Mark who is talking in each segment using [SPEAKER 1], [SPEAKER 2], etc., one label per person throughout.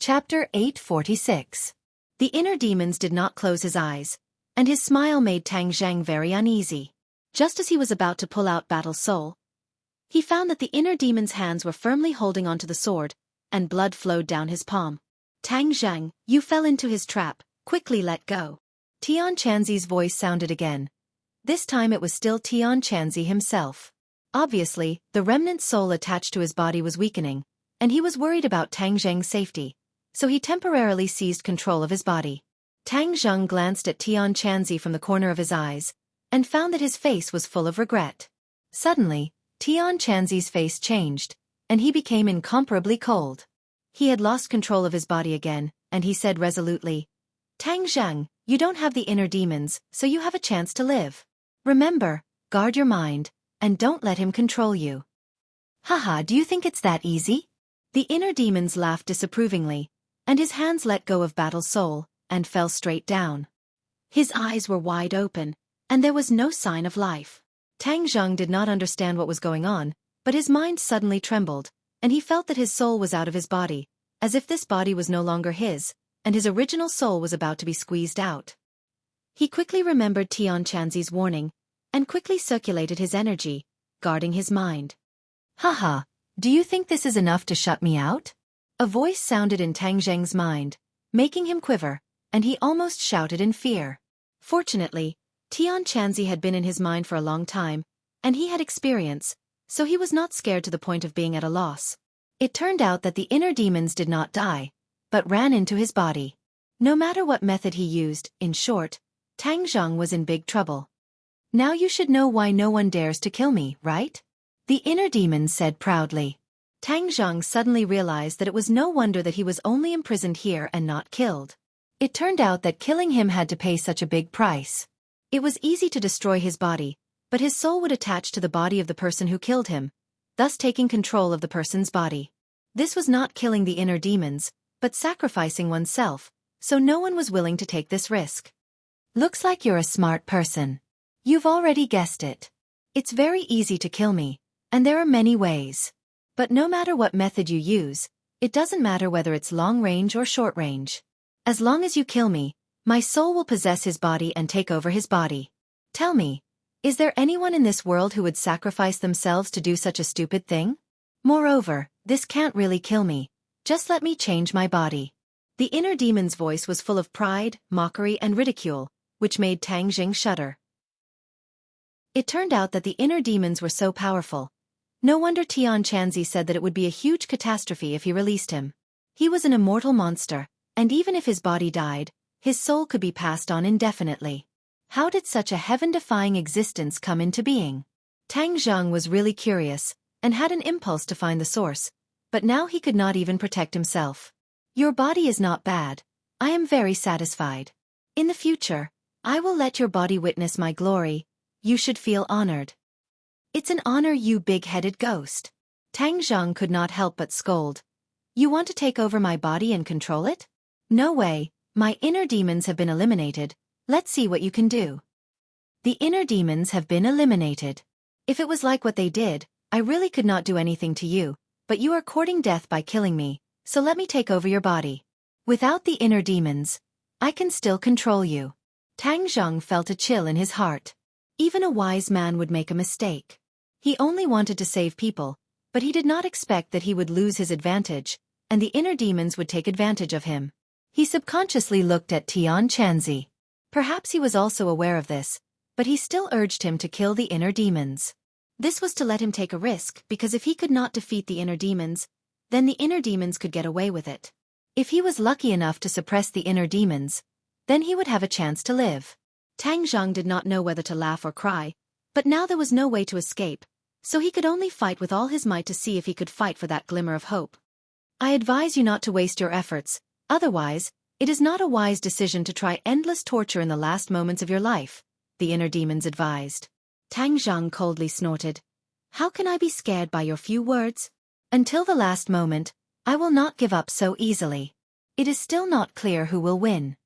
[SPEAKER 1] Chapter 846. The inner demons did not close his eyes, and his smile made Tang Zhang very uneasy. Just as he was about to pull out Battle Soul, he found that the inner demon's hands were firmly holding onto the sword, and blood flowed down his palm. Tang Zhang, you fell into his trap, quickly let go. Tian Chanzi's voice sounded again. This time it was still Tian Chanzi himself. Obviously, the remnant soul attached to his body was weakening, and he was worried about Tang Zhang's safety, so he temporarily seized control of his body. Tang Zhang glanced at Tian Chanzi from the corner of his eyes, and found that his face was full of regret. Suddenly, Tian Chanzi's face changed, and he became incomparably cold. He had lost control of his body again, and he said resolutely, Tang Zhang, you don't have the inner demons, so you have a chance to live. Remember, guard your mind, and don't let him control you. Haha, do you think it's that easy? The inner demons laughed disapprovingly, and his hands let go of Battle Soul, and fell straight down. His eyes were wide open, and there was no sign of life. Tang Zhang did not understand what was going on, but his mind suddenly trembled, and he felt that his soul was out of his body, as if this body was no longer his, and his original soul was about to be squeezed out. He quickly remembered Tian Chanzi's warning, and quickly circulated his energy, guarding his mind. Haha, do you think this is enough to shut me out? A voice sounded in Tang Zhang's mind, making him quiver, and he almost shouted in fear. Fortunately, Tian Chanzi had been in his mind for a long time, and he had experience, so he was not scared to the point of being at a loss. It turned out that the inner demons did not die, but ran into his body. No matter what method he used, in short, Tang Zhang was in big trouble. Now you should know why no one dares to kill me, right? The inner demons said proudly. Tang Zhang suddenly realized that it was no wonder that he was only imprisoned here and not killed. It turned out that killing him had to pay such a big price. It was easy to destroy his body, but his soul would attach to the body of the person who killed him, thus taking control of the person's body. This was not killing the inner demons, but sacrificing oneself, so no one was willing to take this risk. Looks like you're a smart person. You've already guessed it. It's very easy to kill me, and there are many ways. But no matter what method you use, it doesn't matter whether it's long range or short range. As long as you kill me, my soul will possess his body and take over his body. Tell me, is there anyone in this world who would sacrifice themselves to do such a stupid thing? Moreover, this can't really kill me. Just let me change my body. The inner demon's voice was full of pride, mockery, and ridicule, which made Tang Zhang shudder. It turned out that the inner demons were so powerful. No wonder Tian Chanzi said that it would be a huge catastrophe if he released him. He was an immortal monster, and even if his body died, his soul could be passed on indefinitely. How did such a heaven-defying existence come into being? Tang Zhang was really curious, and had an impulse to find the source, but now he could not even protect himself. Your body is not bad. I am very satisfied. In the future, I will let your body witness my glory. You should feel honored. It's an honor, you big-headed ghost. Tang Zhang could not help but scold. You want to take over my body and control it? No way, my inner demons have been eliminated. Let's see what you can do. The inner demons have been eliminated. If it was like what they did, I really could not do anything to you, but you are courting death by killing me, so let me take over your body. Without the inner demons, I can still control you. Tang Zhang felt a chill in his heart. Even a wise man would make a mistake. He only wanted to save people, but he did not expect that he would lose his advantage, and the inner demons would take advantage of him. He subconsciously looked at Tian Chanzi. Perhaps he was also aware of this, but he still urged him to kill the inner demons. This was to let him take a risk, because if he could not defeat the inner demons, then the inner demons could get away with it. If he was lucky enough to suppress the inner demons, then he would have a chance to live. Tang Zhang did not know whether to laugh or cry, but now there was no way to escape, so he could only fight with all his might to see if he could fight for that glimmer of hope. I advise you not to waste your efforts, otherwise, it is not a wise decision to try endless torture in the last moments of your life, the inner demons advised. Tang Zhang coldly snorted. How can I be scared by your few words? Until the last moment, I will not give up so easily. It is still not clear who will win.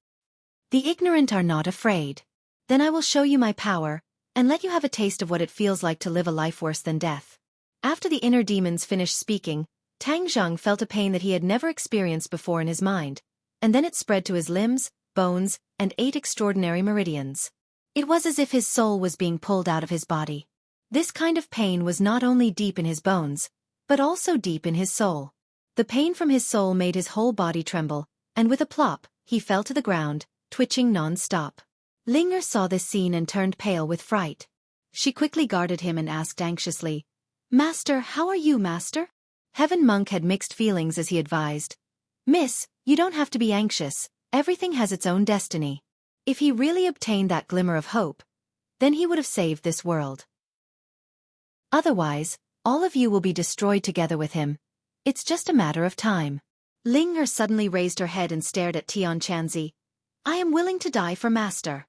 [SPEAKER 1] The ignorant are not afraid. Then I will show you my power, and let you have a taste of what it feels like to live a life worse than death. After the inner demons finished speaking, Tang Zheng felt a pain that he had never experienced before in his mind, and then it spread to his limbs, bones, and 8 extraordinary meridians. It was as if his soul was being pulled out of his body. This kind of pain was not only deep in his bones, but also deep in his soul. The pain from his soul made his whole body tremble, and with a plop, he fell to the ground, twitching non-stop. Linger saw this scene and turned pale with fright. She quickly guarded him and asked anxiously, "Master, how are you, Master?" Heaven Monk had mixed feelings as he advised, "Miss, you don't have to be anxious, everything has its own destiny." If he really obtained that glimmer of hope, then he would have saved this world. Otherwise, all of you will be destroyed together with him. It's just a matter of time. Linger suddenly raised her head and stared at Tian Chanzi. "I am willing to die for Master."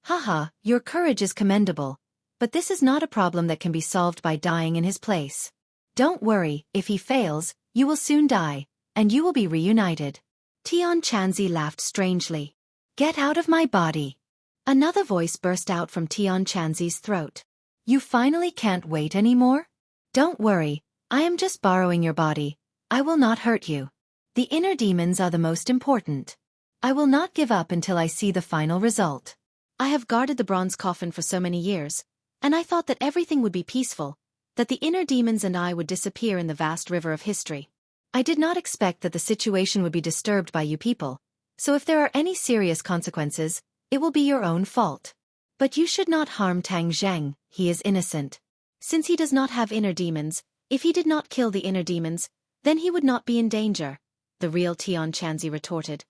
[SPEAKER 1] "Haha, your courage is commendable, but this is not a problem that can be solved by dying in his place. Don't worry, if he fails, you will soon die, and you will be reunited." Tian Chanzi laughed strangely. "Get out of my body." Another voice burst out from Tian Chanzi's throat. "You finally can't wait anymore? Don't worry, I am just borrowing your body. I will not hurt you. The inner demons are the most important. I will not give up until I see the final result. I have guarded the bronze coffin for so many years, and I thought that everything would be peaceful, that the inner demons and I would disappear in the vast river of history. I did not expect that the situation would be disturbed by you people, so if there are any serious consequences, it will be your own fault. But you should not harm Tang Zheng, he is innocent. Since he does not have inner demons, if he did not kill the inner demons, then he would not be in danger," the real Tian Chanzi retorted.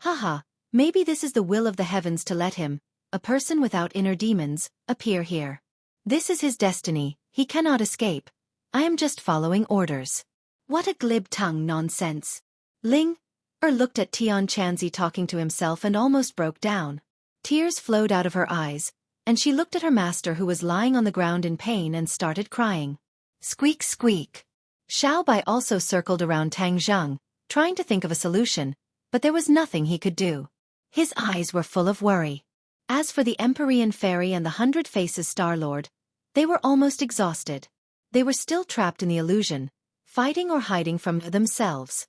[SPEAKER 1] "Haha, maybe this is the will of the heavens to let him, a person without inner demons, appear here. This is his destiny, he cannot escape. I am just following orders." What a glib-tongued nonsense. Linger looked at Tian Chanzi talking to himself and almost broke down. Tears flowed out of her eyes, and she looked at her master who was lying on the ground in pain and started crying. Squeak squeak. Xiao Bai also circled around Tang Zheng, trying to think of a solution, but there was nothing he could do. His eyes were full of worry. As for the Empyrean Fairy and the 100 Faces Star-Lord, they were almost exhausted. They were still trapped in the illusion, fighting or hiding from themselves.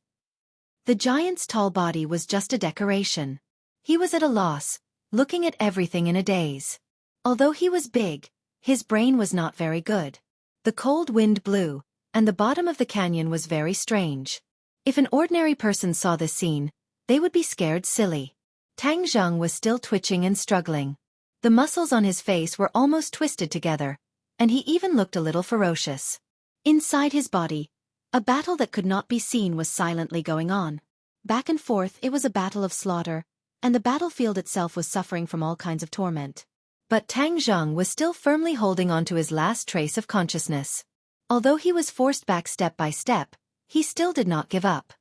[SPEAKER 1] The giant's tall body was just a decoration. He was at a loss, looking at everything in a daze. Although he was big, his brain was not very good. The cold wind blew, and the bottom of the canyon was very strange. If an ordinary person saw this scene, they would be scared silly. Tang Zheng was still twitching and struggling. The muscles on his face were almost twisted together, and he even looked a little ferocious. Inside his body, a battle that could not be seen was silently going on. Back and forth it was a battle of slaughter, and the battlefield itself was suffering from all kinds of torment. But Tang Zheng was still firmly holding on to his last trace of consciousness. Although he was forced back step by step, he still did not give up.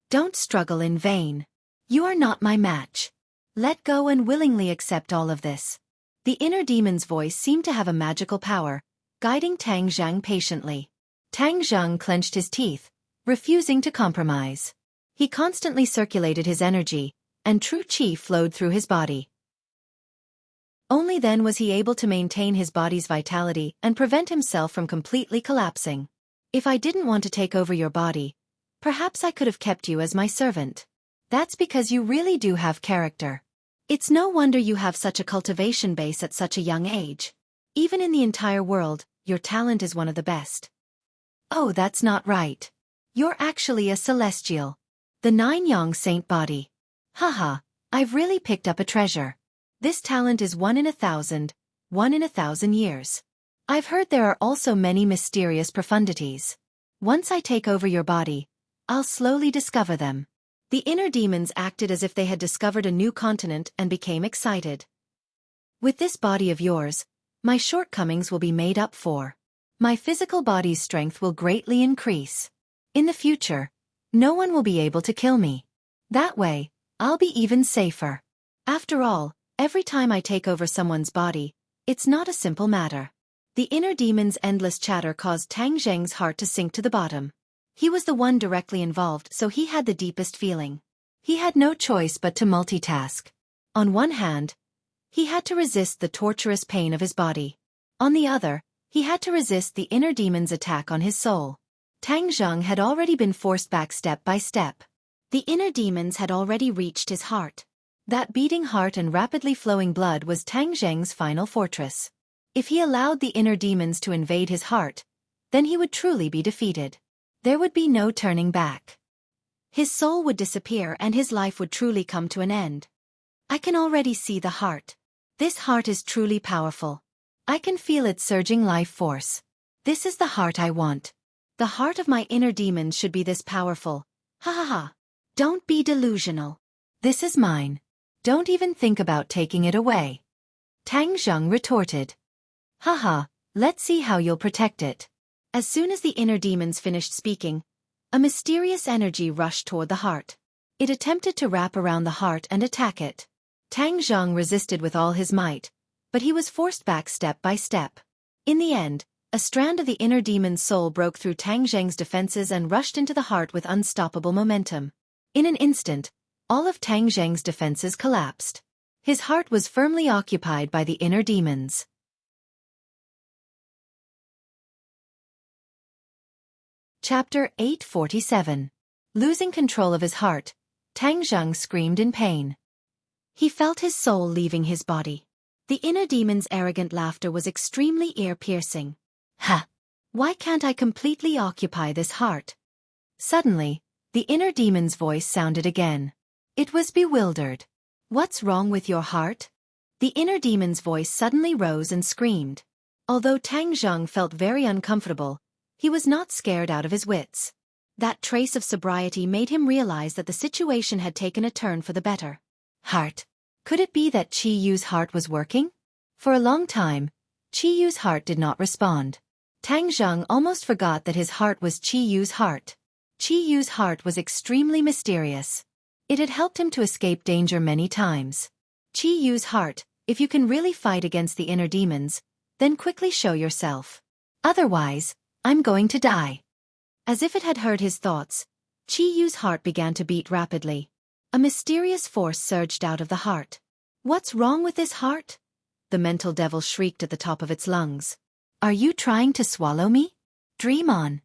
[SPEAKER 1] "Don't struggle in vain. You are not my match. Let go and willingly accept all of this." The inner demon's voice seemed to have a magical power, guiding Tang Zheng patiently. Tang Zheng clenched his teeth, refusing to compromise. He constantly circulated his energy, and true qi flowed through his body. Only then was he able to maintain his body's vitality and prevent himself from completely collapsing. "If I didn't want to take over your body, perhaps I could have kept you as my servant. That's because you really do have character. It's no wonder you have such a cultivation base at such a young age. Even in the entire world, your talent is one of the best." "Oh, that's not right. You're actually a celestial. The 9-yang saint body. Haha, I've really picked up a treasure. This talent is 1 in 1,000, 1 in 1,000 years. I've heard there are also many mysterious profundities. Once I take over your body, I'll slowly discover them." The inner demons acted as if they had discovered a new continent and became excited. "With this body of yours, my shortcomings will be made up for. My physical body's strength will greatly increase. In the future, no one will be able to kill me. That way, I'll be even safer. After all, every time I take over someone's body, it's not a simple matter." The inner demon's endless chatter caused Tang Zheng's heart to sink to the bottom. He was the one directly involved, so he had the deepest feeling. He had no choice but to multitask. On one hand, he had to resist the torturous pain of his body. On the other, he had to resist the inner demon's attack on his soul. Tang Zheng had already been forced back step by step. The inner demons had already reached his heart. That beating heart and rapidly flowing blood was Tang Zheng's final fortress. If he allowed the inner demons to invade his heart, then he would truly be defeated. There would be no turning back. His soul would disappear and his life would truly come to an end. I can already see the heart. This heart is truly powerful. I can feel its surging life force. This is the heart I want. The heart of my inner demons should be this powerful. Ha ha ha. Don't be delusional. This is mine. Don't even think about taking it away. Tang Zheng retorted. Haha, let's see how you'll protect it. As soon as the inner demons finished speaking, a mysterious energy rushed toward the heart. It attempted to wrap around the heart and attack it. Tang Zheng resisted with all his might, but he was forced back step by step. In the end, a strand of the inner demon's soul broke through Tang Zheng's defenses and rushed into the heart with unstoppable momentum. In an instant, all of Tang Zheng's defenses collapsed. His heart was firmly occupied by the inner demons. Chapter 847. Losing control of his heart, Tang Zheng screamed in pain. He felt his soul leaving his body. The inner demon's arrogant laughter was extremely ear-piercing. Ha! Why can't I completely occupy this heart? Suddenly, the inner demon's voice sounded again. It was bewildered. What's wrong with your heart? The inner demon's voice suddenly rose and screamed. Although Tang Zheng felt very uncomfortable, he was not scared out of his wits. That trace of sobriety made him realize that the situation had taken a turn for the better. Heart. Could it be that Qi Yu's heart was working? For a long time, Qi Yu's heart did not respond. Tang Zheng almost forgot that his heart was Qi Yu's heart. Qi Yu's heart was extremely mysterious. It had helped him to escape danger many times. Qi Yu's heart, if you can really fight against the inner demons, then quickly show yourself. Otherwise, I'm going to die. As if it had heard his thoughts, Qi Yu's heart began to beat rapidly. A mysterious force surged out of the heart. What's wrong with this heart? The mental devil shrieked at the top of its lungs. Are you trying to swallow me? Dream on.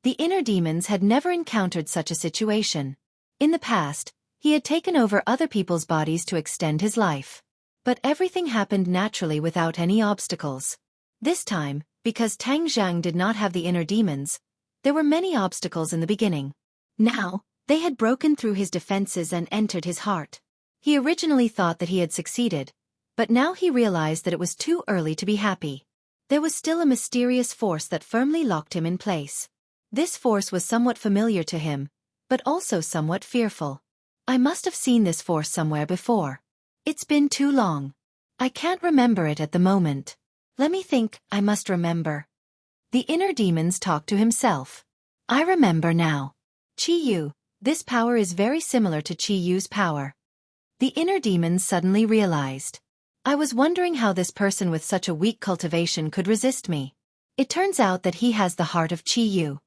[SPEAKER 1] The inner demons had never encountered such a situation. In the past, he had taken over other people's bodies to extend his life. But everything happened naturally without any obstacles. This time, because Tang Zheng did not have the inner demons, there were many obstacles in the beginning. Now, they had broken through his defenses and entered his heart. He originally thought that he had succeeded, but now he realized that it was too early to be happy. There was still a mysterious force that firmly locked him in place. This force was somewhat familiar to him, but also somewhat fearful. I must have seen this force somewhere before. It's been too long. I can't remember it at the moment. Let me think, I must remember. The inner demons talked to himself. I remember now. Qi Yu, this power is very similar to Qi Yu's power. The inner demons suddenly realized. I was wondering how this person with such a weak cultivation could resist me. It turns out that he has the heart of Qi Yu.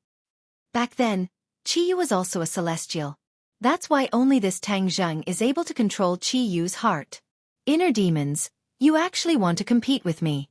[SPEAKER 1] Back then, Qi Yu was also a celestial. That's why only this Tang Zheng is able to control Qi Yu's heart. Inner demons, you actually want to compete with me.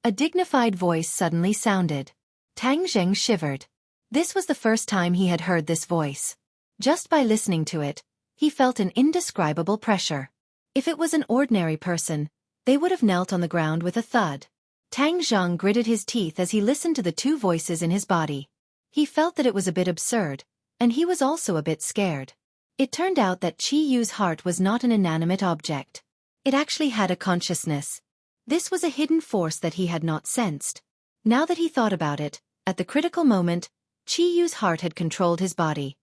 [SPEAKER 1] A dignified voice suddenly sounded. Tang Zheng shivered. This was the first time he had heard this voice. Just by listening to it, he felt an indescribable pressure. If it was an ordinary person, they would have knelt on the ground with a thud. Tang Zheng gritted his teeth as he listened to the two voices in his body. He felt that it was a bit absurd, and he was also a bit scared. It turned out that Qi Yu's heart was not an inanimate object. It actually had a consciousness. This was a hidden force that he had not sensed. Now that he thought about it, at the critical moment, Qi Yu's heart had controlled his body.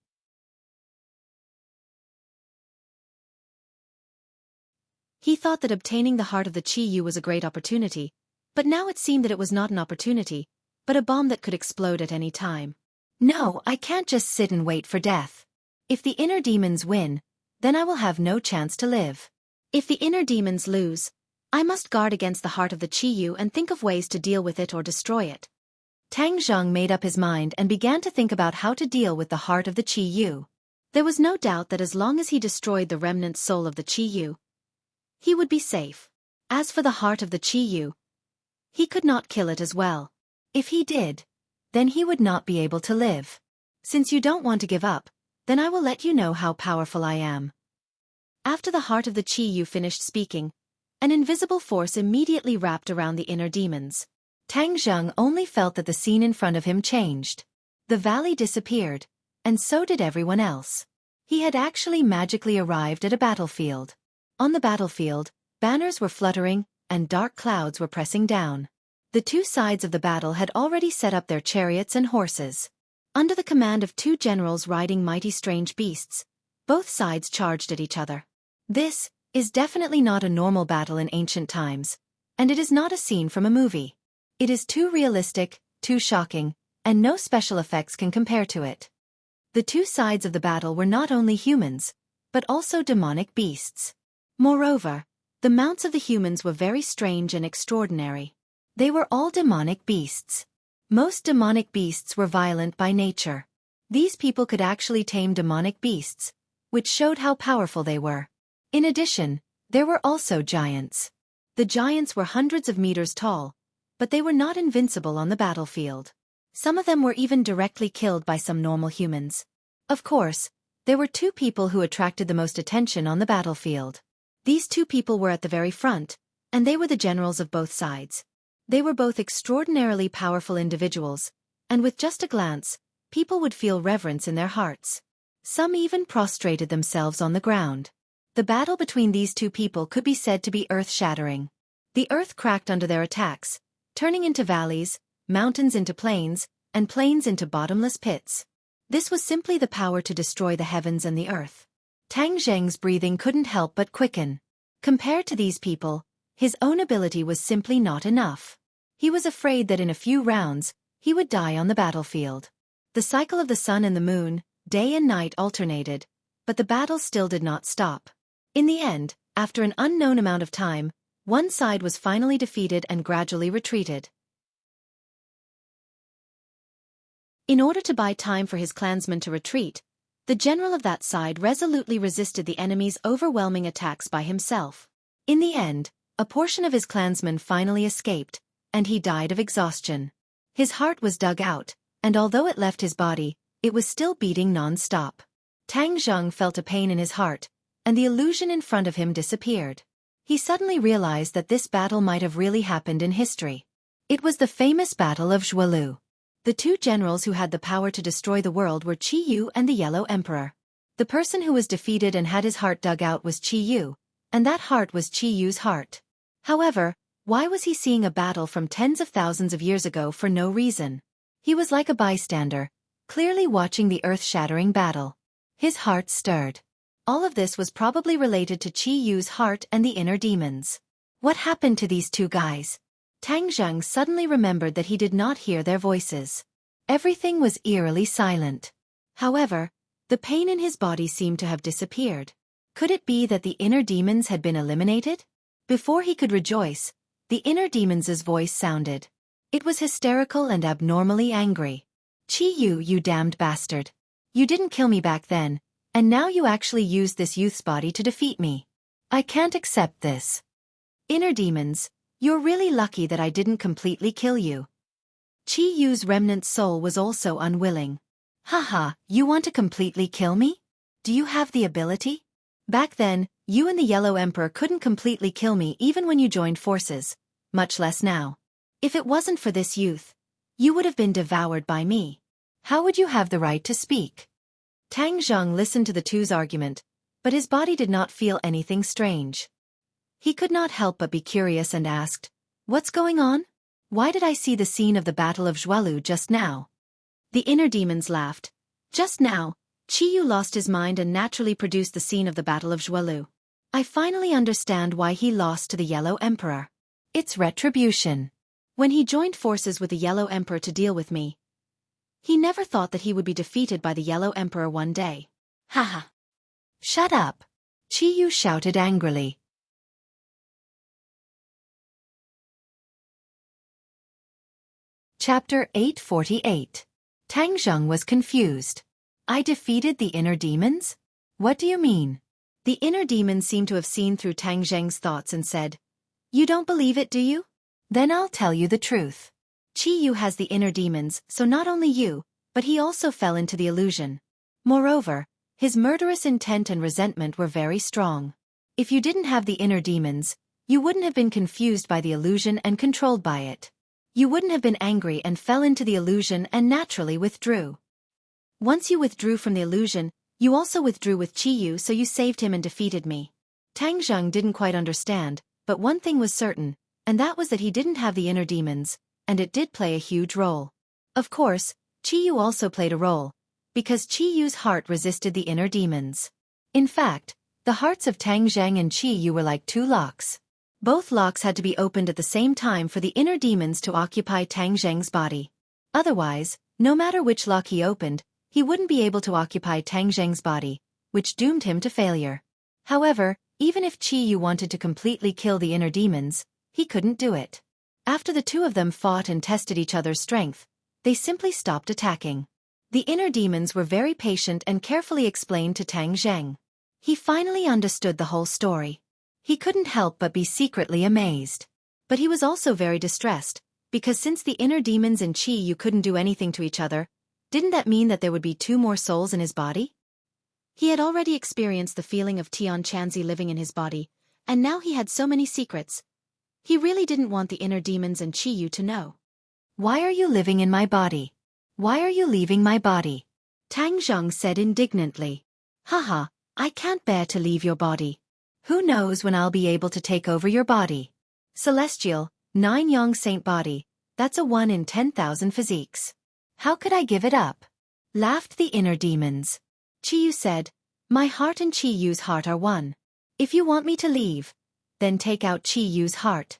[SPEAKER 1] He thought that obtaining the heart of the Qi Yu was a great opportunity, but now it seemed that it was not an opportunity, but a bomb that could explode at any time. No, I can't just sit and wait for death. If the inner demons win, then I will have no chance to live. If the inner demons lose, I must guard against the heart of the Qi Yu and think of ways to deal with it or destroy it. Tang Zheng made up his mind and began to think about how to deal with the heart of the Qi Yu. There was no doubt that as long as he destroyed the remnant soul of the Qi Yu, he would be safe. As for the heart of the Qi Yu, he could not kill it as well. If he did, then he would not be able to live. Since you don't want to give up, then I will let you know how powerful I am. After the heart of the Qi Yu finished speaking, an invisible force immediately wrapped around the inner demons. Tang Zheng only felt that the scene in front of him changed. The valley disappeared, and so did everyone else. He had actually magically arrived at a battlefield. On the battlefield, banners were fluttering, and dark clouds were pressing down. The two sides of the battle had already set up their chariots and horses. Under the command of two generals riding mighty strange beasts, both sides charged at each other. This is definitely not a normal battle in ancient times, and it is not a scene from a movie. It is too realistic, too shocking, and no special effects can compare to it. The two sides of the battle were not only humans, but also demonic beasts. Moreover, the mounts of the humans were very strange and extraordinary. They were all demonic beasts. Most demonic beasts were violent by nature. These people could actually tame demonic beasts, which showed how powerful they were. In addition, there were also giants. The giants were hundreds of meters tall, but they were not invincible on the battlefield. Some of them were even directly killed by some normal humans. Of course, there were two people who attracted the most attention on the battlefield. These two people were at the very front, and they were the generals of both sides. They were both extraordinarily powerful individuals, and with just a glance, people would feel reverence in their hearts. Some even prostrated themselves on the ground. The battle between these two people could be said to be earth-shattering. The earth cracked under their attacks, turning into valleys, mountains into plains, and plains into bottomless pits. This was simply the power to destroy the heavens and the earth. Tang Zheng's breathing couldn't help but quicken. Compared to these people, his own ability was simply not enough. He was afraid that in a few rounds, he would die on the battlefield. The cycle of the sun and the moon, day and night alternated, but the battle still did not stop. In the end, after an unknown amount of time, one side was finally defeated and gradually retreated. In order to buy time for his clansmen to retreat, the general of that side resolutely resisted the enemy's overwhelming attacks by himself. In the end, a portion of his clansmen finally escaped, and he died of exhaustion. His heart was dug out, and although it left his body, it was still beating non-stop. Tang Zheng felt a pain in his heart, and the illusion in front of him disappeared. He suddenly realized that this battle might have really happened in history. It was the famous Battle of Zhualu. The two generals who had the power to destroy the world were Qi Yu and the Yellow Emperor. The person who was defeated and had his heart dug out was Qi Yu, and that heart was Qi Yu's heart. However, why was he seeing a battle from tens of thousands of years ago for no reason? He was like a bystander, clearly watching the earth-shattering battle. His heart stirred. All of this was probably related to Qi Yu's heart and the inner demons. What happened to these two guys? Tang Zheng suddenly remembered that he did not hear their voices. Everything was eerily silent. However, the pain in his body seemed to have disappeared. Could it be that the inner demons had been eliminated? Before he could rejoice, the inner demon's voice sounded. It was hysterical and abnormally angry. Qi Yu, you damned bastard. You didn't kill me back then, and now you actually used this youth's body to defeat me. I can't accept this. Inner demons, you're really lucky that I didn't completely kill you. Qi Yu's remnant soul was also unwilling. Haha, you want to completely kill me? Do you have the ability? Back then, you and the Yellow Emperor couldn't completely kill me even when you joined forces, much less now. If it wasn't for this youth, you would have been devoured by me. How would you have the right to speak? Tang Zheng listened to the two's argument, but his body did not feel anything strange. He could not help but be curious and asked, "What's going on? Why did I see the scene of the Battle of Zhualu just now?" The inner demons laughed. Just now, Qi Yu lost his mind and naturally produced the scene of the Battle of Zhualu. I finally understand why he lost to the Yellow Emperor. It's retribution. When he joined forces with the Yellow Emperor to deal with me, he never thought that he would be defeated by the Yellow Emperor one day. Haha. Shut up! Qi Yu shouted angrily. Chapter 848. Tang Zheng was confused. I defeated the inner demons? What do you mean? The inner demons seemed to have seen through Tang Zheng's thoughts and said, "You don't believe it, do you? Then I'll tell you the truth." Qi Yu has the inner demons, so not only you, but he also fell into the illusion. Moreover, his murderous intent and resentment were very strong. If you didn't have the inner demons, you wouldn't have been confused by the illusion and controlled by it. You wouldn't have been angry and fell into the illusion and naturally withdrew. Once you withdrew from the illusion, you also withdrew with Qi Yu, so you saved him and defeated me. Tang Zheng didn't quite understand, but one thing was certain, and that was that he didn't have the inner demons, and it did play a huge role. Of course, Qi Yu also played a role, because Qi Yu's heart resisted the inner demons. In fact, the hearts of Tang Zheng and Qi Yu were like two locks. Both locks had to be opened at the same time for the inner demons to occupy Tang Zheng's body. Otherwise, no matter which lock he opened, he wouldn't be able to occupy Tang Zheng's body, which doomed him to failure. However, even if Qi Yu wanted to completely kill the inner demons, he couldn't do it. After the two of them fought and tested each other's strength, they simply stopped attacking. The inner demons were very patient and carefully explained to Tang Zheng. He finally understood the whole story. He couldn't help but be secretly amazed. But he was also very distressed, because since the inner demons and Qi Yu couldn't do anything to each other, didn't that mean that there would be two more souls in his body? He had already experienced the feeling of Tian Chanzi living in his body, and now he had so many secrets. He really didn't want the inner demons and Qi Yu to know. Why are you living in my body? Why are you leaving my body? Tang Zheng said indignantly. Haha, I can't bear to leave your body. Who knows when I'll be able to take over your body? Celestial, 9-yang saint body, that's a 1 in 10,000 physiques. How could I give it up? Laughed the inner demons. Qi Yu said, my heart and Qi Yu's heart are one. If you want me to leave, then take out Qi Yu's heart.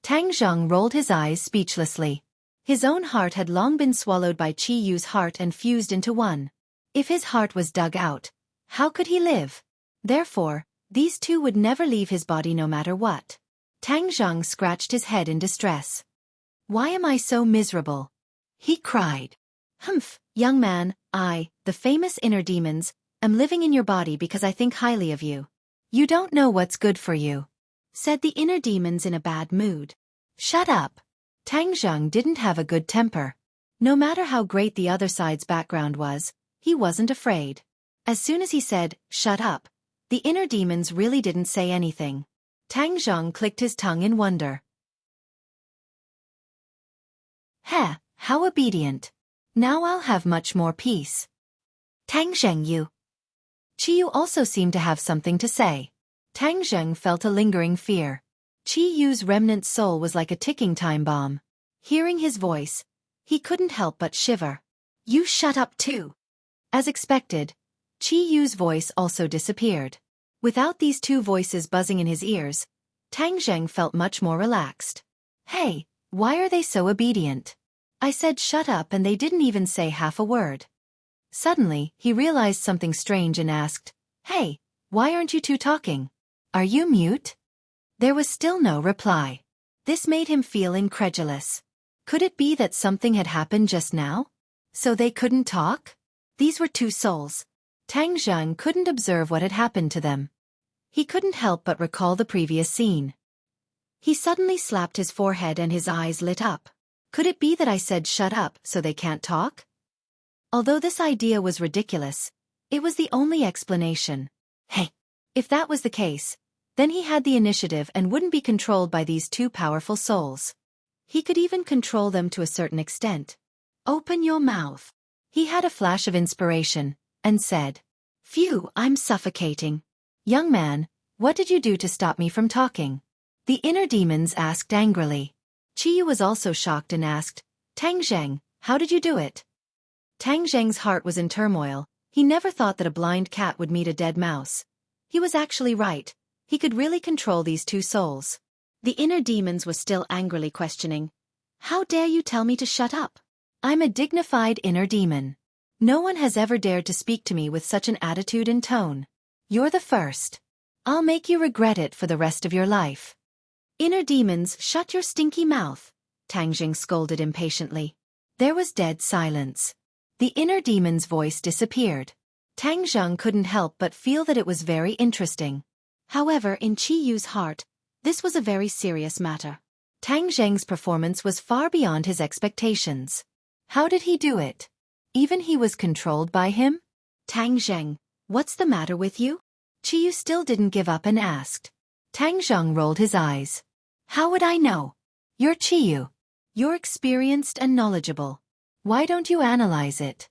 [SPEAKER 1] Tang Zheng rolled his eyes speechlessly. His own heart had long been swallowed by Qi Yu's heart and fused into one. If his heart was dug out, how could he live? Therefore, these two would never leave his body no matter what. Tang Zheng scratched his head in distress. Why am I so miserable? He cried. Humph, young man, I, the famous inner demons, am living in your body because I think highly of you. You don't know what's good for you, said the inner demons in a bad mood. Shut up. Tang Zheng didn't have a good temper. No matter how great the other side's background was, he wasn't afraid. As soon as he said, shut up, the inner demons really didn't say anything. Tang Zheng clicked his tongue in wonder. Heh, how obedient. Now I'll have much more peace. Tang Zheng Yu. Qi Yu also seemed to have something to say. Tang Zheng felt a lingering fear. Qi Yu's remnant soul was like a ticking time bomb. Hearing his voice, he couldn't help but shiver. You shut up too. As expected, Qi Yu's voice also disappeared. Without these two voices buzzing in his ears, Tang Zheng felt much more relaxed. Hey, why are they so obedient? I said shut up and they didn't even say half a word. Suddenly, he realized something strange and asked, Hey, why aren't you two talking? Are you mute? There was still no reply. This made him feel incredulous. Could it be that something had happened just now? So they couldn't talk? These were two souls. Tang Zheng couldn't observe what had happened to them. He couldn't help but recall the previous scene. He suddenly slapped his forehead and his eyes lit up. Could it be that I said shut up so they can't talk? Although this idea was ridiculous, it was the only explanation. Hey, if that was the case, then he had the initiative and wouldn't be controlled by these two powerful souls. He could even control them to a certain extent. Open your mouth. He had a flash of inspiration, and said, Phew, I'm suffocating. Young man, what did you do to stop me from talking? The inner demons asked angrily. Qi Yu was also shocked and asked, Tang Zheng, how did you do it? Tang Zheng's heart was in turmoil. He never thought that a blind cat would meet a dead mouse. He was actually right. He could really control these two souls. The inner demons were still angrily questioning. How dare you tell me to shut up? I'm a dignified inner demon. No one has ever dared to speak to me with such an attitude and tone. You're the first. I'll make you regret it for the rest of your life. Inner demons, shut your stinky mouth, Tang Zheng scolded impatiently. There was dead silence. The inner demon's voice disappeared. Tang Zheng couldn't help but feel that it was very interesting. However, in Qi Yu's heart, this was a very serious matter. Tang Zheng's performance was far beyond his expectations. How did he do it? Even he was controlled by him? Tang Zheng, what's the matter with you? Qiyu still didn't give up and asked. Tang Zheng rolled his eyes. How would I know? You're Qiyu. You're experienced and knowledgeable. Why don't you analyze it?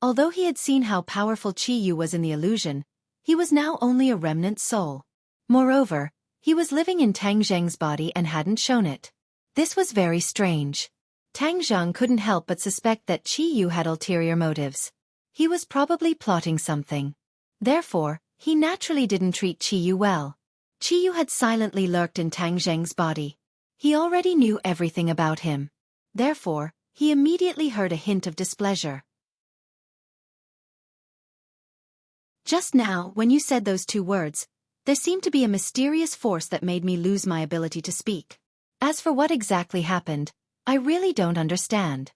[SPEAKER 1] Although he had seen how powerful Qiyu was in the illusion, he was now only a remnant soul. Moreover, he was living in Tang Zheng's body and hadn't shown it. This was very strange. Tang Zheng couldn't help but suspect that Qiyu had ulterior motives. He was probably plotting something. Therefore, he naturally didn't treat Qiyu well. Qiyu had silently lurked in Tang Zheng's body. He already knew everything about him. Therefore, he immediately heard a hint of displeasure. Just now, when you said those two words, there seemed to be a mysterious force that made me lose my ability to speak. As for what exactly happened, I really don't understand.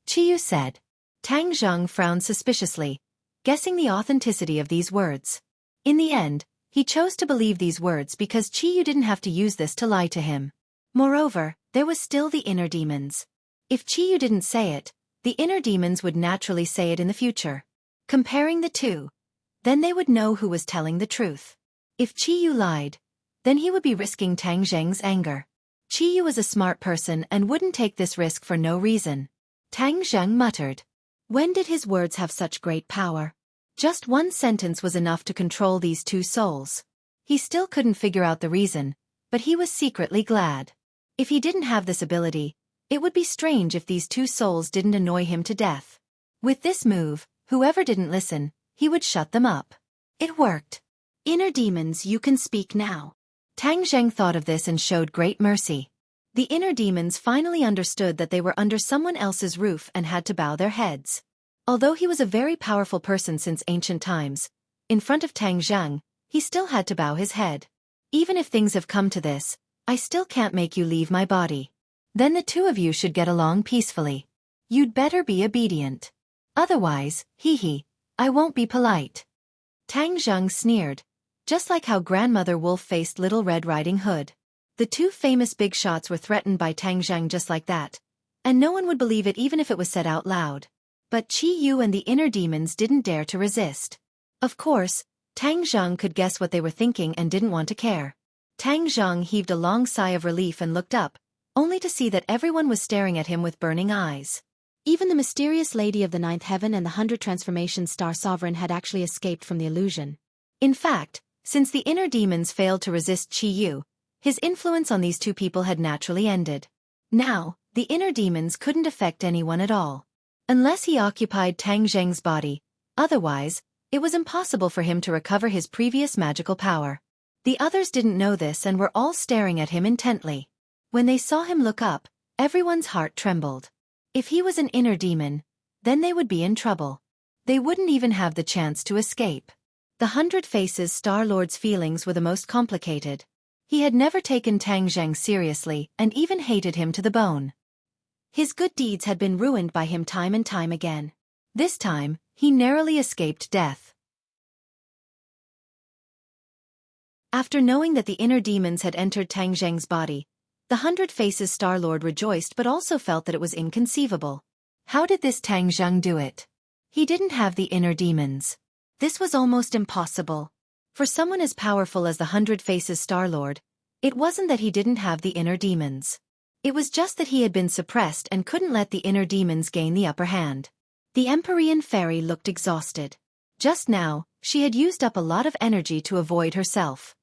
[SPEAKER 1] Qiyu said. Tang Zheng frowned suspiciously, guessing the authenticity of these words. In the end, he chose to believe these words because Qiyu didn't have to use this to lie to him. Moreover, there was still the inner demons. If Qiyu didn't say it, the inner demons would naturally say it in the future. Comparing the two, then they would know who was telling the truth. If Qiyu lied, then he would be risking Tang Zheng's anger. Qiyu was a smart person and wouldn't take this risk for no reason. Tang Zheng muttered. When did his words have such great power? Just one sentence was enough to control these two souls. He still couldn't figure out the reason, but he was secretly glad. If he didn't have this ability, it would be strange if these two souls didn't annoy him to death. With this move, whoever didn't listen, he would shut them up. It worked. Inner demons, you can speak now. Tang Zheng thought of this and showed great mercy. The inner demons finally understood that they were under someone else's roof and had to bow their heads. Although he was a very powerful person since ancient times, in front of Tang Zheng, he still had to bow his head. Even if things have come to this, I still can't make you leave my body. Then the two of you should get along peacefully. You'd better be obedient. Otherwise, I won't be polite. Tang Zheng sneered, just like how Grandmother Wolf faced Little Red Riding Hood. The two famous big shots were threatened by Tang Zheng just like that, and no one would believe it even if it was said out loud. But Qiyu and the inner demons didn't dare to resist. Of course, Tang Zheng could guess what they were thinking and didn't want to care. Tang Zheng heaved a long sigh of relief and looked up, only to see that everyone was staring at him with burning eyes. Even the mysterious Lady of the Ninth Heaven and the 100 Transformation Star Sovereign had actually escaped from the illusion. In fact, since the inner demons failed to resist Qiyu, his influence on these two people had naturally ended. Now, the inner demons couldn't affect anyone at all. Unless he occupied Tang Zheng's body, otherwise, it was impossible for him to recover his previous magical power. The others didn't know this and were all staring at him intently. When they saw him look up, everyone's heart trembled. If he was an inner demon, then they would be in trouble. They wouldn't even have the chance to escape. The 100 Faces Star-Lord's feelings were the most complicated. He had never taken Tang Zheng seriously and even hated him to the bone. His good deeds had been ruined by him time and time again. This time, he narrowly escaped death. After knowing that the inner demons had entered Tang Zheng's body, the 100 Faces Star-Lord rejoiced but also felt that it was inconceivable. How did this Tang Zheng do it? He didn't have the inner demons. This was almost impossible. For someone as powerful as the 100 Faces Star-Lord, it wasn't that he didn't have the inner demons. It was just that he had been suppressed and couldn't let the inner demons gain the upper hand. The Empyrean Fairy looked exhausted. Just now, she had used up a lot of energy to avoid herself.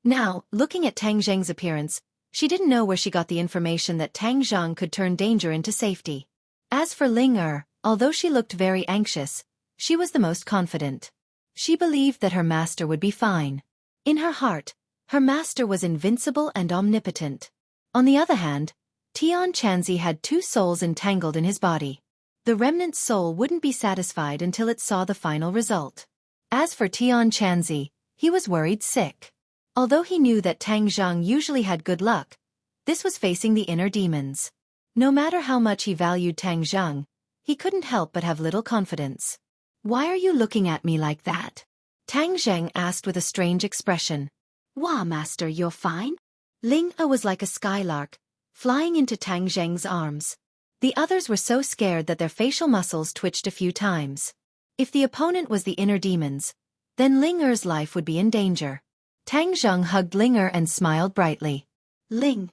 [SPEAKER 1] Now, looking at Tang Zheng's appearance, she didn't know where she got the information that Tang Zheng could turn danger into safety. As for Ling Er, although she looked very anxious, she was the most confident. She believed that her master would be fine. In her heart, her master was invincible and omnipotent. On the other hand, Tian Chanzi had two souls entangled in his body. The remnant soul wouldn't be satisfied until it saw the final result. As for Tian Chanzi, he was worried sick. Although he knew that Tang Zheng usually had good luck, this was facing the inner demons. No matter how much he valued Tang Zheng, he couldn't help but have little confidence. "Why are you looking at me like that?" Tang Zheng asked with a strange expression. "Wah, master, you're fine?" Ling Er was like a skylark, flying into Tang Zheng's arms. The others were so scared that their facial muscles twitched a few times. If the opponent was the inner demons, then Ling Er's life would be in danger. Tang Zheng hugged Ling Er and smiled brightly. Ling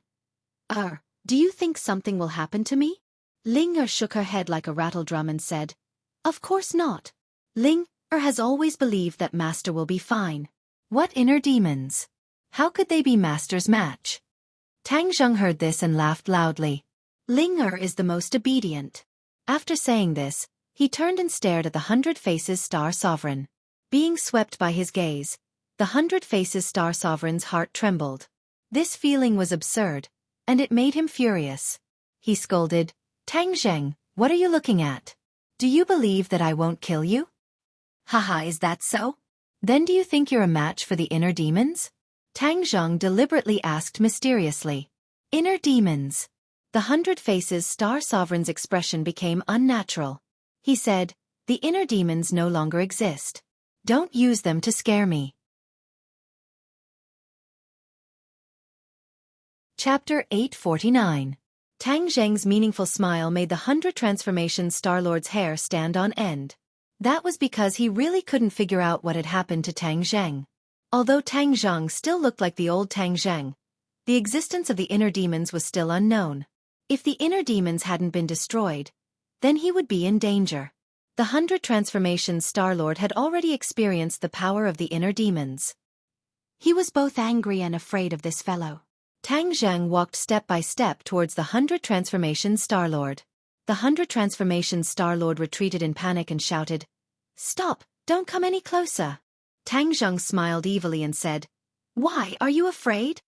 [SPEAKER 1] Er, do you think something will happen to me? Ling Er shook her head like a rattledrum and said, Of course not. Ling Er has always believed that Master will be fine. What inner demons? How could they be Master's match? Tang Zheng heard this and laughed loudly. Ling Er is the most obedient. After saying this, he turned and stared at the 100 Faces Star Sovereign. Being swept by his gaze, the 100 Faces Star Sovereign's heart trembled. This feeling was absurd, and it made him furious. He scolded, Tang Zheng, what are you looking at? Do you believe that I won't kill you? Haha, is that so? Then do you think you're a match for the inner demons? Tang Zheng deliberately asked mysteriously. Inner demons. The 100 Faces Star Sovereign's expression became unnatural. He said, the inner demons no longer exist. Don't use them to scare me. Chapter 849. Tang Zheng's meaningful smile made the 100 Transformation Star-Lord's hair stand on end. That was because he really couldn't figure out what had happened to Tang Zheng. Although Tang Zheng still looked like the old Tang Zheng, the existence of the inner demons was still unknown. If the inner demons hadn't been destroyed, then he would be in danger. The 100 Transformation Star-Lord had already experienced the power of the inner demons. He was both angry and afraid of this fellow. Tang Zheng walked step by step towards the 100 Transformation Star-Lord. The 100 Transformation Star-Lord retreated in panic and shouted, Stop, don't come any closer. Tang Zheng smiled evilly and said, Why, are you afraid?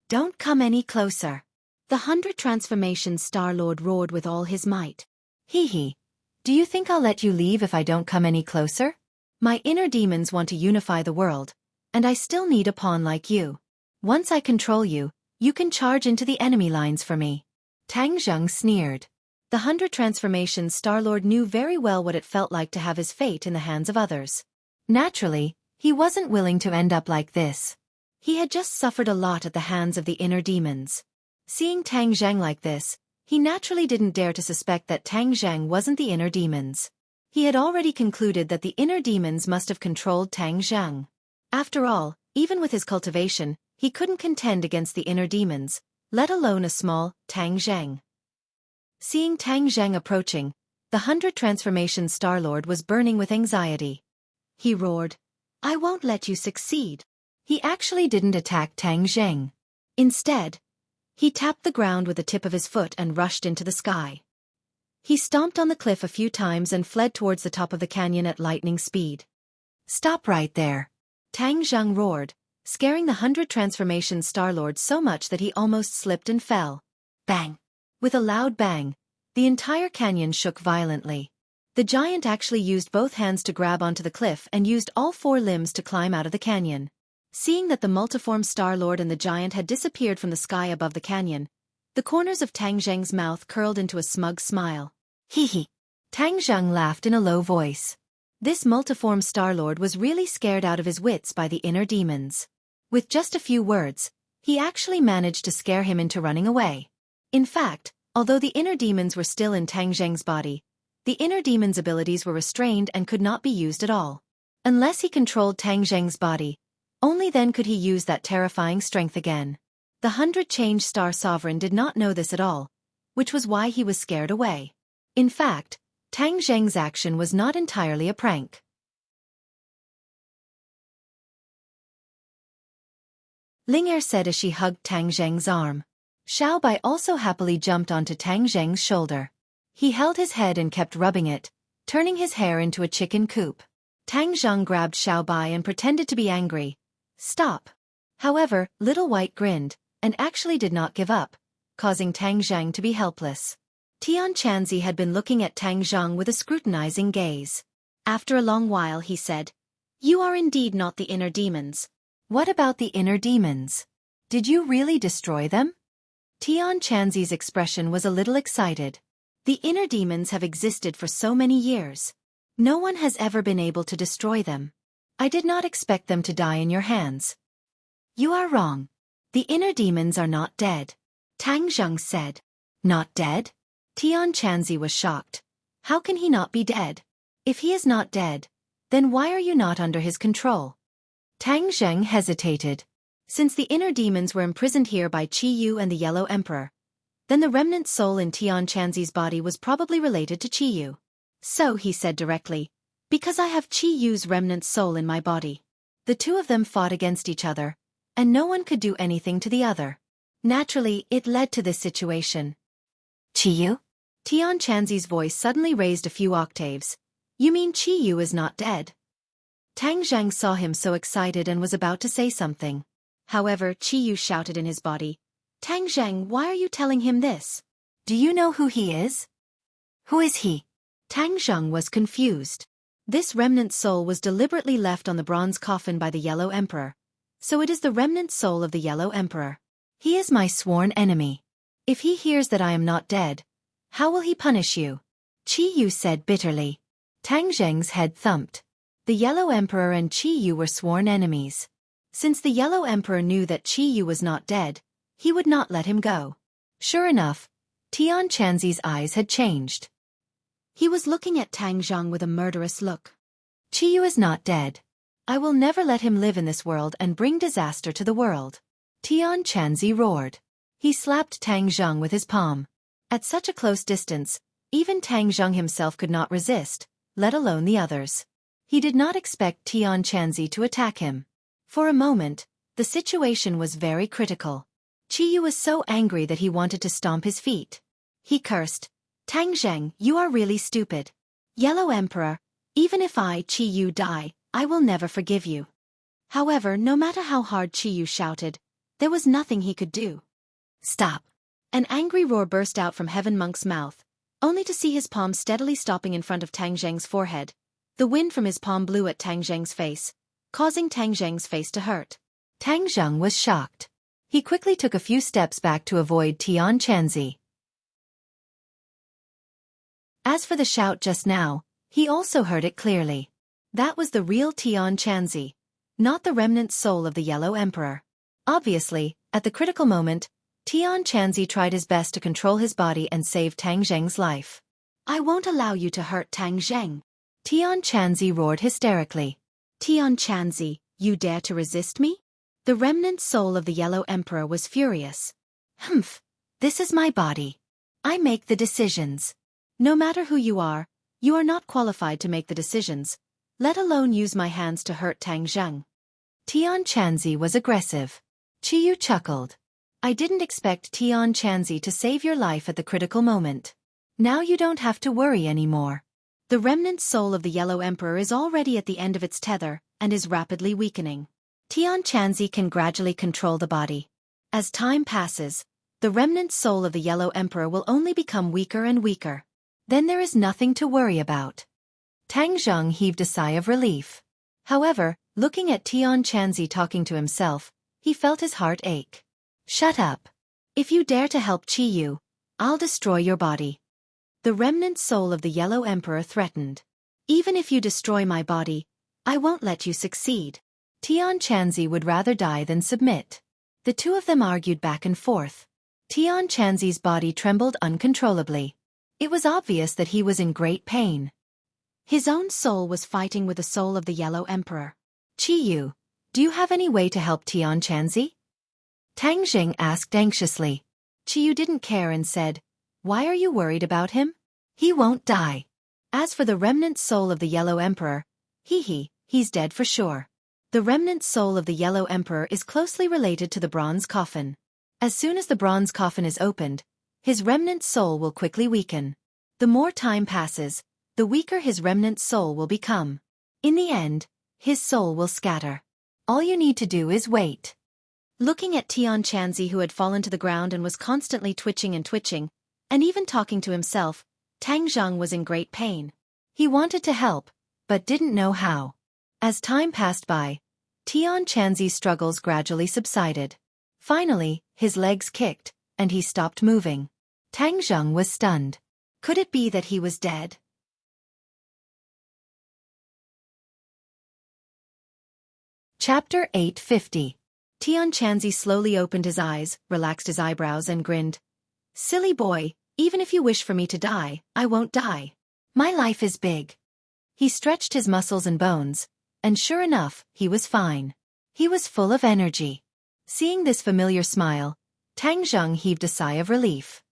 [SPEAKER 1] Don't come any closer. The 100 Transformation Star-Lord roared with all his might. Hee hee. Do you think I'll let you leave if I don't come any closer? My inner demons want to unify the world, and I still need a pawn like you. Once I control you, you can charge into the enemy lines for me. Tang Zheng sneered. The 100 Transformation Star-Lord knew very well what it felt like to have his fate in the hands of others. Naturally, he wasn't willing to end up like this. He had just suffered a lot at the hands of the inner demons. Seeing Tang Zheng like this, he naturally didn't dare to suspect that Tang Zheng wasn't the inner demons. He had already concluded that the inner demons must have controlled Tang Zheng. After all, even with his cultivation, he couldn't contend against the inner demons, let alone a small Tang Zheng. Seeing Tang Zheng approaching, the 100 Transformation Star-Lord was burning with anxiety. He roared, I won't let you succeed. He actually didn't attack Tang Zheng. Instead, he tapped the ground with the tip of his foot and rushed into the sky. He stomped on the cliff a few times and fled towards the top of the canyon at lightning speed. Stop right there. Tang Zheng roared, scaring the 100 Transformation Star-Lord so much that he almost slipped and fell. Bang! With a loud bang, the entire canyon shook violently. The giant actually used both hands to grab onto the cliff and used all 4 limbs to climb out of the canyon. Seeing that the multiform Star-Lord and the giant had disappeared from the sky above the canyon, the corners of Tang Zheng's mouth curled into a smug smile. Hee hee. Tang Zheng laughed in a low voice. This multiform Star-Lord was really scared out of his wits by the inner demons. With just a few words, he actually managed to scare him into running away. In fact, although the inner demons were still in Tang Zheng's body, the inner demon's abilities were restrained and could not be used at all. Unless he controlled Tang Zheng's body, only then could he use that terrifying strength again. The 100 Change Star Sovereign did not know this at all, which was why he was scared away. In fact, Tang Zheng's action was not entirely a prank. Ling Er said as she hugged Tang Zheng's arm. Xiao Bai also happily jumped onto Tang Zheng's shoulder. He held his head and kept rubbing it, turning his hair into a chicken coop. Tang Zheng grabbed Xiao Bai and pretended to be angry. Stop. However, Little White grinned, and actually did not give up, causing Tang Zheng to be helpless. Tian Chanzi had been looking at Tang Zheng with a scrutinizing gaze. After a long while he said, You are indeed not the inner demons. What about the inner demons? Did you really destroy them? Tian Chanzi's expression was a little excited. The inner demons have existed for so many years. No one has ever been able to destroy them. I did not expect them to die in your hands. You are wrong. The inner demons are not dead. Tang Zheng said. Not dead? Tian Chanzi was shocked. How can he not be dead? If he is not dead, then why are you not under his control? Tang Zheng hesitated. Since the inner demons were imprisoned here by Qi Yu and the Yellow Emperor, then the remnant soul in Tian Chanzi's body was probably related to Qi Yu. So he said directly, because I have Qi Yu's remnant soul in my body. The two of them fought against each other, and no one could do anything to the other. Naturally, it led to this situation. Qi Yu? Tian Chanzi's voice suddenly raised a few octaves. You mean Qi Yu is not dead? Tang Zheng saw him so excited and was about to say something. However, Qi Yu shouted in his body, Tang Zheng, why are you telling him this? Do you know who he is? Who is he? Tang Zheng was confused. This remnant soul was deliberately left on the bronze coffin by the Yellow Emperor. So it is the remnant soul of the Yellow Emperor. He is my sworn enemy. If he hears that I am not dead, how will he punish you? Qi Yu said bitterly. Tang Zheng's head thumped. The Yellow Emperor and Qi Yu were sworn enemies. Since the Yellow Emperor knew that Qi Yu was not dead, he would not let him go. Sure enough, Tian Chanzi's eyes had changed. He was looking at Tang Zheng with a murderous look. Qi Yu is not dead. I will never let him live in this world and bring disaster to the world. Tian Chanzi roared. He slapped Tang Zheng with his palm. At such a close distance, even Tang Zheng himself could not resist, let alone the others. He did not expect Tian Chanzi to attack him. For a moment, the situation was very critical. Qi Yu was so angry that he wanted to stomp his feet. He cursed, Tang Zheng, you are really stupid. Yellow Emperor, even if I, Qi Yu, die, I will never forgive you. However, no matter how hard Qi Yu shouted, there was nothing he could do. Stop. An angry roar burst out from Heaven Monk's mouth, only to see his palm steadily stopping in front of Tang Zheng's forehead. The wind from his palm blew at Tang Zheng's face, causing Tang Zheng's face to hurt. Tang Zheng was shocked. He quickly took a few steps back to avoid Tian Chanzi. As for the shout just now, he also heard it clearly. That was the real Tian Chanzi, not the remnant soul of the Yellow Emperor. Obviously, at the critical moment, Tian Chanzi tried his best to control his body and save Tang Zheng's life. I won't allow you to hurt Tang Zheng. Tian Chanzi roared hysterically. Tian Chanzi, you dare to resist me? The remnant soul of the Yellow Emperor was furious. Humph, this is my body. I make the decisions. No matter who you are not qualified to make the decisions, let alone use my hands to hurt Tang Zheng. Tian Chanzi was aggressive. Qi Yu chuckled. I didn't expect Tian Chanzi to save your life at the critical moment. Now you don't have to worry anymore. The remnant soul of the Yellow Emperor is already at the end of its tether and is rapidly weakening. Tian Chanzi can gradually control the body. As time passes, the remnant soul of the Yellow Emperor will only become weaker and weaker. Then there is nothing to worry about. Tang Zheng heaved a sigh of relief. However, looking at Tian Chanzi talking to himself, he felt his heart ache. Shut up. If you dare to help Qi Yu, I'll destroy your body. The remnant soul of the Yellow Emperor threatened. Even if you destroy my body, I won't let you succeed. Tian Chanzi would rather die than submit. The two of them argued back and forth. Tian Chanzi's body trembled uncontrollably. It was obvious that he was in great pain. His own soul was fighting with the soul of the Yellow Emperor. Qi Yu, do you have any way to help Tian Chanzi? Tang Zheng asked anxiously. Qi Yu didn't care and said, why are you worried about him? He won't die. As for the remnant soul of the Yellow Emperor, he's dead for sure. The remnant soul of the Yellow Emperor is closely related to the bronze coffin. As soon as the bronze coffin is opened, his remnant soul will quickly weaken. The more time passes, the weaker his remnant soul will become. In the end, his soul will scatter. All you need to do is wait. Looking at Tian Chanzi, who had fallen to the ground and was constantly twitching, and even talking to himself, Tang Zheng was in great pain. He wanted to help, but didn't know how. As time passed by, Tian Chanzi's struggles gradually subsided. Finally, his legs kicked, and he stopped moving. Tang Zheng was stunned. Could it be that he was dead? Chapter 850. Tian Chanzi slowly opened his eyes, relaxed his eyebrows and grinned. Silly boy, even if you wish for me to die, I won't die. My life is big. He stretched his muscles and bones, and sure enough, he was fine. He was full of energy. Seeing this familiar smile, Tang Zheng heaved a sigh of relief.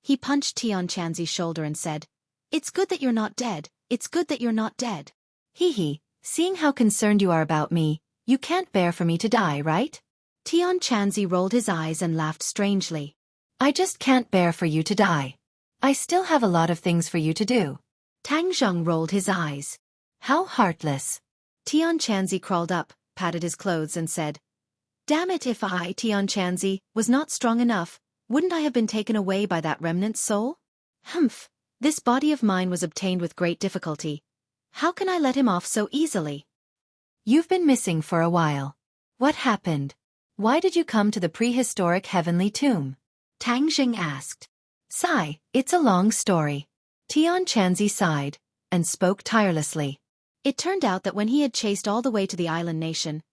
[SPEAKER 1] He punched Tian Chanzi's shoulder and said, It's good that you're not dead, it's good that you're not dead. Hee, seeing how concerned you are about me, you can't bear for me to die, right? Tian Chanzi rolled his eyes and laughed strangely. I just can't bear for you to die. I still have a lot of things for you to do. Tang Zheng rolled his eyes. How heartless. Tian Chanzi crawled up, patted his clothes and said, Damn it, if I, Tian Chanzi, was not strong enough, wouldn't I have been taken away by that remnant soul? Humph, this body of mine was obtained with great difficulty. How can I let him off so easily? You've been missing for a while. What happened? Why did you come to the prehistoric heavenly tomb? Tang Zheng asked. Sigh, it's a long story. Tian Chanzi sighed, and spoke tirelessly. It turned out that when he had chased all the way to the island nation,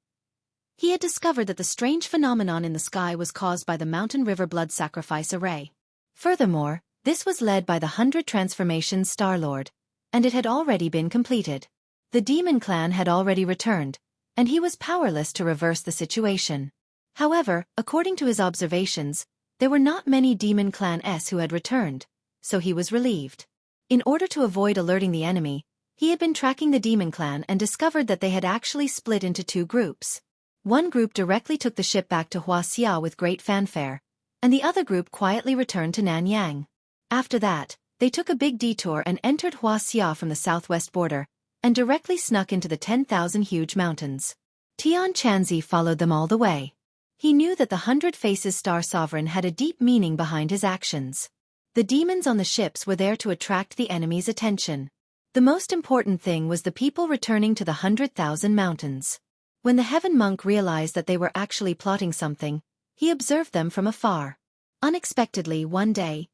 [SPEAKER 1] he had discovered that the strange phenomenon in the sky was caused by the mountain river blood sacrifice array. Furthermore, this was led by the 100 Transformations Star Lord, and it had already been completed. The demon clan had already returned, and he was powerless to reverse the situation. However, according to his observations, there were not many demon clan S who had returned, so he was relieved. In order to avoid alerting the enemy, he had been tracking the demon clan and discovered that they had actually split into two groups. One group directly took the ship back to Wuxia with great fanfare, and the other group quietly returned to Nanyang. After that, they took a big detour and entered Wuxia from the southwest border, and directly snuck into the 10,000 huge mountains. Tian Chanzi followed them all the way. He knew that the 100 Faces Star Sovereign had a deep meaning behind his actions. The demons on the ships were there to attract the enemy's attention. The most important thing was the people returning to the 100,000 mountains. When the Heaven Monk realized that they were actually plotting something, he observed them from afar. Unexpectedly, one day,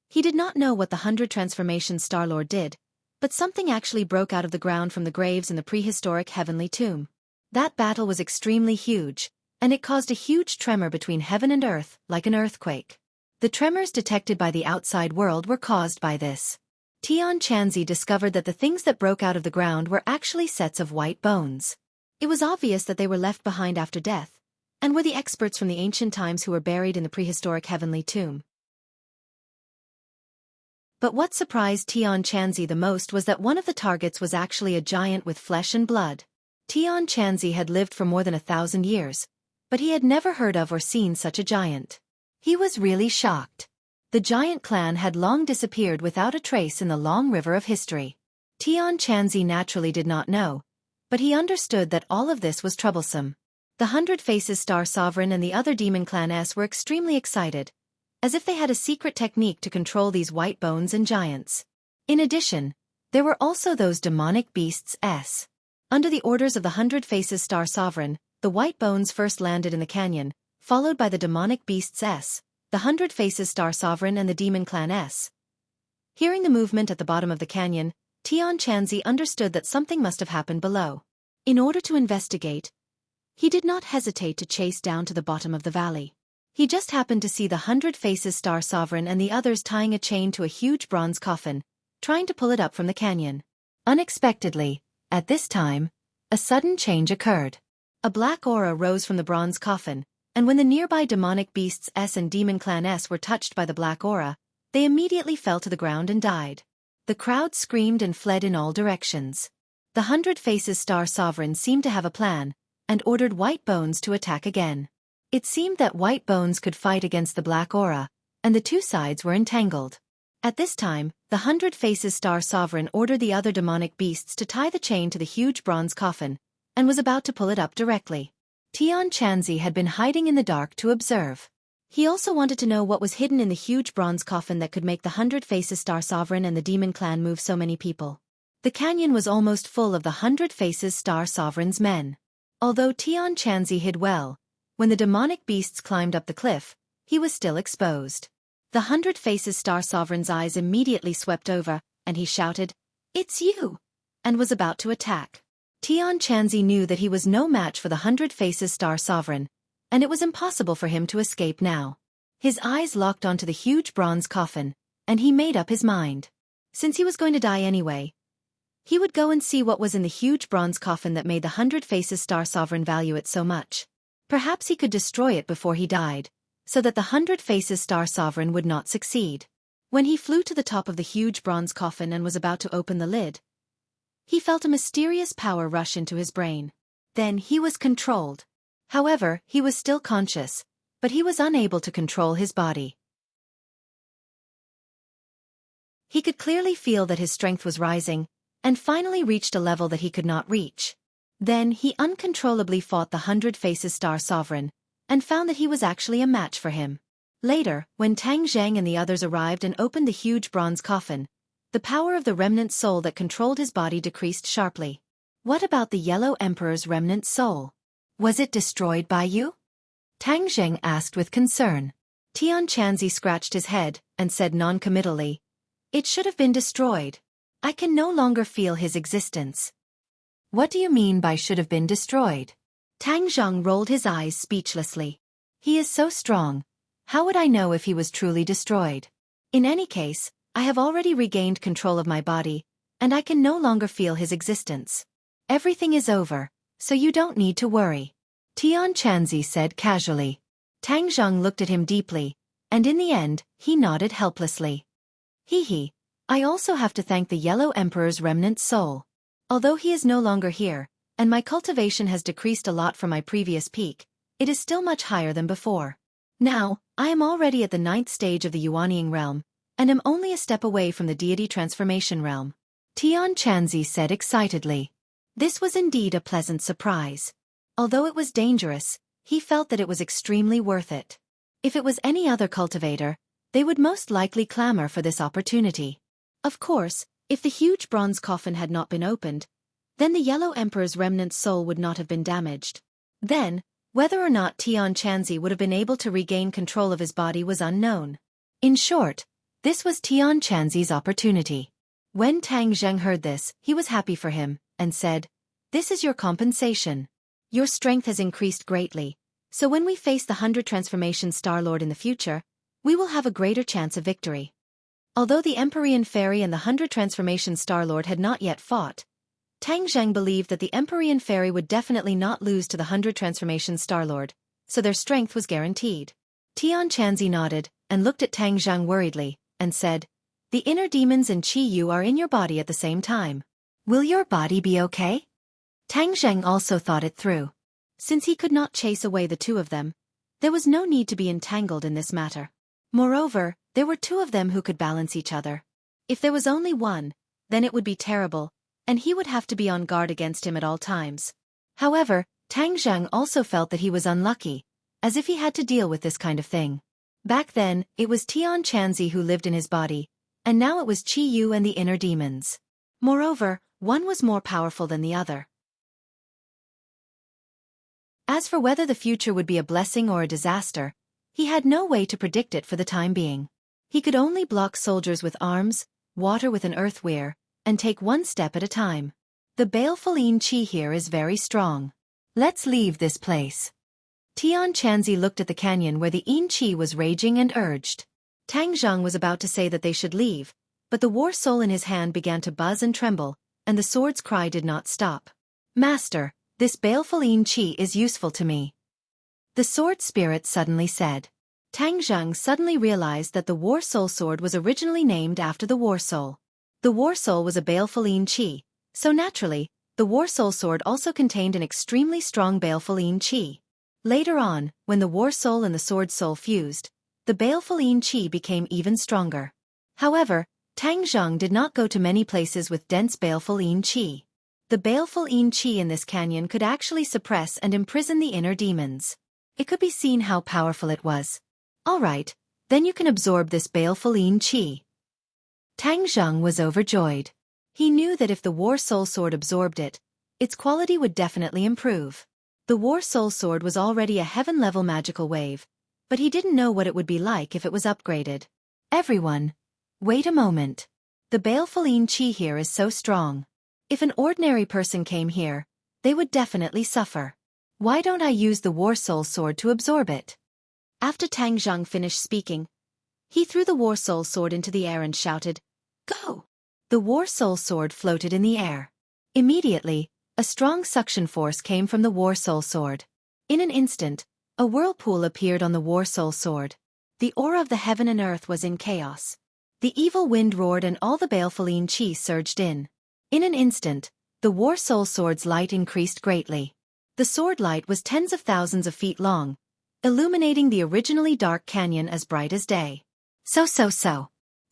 [SPEAKER 1] he did not know what the 100 Transformation Star Lord did, but something actually broke out of the ground from the graves in the prehistoric heavenly tomb. That battle was extremely huge, and it caused a huge tremor between heaven and earth, like an earthquake. The tremors detected by the outside world were caused by this. Tian Chanzi discovered that the things that broke out of the ground were actually sets of white bones. It was obvious that they were left behind after death, and were the experts from the ancient times who were buried in the prehistoric heavenly tomb. But what surprised Tian Chanzi the most was that one of the targets was actually a giant with flesh and blood. Tian Chanzi had lived for more than 1,000 years, but he had never heard of or seen such a giant. He was really shocked. The giant clan had long disappeared without a trace in the long river of history. Tian Chanzi naturally did not know, but he understood that all of this was troublesome. The 100 Faces Star Sovereign and the other demon clan S were extremely excited, as if they had a secret technique to control these white bones and giants. In addition, there were also those demonic beasts S. Under the orders of the 100 Faces Star Sovereign, the white bones first landed in the canyon, followed by the demonic beasts S, the 100 Faces Star Sovereign and the demon clan S. Hearing the movement at the bottom of the canyon, Tian Chanzi understood that something must have happened below. In order to investigate, he did not hesitate to chase down to the bottom of the valley. He just happened to see the 100 Faces Star Sovereign and the others tying a chain to a huge bronze coffin, trying to pull it up from the canyon. Unexpectedly, at this time, a sudden change occurred. A black aura rose from the bronze coffin, and when the nearby demonic beasts S and demon clan S were touched by the black aura, they immediately fell to the ground and died. The crowd screamed and fled in all directions. The 100 Faces Star Sovereign seemed to have a plan, and ordered White Bones to attack again. It seemed that White Bones could fight against the black aura, and the two sides were entangled. At this time, the 100 Faces Star Sovereign ordered the other demonic beasts to tie the chain to the huge bronze coffin, and was about to pull it up directly. Tian Chanzi had been hiding in the dark to observe. He also wanted to know what was hidden in the huge bronze coffin that could make the 100 Faces Star Sovereign and the demon clan move so many people. The canyon was almost full of the 100 Faces Star Sovereign's men. Although Tian Chanzi hid well, when the demonic beasts climbed up the cliff, he was still exposed. The 100 Faces Star Sovereign's eyes immediately swept over, and he shouted, "It's you!" and was about to attack. Tian Chanzi knew that he was no match for the 100 Faces Star Sovereign, and it was impossible for him to escape now. His eyes locked onto the huge bronze coffin, and he made up his mind. Since he was going to die anyway, he would go and see what was in the huge bronze coffin that made the 100 Faces Star Sovereign value it so much. Perhaps he could destroy it before he died, so that the 100 Faces Star Sovereign would not succeed. When he flew to the top of the huge bronze coffin and was about to open the lid, he felt a mysterious power rush into his brain. Then he was controlled. However, he was still conscious, but he was unable to control his body. He could clearly feel that his strength was rising, and finally reached a level that he could not reach. Then he uncontrollably fought the 100 Faces Star Sovereign, and found that he was actually a match for him. Later, when Tang Zheng and the others arrived and opened the huge bronze coffin, the power of the remnant soul that controlled his body decreased sharply. What about the Yellow Emperor's remnant soul? Was it destroyed by you? Tang Zheng asked with concern. Tian Chanzi scratched his head and said non-committally, "It should have been destroyed. I can no longer feel his existence." What do you mean by should have been destroyed? Tang Zheng rolled his eyes speechlessly. He is so strong. How would I know if he was truly destroyed? In any case, I have already regained control of my body, and I can no longer feel his existence. Everything is over, so you don't need to worry, Tian Chanzi said casually. Tang Zheng looked at him deeply, and in the end, he nodded helplessly. He. I also have to thank the Yellow Emperor's remnant soul. Although he is no longer here, and my cultivation has decreased a lot from my previous peak, it is still much higher than before. Now, I am already at the 9th stage of the Yuanying realm, and am only a step away from the deity transformation realm, Tian Chanzi said excitedly. This was indeed a pleasant surprise. Although it was dangerous, he felt that it was extremely worth it. If it was any other cultivator, they would most likely clamor for this opportunity. Of course, if the huge bronze coffin had not been opened, then the Yellow Emperor's remnant soul would not have been damaged. Then, whether or not Tian Chanzi would have been able to regain control of his body was unknown. In short, this was Tian Chanzi's opportunity. When Tang Zheng heard this, he was happy for him, and said, "This is your compensation. Your strength has increased greatly, so when we face the 100 Transformation Star Lord in the future, we will have a greater chance of victory." Although the Empyrean Fairy and the 100 Transformation Star Lord had not yet fought, Tang Zheng believed that the Empyrean Fairy would definitely not lose to the 100 Transformation Star Lord, so their strength was guaranteed. Tian Chanzi nodded, and looked at Tang Zheng worriedly, and said, "The inner demons and Qi Yu are in your body at the same time. Will your body be okay?" Tang Zheng also thought it through. Since he could not chase away the two of them, there was no need to be entangled in this matter. Moreover, there were two of them who could balance each other. If there was only one, then it would be terrible, and he would have to be on guard against him at all times. However, Tang Zheng also felt that he was unlucky, as if he had to deal with this kind of thing. Back then, it was Tian Chanzi who lived in his body, and now it was Qi Yu and the inner demons. Moreover, one was more powerful than the other. As for whether the future would be a blessing or a disaster, he had no way to predict it for the time being. He could only block soldiers with arms, water with an earth weir, and take one step at a time. The baleful Yin Qi here is very strong. Let's leave this place. Tian Chanzi looked at the canyon where the Yin Qi was raging and urged. Tang Zheng was about to say that they should leave, but the war soul in his hand began to buzz and tremble, and the sword's cry did not stop. "Master, this baleful Yin Qi is useful to me," the sword spirit suddenly said. Tang Zheng suddenly realized that the war soul sword was originally named after the war soul. The war soul was a baleful Yin Qi, so naturally, the war soul sword also contained an extremely strong baleful Yin Qi. Later on, when the war soul and the sword soul fused, the baleful Yin Qi became even stronger. However, Tang Zheng did not go to many places with dense baleful Yin Qi. The baleful Yin Qi in this canyon could actually suppress and imprison the inner demons. It could be seen how powerful it was. "Alright, then you can absorb this baleful Yin Qi." Tang Zheng was overjoyed. He knew that if the war soul sword absorbed it, its quality would definitely improve. The war soul sword was already a heaven-level magical wave, but he didn't know what it would be like if it was upgraded. "Everyone, wait a moment. The baleful Yin Qi here is so strong. If an ordinary person came here, they would definitely suffer. Why don't I use the War Soul Sword to absorb it? After Tang Zhang finished speaking, he threw the War Soul Sword into the air and shouted, "Go!" The War Soul Sword floated in the air. Immediately, a strong suction force came from the War Soul Sword. In an instant, a whirlpool appeared on the War Soul Sword. The aura of the heaven and earth was in chaos. The evil wind roared and all the baleful chi surged in. In an instant, the War Soul Sword's light increased greatly. The sword light was tens of thousands of feet long, illuminating the originally dark canyon as bright as day. So.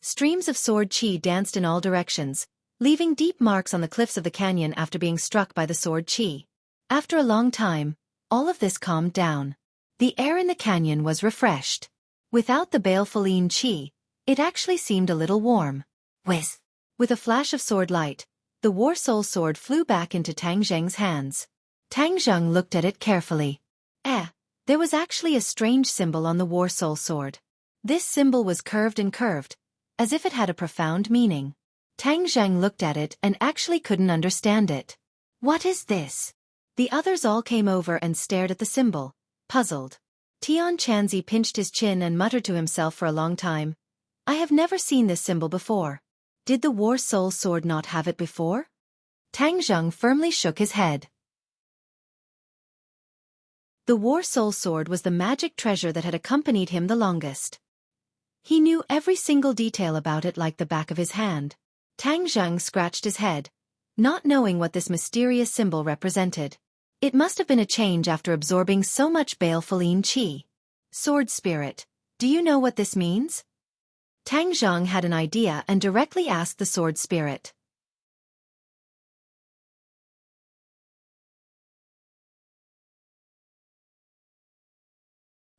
[SPEAKER 1] Streams of sword chi danced in all directions, leaving deep marks on the cliffs of the canyon after being struck by the sword chi. After a long time, all of this calmed down. The air in the canyon was refreshed. Without the baleful chi, it actually seemed a little warm. Whiz! With a flash of sword light, the War Soul Sword flew back into Tang Zheng's hands. Tang Zheng looked at it carefully. There was actually a strange symbol on the War Soul Sword. This symbol was curved, as if it had a profound meaning. Tang Zheng looked at it and actually couldn't understand it. What is this? The others all came over and stared at the symbol, puzzled. Tian Chanzi pinched his chin and muttered to himself for a long time. I have never seen this symbol before. Did the War Soul Sword not have it before? Tang Zheng firmly shook his head. The War Soul Sword was the magic treasure that had accompanied him the longest. He knew every single detail about it like the back of his hand. Tang Zheng scratched his head, not knowing what this mysterious symbol represented. It must have been a change after absorbing so much baleful chi. Sword Spirit, do you know what this means? Tang Zheng had an idea and directly asked the Sword Spirit.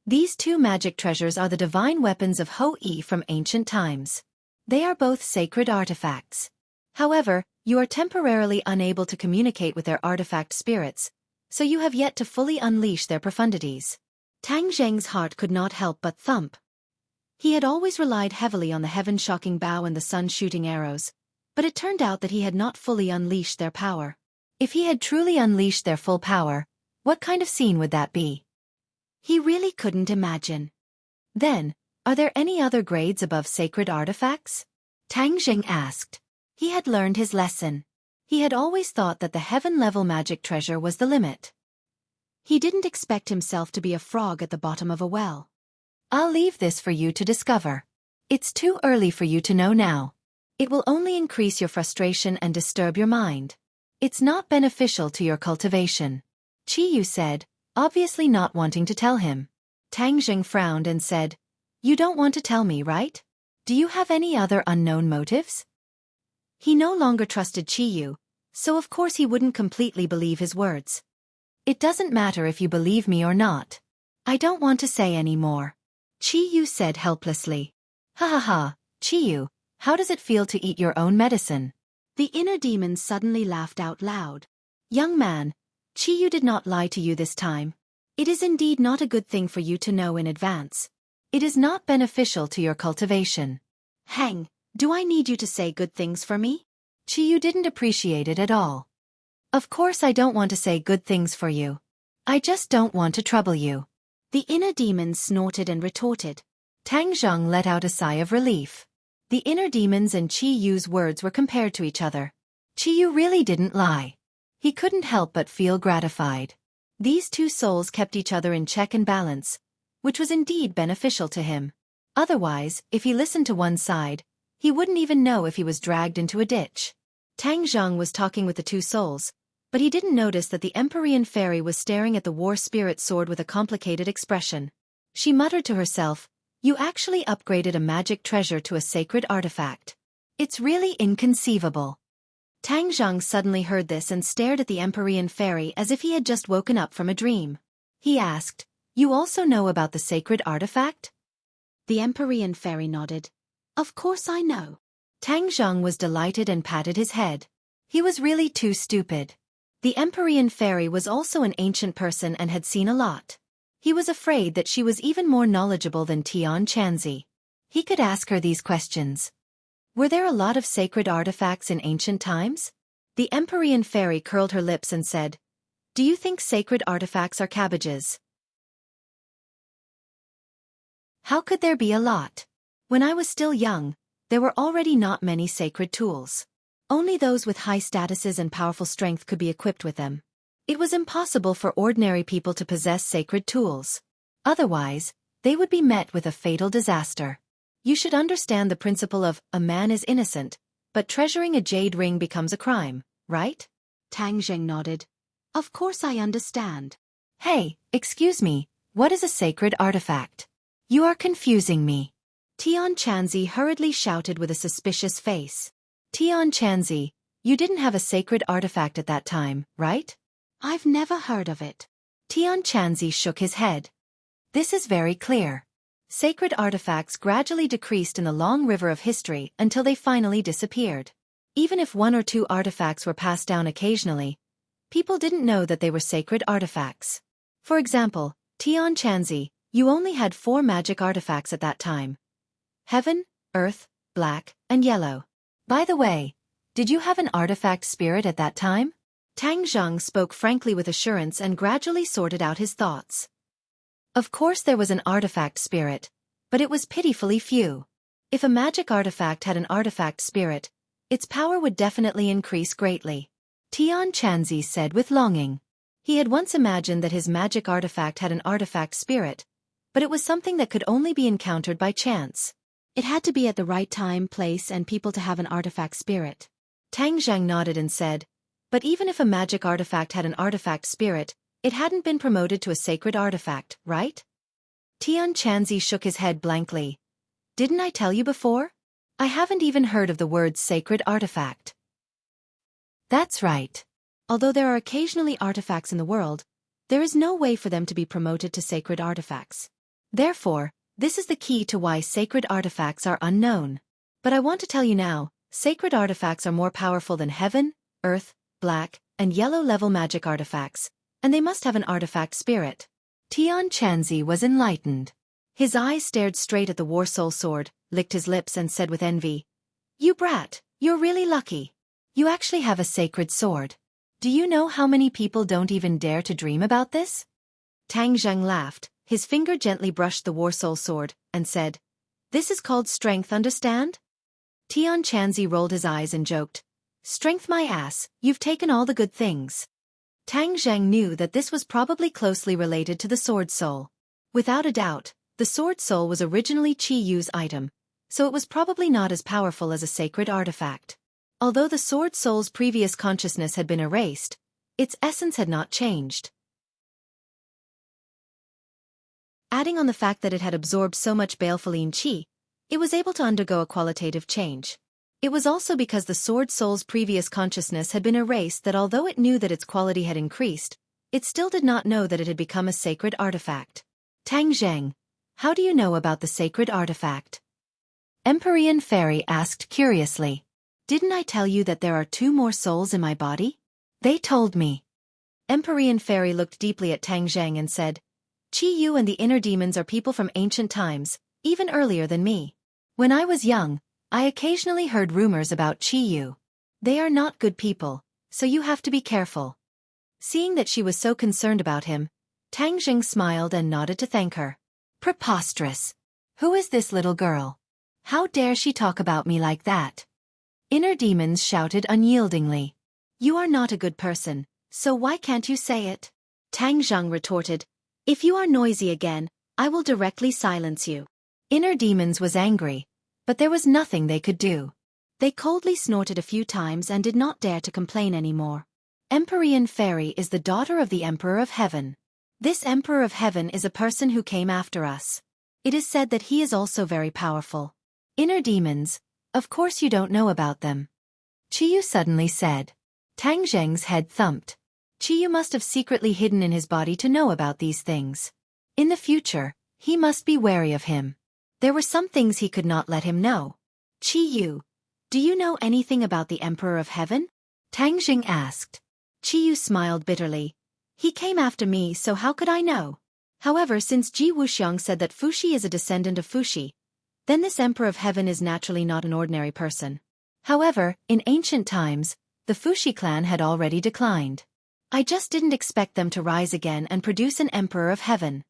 [SPEAKER 1] These two magic treasures are the divine weapons of Ho-I from ancient times. They are both sacred artifacts. However, you are temporarily unable to communicate with their artifact spirits, so you have yet to fully unleash their profundities. Tang Zheng's heart could not help but thump. He had always relied heavily on the heaven-shocking bow and the sun-shooting arrows, but it turned out that he had not fully unleashed their power. If he had truly unleashed their full power, what kind of scene would that be? He really couldn't imagine. Then, are there any other grades above sacred artifacts? Tang Zheng asked. He had learned his lesson. He had always thought that the heaven-level magic treasure was the limit. He didn't expect himself to be a frog at the bottom of a well. I'll leave this for you to discover. It's too early for you to know now. It will only increase your frustration and disturb your mind. It's not beneficial to your cultivation. Qiyu said, obviously not wanting to tell him. Tang Zheng frowned and said, You don't want to tell me, right? Do you have any other unknown motives? He no longer trusted Qiyu, so of course he wouldn't completely believe his words. It doesn't matter if you believe me or not. I don't want to say any more. Qiyu said helplessly. Ha, Qiyu, how does it feel to eat your own medicine? The inner demon suddenly laughed out loud. Young man, Qiyu did not lie to you this time. It is indeed not a good thing for you to know in advance. It is not beneficial to your cultivation. Hang, do I need you to say good things for me? Qiyu didn't appreciate it at all. Of course I don't want to say good things for you. I just don't want to trouble you. The inner demon snorted and retorted. Tang Zheng let out a sigh of relief. The inner demons and Qiyu's words were compared to each other. Qiyu really didn't lie. He couldn't help but feel gratified. These two souls kept each other in check and balance, which was indeed beneficial to him. Otherwise, if he listened to one side, he wouldn't even know if he was dragged into a ditch. Tang Zheng was talking with the two souls, but he didn't notice that the Empyrean fairy was staring at the war spirit sword with a complicated expression. She muttered to herself, You actually upgraded a magic treasure to a sacred artifact. It's really inconceivable. Tang Zheng suddenly heard this and stared at the Empyrean fairy as if he had just woken up from a dream. He asked, You also know about the sacred artifact? The Empyrean fairy nodded. Of course I know. Tang Zheng was delighted and patted his head. He was really too stupid. The Empyrean fairy was also an ancient person and had seen a lot. He was afraid that she was even more knowledgeable than Tian Chanzi. He could ask her these questions. Were there a lot of sacred artifacts in ancient times? The Empyrean fairy curled her lips and said, Do you think sacred artifacts are cabbages? How could there be a lot? When I was still young, there were already not many sacred tools. Only those with high statuses and powerful strength could be equipped with them. It was impossible for ordinary people to possess sacred tools. Otherwise, they would be met with a fatal disaster. You should understand the principle of a man is innocent, but treasuring a jade ring becomes a crime, right? Tang Zheng nodded. Of course I understand. Hey, excuse me, what is a sacred artifact? You are confusing me. Tian Chanzi hurriedly shouted with a suspicious face. Tian Chanzi, you didn't have a sacred artifact at that time, right? I've never heard of it. Tian Chanzi shook his head. This is very clear. Sacred artifacts gradually decreased in the long river of history until they finally disappeared. Even if one or two artifacts were passed down occasionally, people didn't know that they were sacred artifacts. For example, Tian Chanzi, you only had 4 magic artifacts at that time. Heaven, Earth, Black, and Yellow. By the way, did you have an artifact spirit at that time? Tang Zheng spoke frankly with assurance and gradually sorted out his thoughts. Of course there was an artifact spirit, but it was pitifully few. If a magic artifact had an artifact spirit, its power would definitely increase greatly. Tian Chanzi said with longing. He had once imagined that his magic artifact had an artifact spirit, but it was something that could only be encountered by chance. It had to be at the right time, place, and people to have an artifact spirit. Tang Zheng nodded and said, but even if a magic artifact had an artifact spirit, it hadn't been promoted to a sacred artifact, right? Tian Chanzi shook his head blankly. Didn't I tell you before? I haven't even heard of the word sacred artifact. That's right. Although there are occasionally artifacts in the world, there is no way for them to be promoted to sacred artifacts. Therefore, this is the key to why sacred artifacts are unknown. But I want to tell you now, sacred artifacts are more powerful than Heaven, Earth, Black, and Yellow level magic artifacts, and they must have an artifact spirit. Tian Chanzi was enlightened. His eyes stared straight at the War Soul sword, licked his lips and said with envy, You brat, you're really lucky. You actually have a sacred sword. Do you know how many people don't even dare to dream about this? Tang Zheng laughed, his finger gently brushed the War Soul sword, and said, This is called strength, understand? Tian Chanzi rolled his eyes and joked, Strength my ass, you've taken all the good things. Tang Zheng knew that this was probably closely related to the Sword Soul. Without a doubt, the Sword Soul was originally Qi Yu's item, so it was probably not as powerful as a sacred artifact. Although the Sword Soul's previous consciousness had been erased, its essence had not changed. Adding on the fact that it had absorbed so much balefulline qi, it was able to undergo a qualitative change. It was also because the Sword Soul's previous consciousness had been erased that although it knew that its quality had increased, it still did not know that it had become a sacred artifact. Tang Zheng, how do you know about the sacred artifact? Empyrean Fairy asked curiously. Didn't I tell you that there are 2 more souls in my body? They told me. Empyrean Fairy looked deeply at Tang Zheng and said, Qi Yu and the inner demons are people from ancient times, even earlier than me. When I was young, I occasionally heard rumors about Qi Yu. They are not good people, so you have to be careful. Seeing that she was so concerned about him, Tang Zheng smiled and nodded to thank her. Preposterous. Who is this little girl? How dare she talk about me like that? Inner demons shouted unyieldingly. You are not a good person, so why can't you say it? Tang Zheng retorted, If you are noisy again, I will directly silence you. Inner demons was angry, but there was nothing they could do. They coldly snorted a few times and did not dare to complain anymore. Empyrean Fairy is the daughter of the Emperor of Heaven. This Emperor of Heaven is a person who came after us. It is said that he is also very powerful. Inner demons, of course you don't know about them. Qiyu suddenly said. Tang Zheng's head thumped. Qiyu must have secretly hidden in his body to know about these things. In the future, he must be wary of him. There were some things he could not let him know. Qiyu, do you know anything about the Emperor of Heaven? Tang Zheng asked. Qiyu smiled bitterly. He came after me, so how could I know? However, since Ji Wuxiang said that Fuxi is a descendant of Fuxi, then this Emperor of Heaven is naturally not an ordinary person. However, in ancient times, the Fuxi clan had already declined. I just didn't expect them to rise again and produce an emperor of heaven.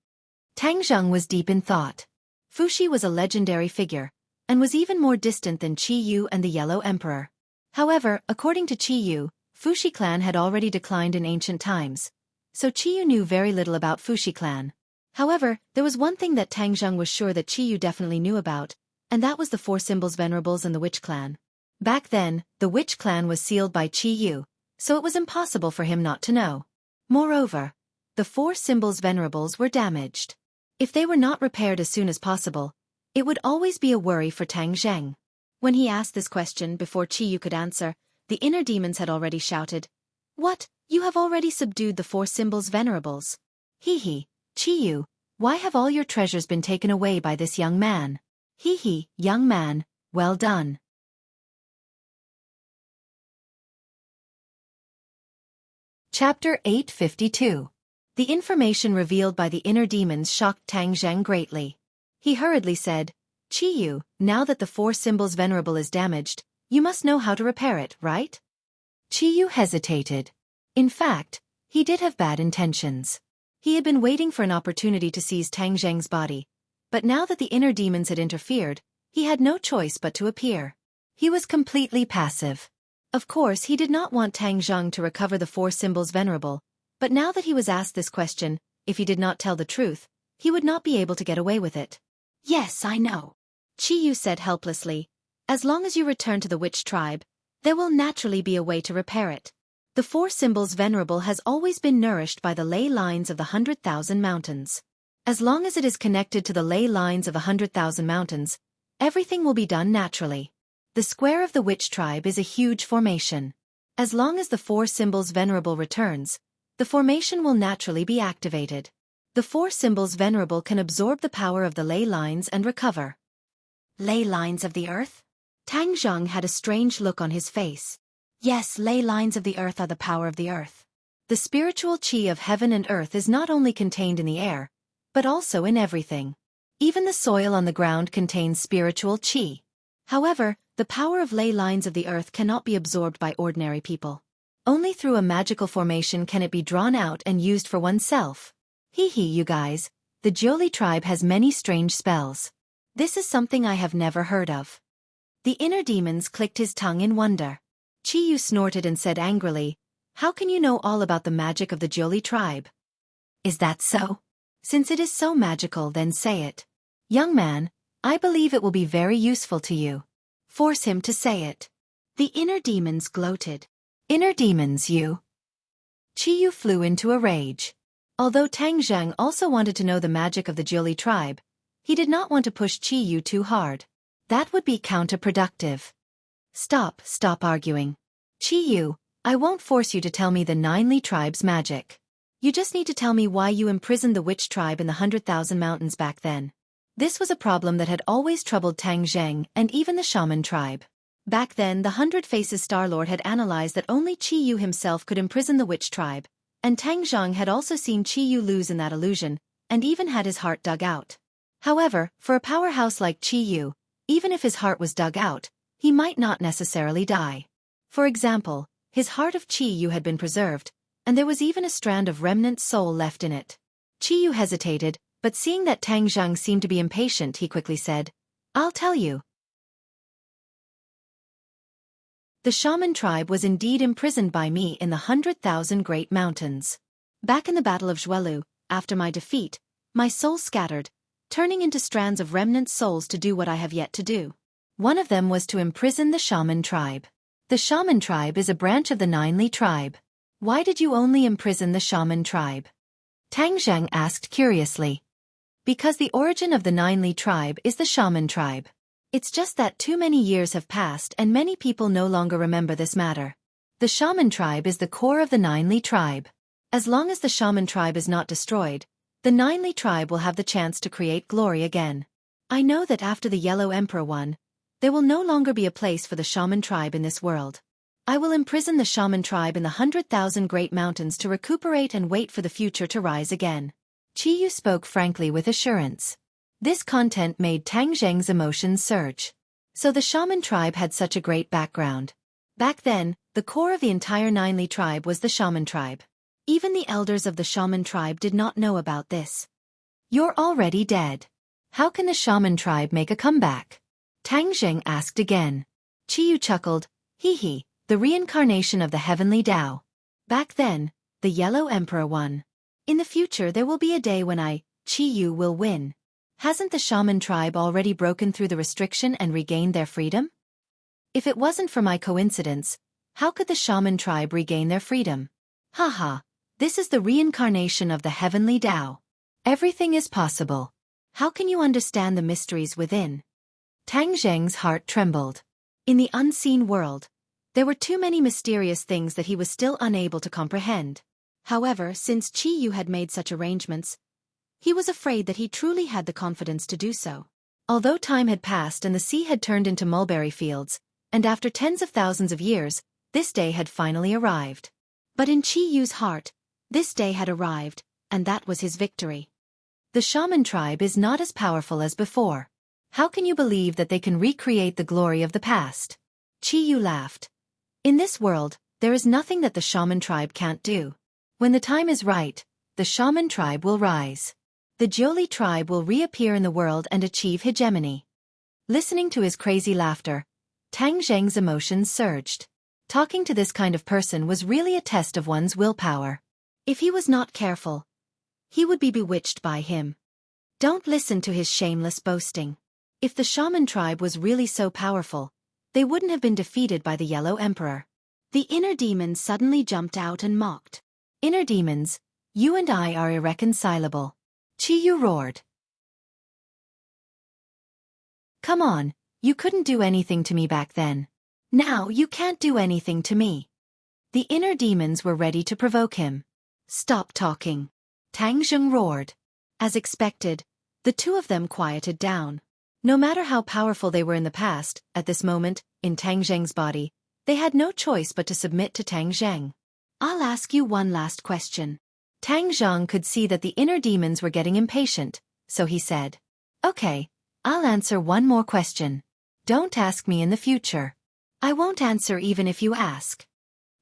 [SPEAKER 1] Tang Zheng was deep in thought. Fuxi was a legendary figure, and was even more distant than Qi Yu and the Yellow Emperor. However, according to Qi Yu, Fuxi clan had already declined in ancient times, so Qi Yu knew very little about Fuxi clan. However, there was one thing that Tang Zheng was sure that Qi Yu definitely knew about, and that was the Four Symbols Venerables and the Witch clan. Back then, the Witch clan was sealed by Qi Yu, so it was impossible for him not to know. Moreover, the Four Symbols Venerables were damaged. If they were not repaired as soon as possible, it would always be a worry for Tang Zheng. When he asked this question before Qi Yu could answer, the inner demons had already shouted, "What? You have already subdued the Four Symbols Venerables? Hee, Qi Yu, why have all your treasures been taken away by this young man? Hee, young man, well done." Chapter 852. The information revealed by the inner demons shocked Tang Zheng greatly. He hurriedly said, "Qi Yu, now that the Four Symbols Venerable is damaged, you must know how to repair it, right?" Qi Yu hesitated. In fact, he did have bad intentions. He had been waiting for an opportunity to seize Tang Zheng's body, but now that the inner demons had interfered, he had no choice but to appear. He was completely passive. Of course, he did not want Tang Zheng to recover the Four Symbols Venerable, but now that he was asked this question, if he did not tell the truth, he would not be able to get away with it. "Yes, I know," Qi Yu said helplessly. "As long as you return to the Witch tribe, there will naturally be a way to repair it. The Four Symbols Venerable has always been nourished by the ley lines of the 100,000 mountains. As long as it is connected to the ley lines of 100,000 mountains, everything will be done naturally. The square of the Witch tribe is a huge formation. As long as the Four Symbols Venerable returns, the formation will naturally be activated. The Four Symbols Venerable can absorb the power of the ley lines and recover." Ley lines of the earth? Tang Zheng had a strange look on his face. Yes, ley lines of the earth are the power of the earth. The spiritual qi of heaven and earth is not only contained in the air, but also in everything. Even the soil on the ground contains spiritual qi. However, the power of ley lines of the earth cannot be absorbed by ordinary people. Only through a magical formation can it be drawn out and used for oneself. Hee, you guys, the Jiuli tribe has many strange spells. This is something I have never heard of. The inner demons clicked his tongue in wonder. Qi Yu snorted and said angrily, "How can you know all about the magic of the Jiuli tribe?" "Is that so? Since it is so magical, then say it. Young man, I believe it will be very useful to you. Force him to say it." The inner demons gloated. "Inner demons, you?" Qi Yu flew into a rage. Although Tang Zheng also wanted to know the magic of the Jiuli tribe, he did not want to push Qi Yu too hard. That would be counterproductive. Stop arguing. Qi Yu, I won't force you to tell me the 9 Li tribe's magic. You just need to tell me why you imprisoned the Witch tribe in the 100,000 mountains back then. This was a problem that had always troubled Tang Zheng and even the Shaman tribe. Back then, the 100 Faces Starlord had analyzed that only Qi Yu himself could imprison the Witch tribe, and Tang Zheng had also seen Qi Yu lose in that illusion, and even had his heart dug out. However, for a powerhouse like Qi Yu, even if his heart was dug out, he might not necessarily die. For example, his heart of Qi Yu had been preserved, and there was even a strand of remnant soul left in it. Qi Yu hesitated, but seeing that Tang Zheng seemed to be impatient, he quickly said, "I'll tell you." The Shaman tribe was indeed imprisoned by me in the 100,000 Great Mountains. Back in the Battle of Zhuelu, after my defeat, my soul scattered, turning into strands of remnant souls to do what I have yet to do. One of them was to imprison the Shaman tribe. The Shaman tribe is a branch of the 9 Li tribe. Why did you only imprison the Shaman tribe? Tang Zheng asked curiously. Because the origin of the 9 Li tribe is the Shaman tribe. It's just that too many years have passed and many people no longer remember this matter. The Shaman tribe is the core of the 9 Li tribe. As long as the Shaman tribe is not destroyed, the 9 Li tribe will have the chance to create glory again. I know that after the Yellow Emperor won, there will no longer be a place for the Shaman tribe in this world. I will imprison the Shaman tribe in the 100,000 Great Mountains to recuperate and wait for the future to rise again. Qi Yu spoke frankly with assurance. This content made Tang Zheng's emotions surge. So the Shaman tribe had such a great background. Back then, the core of the entire 9 Li tribe was the Shaman tribe. Even the elders of the shaman tribe did not know about this. You're already dead. How can the shaman tribe make a comeback? Tang Zheng asked again. Qiyu chuckled, hee hee, the reincarnation of the heavenly Tao. Back then, the Yellow Emperor won. In the future there will be a day when Qiyu will win. Hasn't the shaman tribe already broken through the restriction and regained their freedom? If it wasn't for my coincidence, how could the shaman tribe regain their freedom? Haha, this is the reincarnation of the heavenly Tao. Everything is possible. How can you understand the mysteries within? Tang Zheng's heart trembled. In the unseen world, there were too many mysterious things that he was still unable to comprehend. However, since Qiyu had made such arrangements, he was afraid that he truly had the confidence to do so. Although time had passed and the sea had turned into mulberry fields, and after tens of thousands of years, this day had finally arrived. But in Qiyu's heart, this day had arrived, and that was his victory. The shaman tribe is not as powerful as before. How can you believe that they can recreate the glory of the past? Qiyu laughed. In this world, there is nothing that the shaman tribe can't do. When the time is right, the shaman tribe will rise. The Jiuli tribe will reappear in the world and achieve hegemony. Listening to his crazy laughter, Tang Zheng's emotions surged. Talking to this kind of person was really a test of one's willpower. If he was not careful, he would be bewitched by him. Don't listen to his shameless boasting. If the shaman tribe was really so powerful, they wouldn't have been defeated by the Yellow Emperor. The inner demons suddenly jumped out and mocked. Inner demons, you and I are irreconcilable. Qiyu roared. Come on, you couldn't do anything to me back then. Now you can't do anything to me. The inner demons were ready to provoke him. Stop talking. Tang Zheng roared. As expected, the two of them quieted down. No matter how powerful they were in the past, at this moment, in Tang Zheng's body, they had no choice but to submit to Tang Zheng. I'll ask you one last question. Tang Zheng could see that the inner demons were getting impatient, so he said, okay, I'll answer one more question. Don't ask me in the future. I won't answer even if you ask.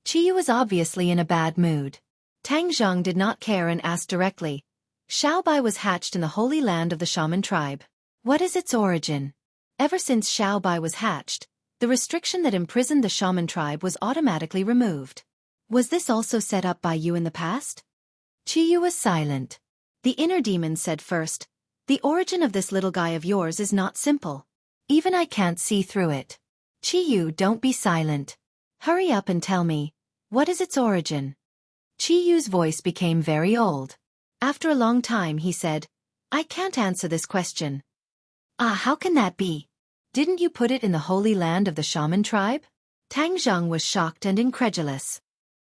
[SPEAKER 1] Qiyu was obviously in a bad mood. Tang Zheng did not care and asked directly. Xiaobai was hatched in the holy land of the shaman tribe. What is its origin? Ever since Xiaobai was hatched, the restriction that imprisoned the shaman tribe was automatically removed. Was this also set up by you in the past? Qiyu was silent. The inner demon said first, the origin of this little guy of yours is not simple. Even I can't see through it. Qiyu, don't be silent. Hurry up and tell me, what is its origin? Qiyu's voice became very old. After a long time he said, I can't answer this question. How can that be? Didn't you put it in the holy land of the shaman tribe? Tang Zheng was shocked and incredulous.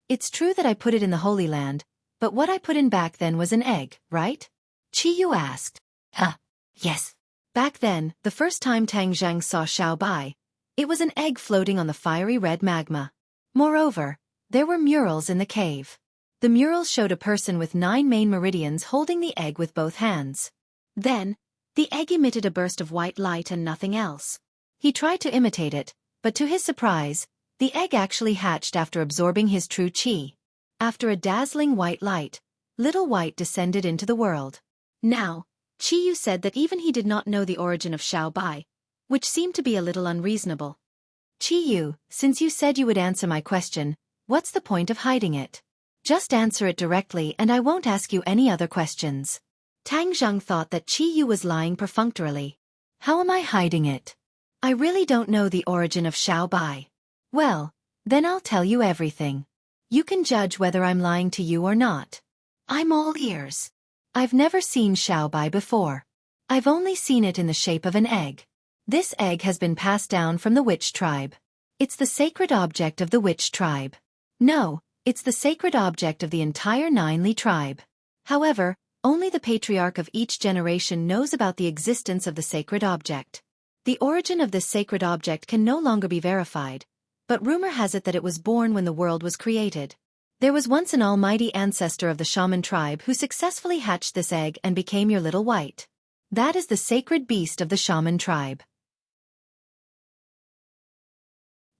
[SPEAKER 1] It's true that I put it in the holy land, but what I put in back then was an egg, right? Qiyu asked. Yes. Back then, the first time Tang Zheng saw Xiaobai, it was an egg floating on the fiery red magma. Moreover, there were murals in the cave. The murals showed a person with 9 main meridians holding the egg with both hands. Then, the egg emitted a burst of white light and nothing else. He tried to imitate it, but to his surprise, the egg actually hatched after absorbing his true qi. After a dazzling white light, little white descended into the world. Now, Qiyu said that even he did not know the origin of Xiaobai, which seemed to be a little unreasonable. Qiyu, since you said you would answer my question, what's the point of hiding it? Just answer it directly and I won't ask you any other questions. Tang Zheng thought that Qiyu was lying perfunctorily. How am I hiding it? I really don't know the origin of Xiaobai. Well, then I'll tell you everything. You can judge whether I'm lying to you or not. I'm all ears. I've never seen Xiaobai before. I've only seen it in the shape of an egg. This egg has been passed down from the witch tribe. It's the sacred object of the witch tribe. No, it's the sacred object of the entire Ninely tribe. However, only the patriarch of each generation knows about the existence of the sacred object. The origin of this sacred object can no longer be verified, but rumor has it that it was born when the world was created. There was once an almighty ancestor of the shaman tribe who successfully hatched this egg and became your little white. That is the sacred beast of the shaman tribe.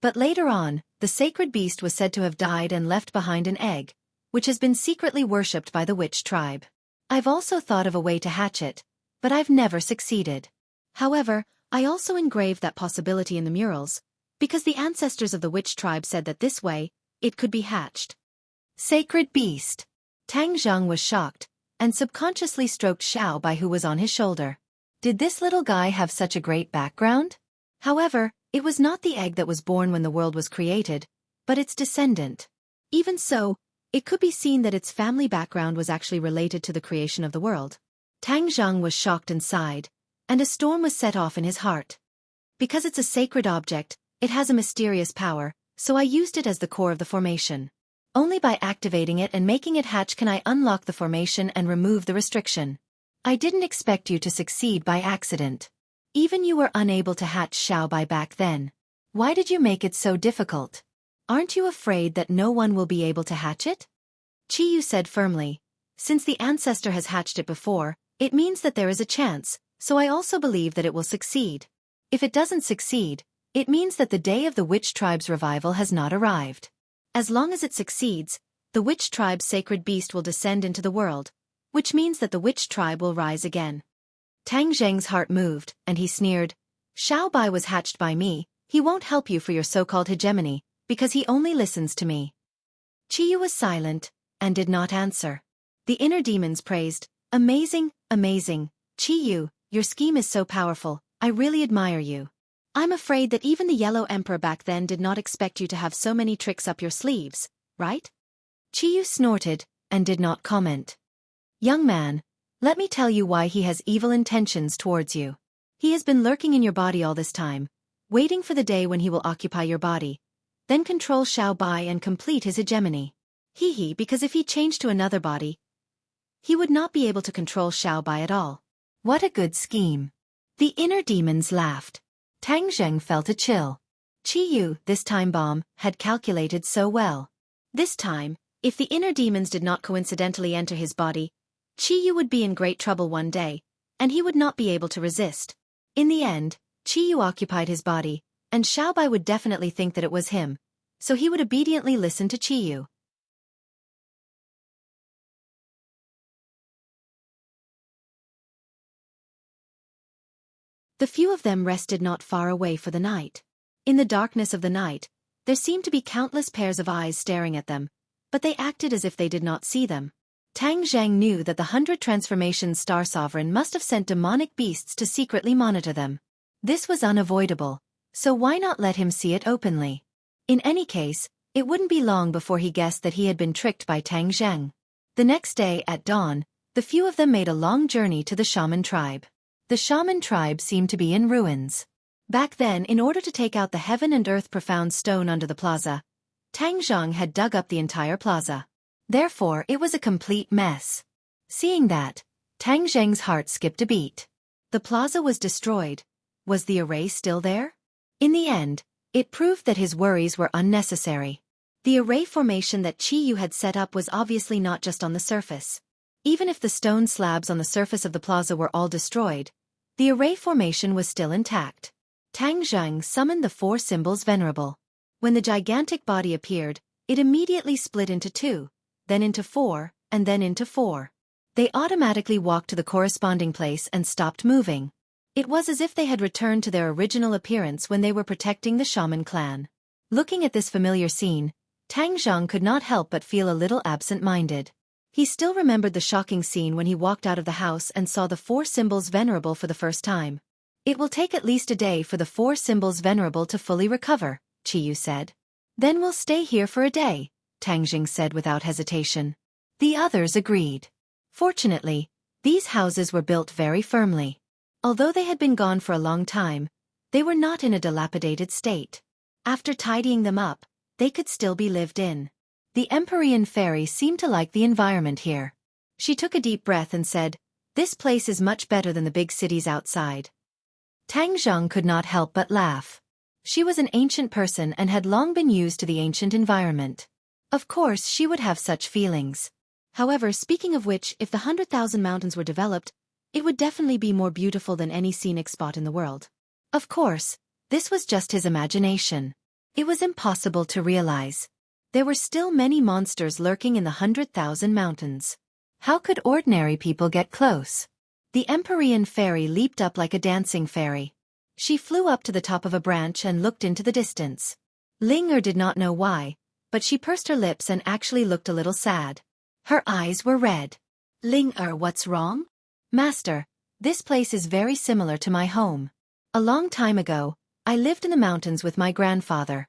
[SPEAKER 1] But later on, the sacred beast was said to have died and left behind an egg, which has been secretly worshipped by the witch tribe. I've also thought of a way to hatch it, but I've never succeeded. However, I also engraved that possibility in the murals, because the ancestors of the witch tribe said that this way, it could be hatched. Sacred beast. Tang Zheng was shocked, and subconsciously stroked Xiaobai who was on his shoulder. Did this little guy have such a great background? However, it was not the egg that was born when the world was created, but its descendant. Even so, it could be seen that its family background was actually related to the creation of the world. Tang Zheng was shocked and sighed, and a storm was set off in his heart. Because it's a sacred object, it has a mysterious power, so I used it as the core of the formation. Only by activating it and making it hatch can I unlock the formation and remove the restriction. I didn't expect you to succeed by accident. Even you were unable to hatch Xiaobai back then. Why did you make it so difficult? Aren't you afraid that no one will be able to hatch it? Qiyu said firmly. Since the ancestor has hatched it before, it means that there is a chance, so I also believe that it will succeed. If it doesn't succeed, it means that the day of the witch tribe's revival has not arrived. As long as it succeeds, the witch tribe's sacred beast will descend into the world, which means that the witch tribe will rise again. Tang Zheng's heart moved, and he sneered. Xiaobai was hatched by me, he won't help you for your so-called hegemony, because he only listens to me. Qiyu was silent, and did not answer. The inner demons praised, amazing, amazing, Qiyu, your scheme is so powerful, I really admire you. I'm afraid that even the Yellow Emperor back then did not expect you to have so many tricks up your sleeves, right? Qiyu snorted, and did not comment. Young man, let me tell you why he has evil intentions towards you. He has been lurking in your body all this time, waiting for the day when he will occupy your body, then control Xiaobai and complete his hegemony. Because if he changed to another body, he would not be able to control Xiaobai at all. What a good scheme. The inner demons laughed. Tang Zheng felt a chill. Qiyu, this time bomb, had calculated so well. This time, if the inner demons did not coincidentally enter his body, Qiyu would be in great trouble one day, and he would not be able to resist. In the end, Qiyu occupied his body, and Xiaobai would definitely think that it was him, so he would obediently listen to Qiyu. The few of them rested not far away for the night. In the darkness of the night, there seemed to be countless pairs of eyes staring at them, but they acted as if they did not see them. Tang Zheng knew that the 100 Transformations Star Sovereign must have sent demonic beasts to secretly monitor them. This was unavoidable, so why not let him see it openly? In any case, it wouldn't be long before he guessed that he had been tricked by Tang Zheng. The next day, at dawn, the few of them made a long journey to the shaman tribe. The shaman tribe seemed to be in ruins. Back then, in order to take out the heaven and earth profound stone under the plaza, Tang Zheng had dug up the entire plaza. Therefore, it was a complete mess. Seeing that, Tang Zheng's heart skipped a beat. The plaza was destroyed. Was the array still there? In the end, it proved that his worries were unnecessary. The array formation that Qiyu had set up was obviously not just on the surface. Even if the stone slabs on the surface of the plaza were all destroyed, the array formation was still intact. Tang Zheng summoned the 4 symbols venerable. When the gigantic body appeared, it immediately split into 2, then into 4, and then into 4. They automatically walked to the corresponding place and stopped moving. It was as if they had returned to their original appearance when they were protecting the shaman clan. Looking at this familiar scene, Tang Zheng could not help but feel a little absent-minded. He still remembered the shocking scene when he walked out of the house and saw the 4 symbols venerable for the first time. It will take at least a day for the 4 symbols venerable to fully recover, Qiyu said. Then we'll stay here for a day, Tang Zheng said without hesitation. The others agreed. Fortunately, these houses were built very firmly. Although they had been gone for a long time, they were not in a dilapidated state. After tidying them up, they could still be lived in. The Empyrean fairy seemed to like the environment here. She took a deep breath and said, "This place is much better than the big cities outside." Tang Zheng could not help but laugh. She was an ancient person and had long been used to the ancient environment. Of course she would have such feelings. However, speaking of which, if the 100,000 mountains were developed, it would definitely be more beautiful than any scenic spot in the world. Of course, this was just his imagination. It was impossible to realize. There were still many monsters lurking in the 100,000 mountains. How could ordinary people get close? The Empyrean fairy leaped up like a dancing fairy. She flew up to the top of a branch and looked into the distance. Ling did not know why, but she pursed her lips and actually looked a little sad. Her eyes were red. Ling, what's wrong? Master, this place is very similar to my home. A long time ago, I lived in the mountains with my grandfather.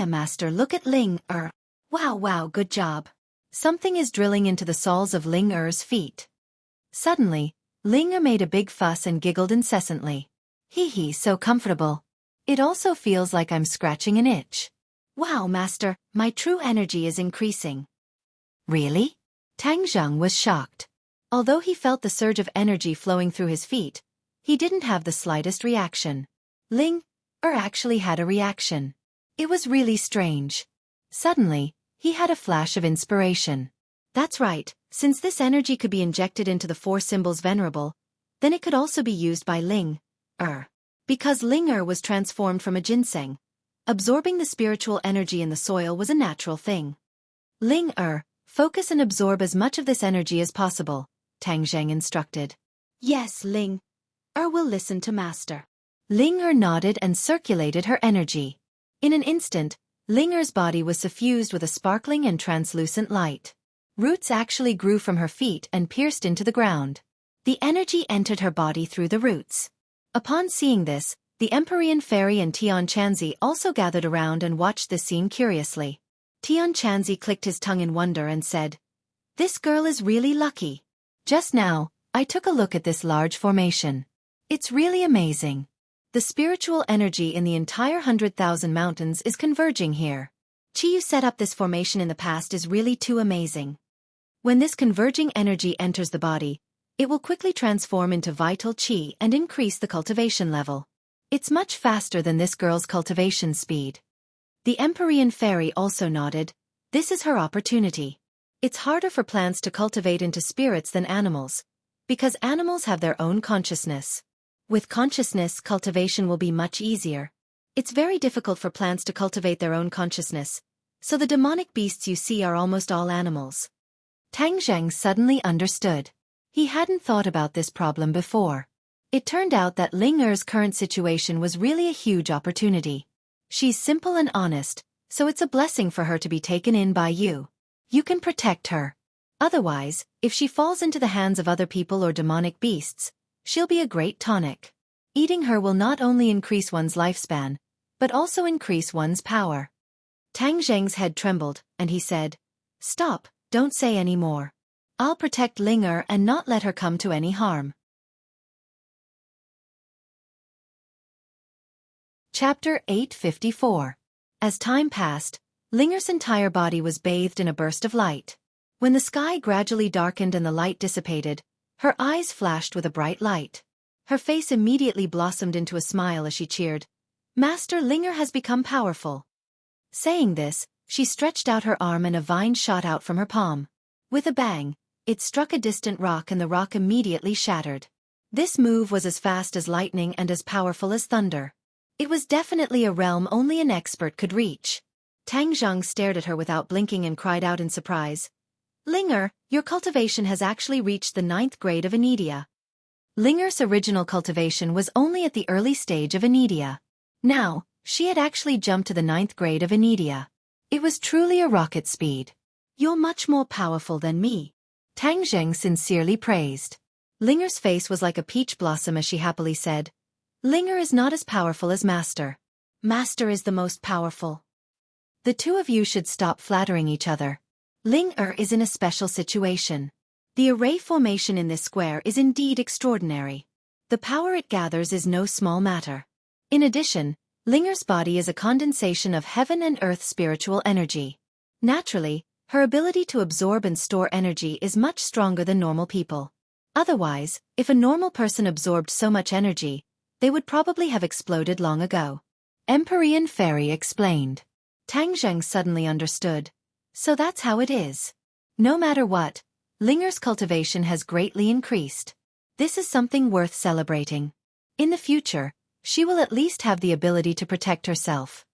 [SPEAKER 1] Master, look at Ling. Wow, good job. Something is drilling into the soles of Ling feet. Suddenly, Ling made a big fuss and giggled incessantly. Hee, so comfortable. It also feels like I'm scratching an itch. Wow, Master, my true energy is increasing. Really? Tang Zheng was shocked. Although he felt the surge of energy flowing through his feet, he didn't have the slightest reaction. Ling actually had a reaction. It was really strange. Suddenly, he had a flash of inspiration. That's right, since this energy could be injected into the four symbols venerable, then it could also be used by Ling. Because Ling was transformed from a ginseng, absorbing the spiritual energy in the soil was a natural thing. Ling focus and absorb as much of this energy as possible, Tang Zheng instructed. Yes, Ling will listen to Master. Ling nodded and circulated her energy. In an instant, Ling body was suffused with a sparkling and translucent light. Roots actually grew from her feet and pierced into the ground. The energy entered her body through the roots. Upon seeing this, the Empyrean fairy and Tian Chanzi also gathered around and watched this scene curiously. Tian Chanzi clicked his tongue in wonder and said, "This girl is really lucky. Just now, I took a look at this large formation. It's really amazing. The spiritual energy in the entire 100,000 mountains is converging here. Chi set up this formation in the past is really too amazing. When this converging energy enters the body, it will quickly transform into vital chi and increase the cultivation level. It's much faster than this girl's cultivation speed." The Empyrean fairy also nodded. This is her opportunity. It's harder for plants to cultivate into spirits than animals, because animals have their own consciousness. With consciousness, cultivation will be much easier. It's very difficult for plants to cultivate their own consciousness, so the demonic beasts you see are almost all animals. Tang Zheng suddenly understood. He hadn't thought about this problem before. It turned out that Ling current situation was really a huge opportunity. She's simple and honest, so it's a blessing for her to be taken in by you. You can protect her. Otherwise, if she falls into the hands of other people or demonic beasts, she'll be a great tonic. Eating her will not only increase one's lifespan, but also increase one's power. Tang Zheng's head trembled, and he said, "Stop, don't say any more. I'll protect Ling and not let her come to any harm." Chapter 854. As time passed, Linger's entire body was bathed in a burst of light. When the sky gradually darkened and the light dissipated, her eyes flashed with a bright light. Her face immediately blossomed into a smile as she cheered, "Master Linger has become powerful." Saying this, she stretched out her arm and a vine shot out from her palm. With a bang, it struck a distant rock and the rock immediately shattered. This move was as fast as lightning and as powerful as thunder. It was definitely a realm only an expert could reach. Tang Zheng stared at her without blinking and cried out in surprise, "Linger, your cultivation has actually reached the 9th grade of Anidia." Linger's original cultivation was only at the early stage of Anidia. Now, she had actually jumped to the 9th grade of Anidia. It was truly a rocket speed. "You're much more powerful than me," Tang Zheng sincerely praised. Linger's face was like a peach blossom as she happily said, "Linger is not as powerful as Master. Master is the most powerful. The two of you should stop flattering each other. Linger is in a special situation. The array formation in this square is indeed extraordinary. The power it gathers is no small matter. In addition, Linger's body is a condensation of heaven and earth spiritual energy. Naturally, her ability to absorb and store energy is much stronger than normal people. Otherwise, if a normal person absorbed so much energy, they would probably have exploded long ago." Empyrean Fairy explained. Tang Zheng suddenly understood. So that's how it is. No matter what, Linger's cultivation has greatly increased. This is something worth celebrating. In the future, She will at least have the ability to protect herself.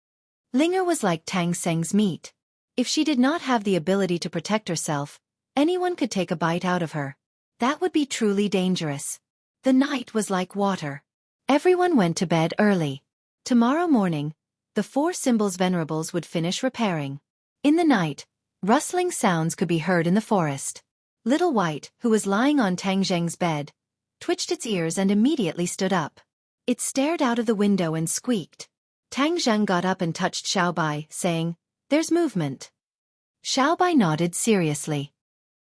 [SPEAKER 1] Linger was like Tang Seng's meat. If she did not have the ability to protect herself, anyone could take a bite out of her. That would be truly dangerous. The night was like water. Everyone went to bed early. Tomorrow morning, the 4 symbols venerables would finish repairing. In the night, rustling sounds could be heard in the forest. Little White, who was lying on Tang Zheng's bed, twitched its ears and immediately stood up. It stared out of the window and squeaked. Tang Zheng got up and touched Xiaobai, saying, "There's movement." Xiaobai nodded seriously.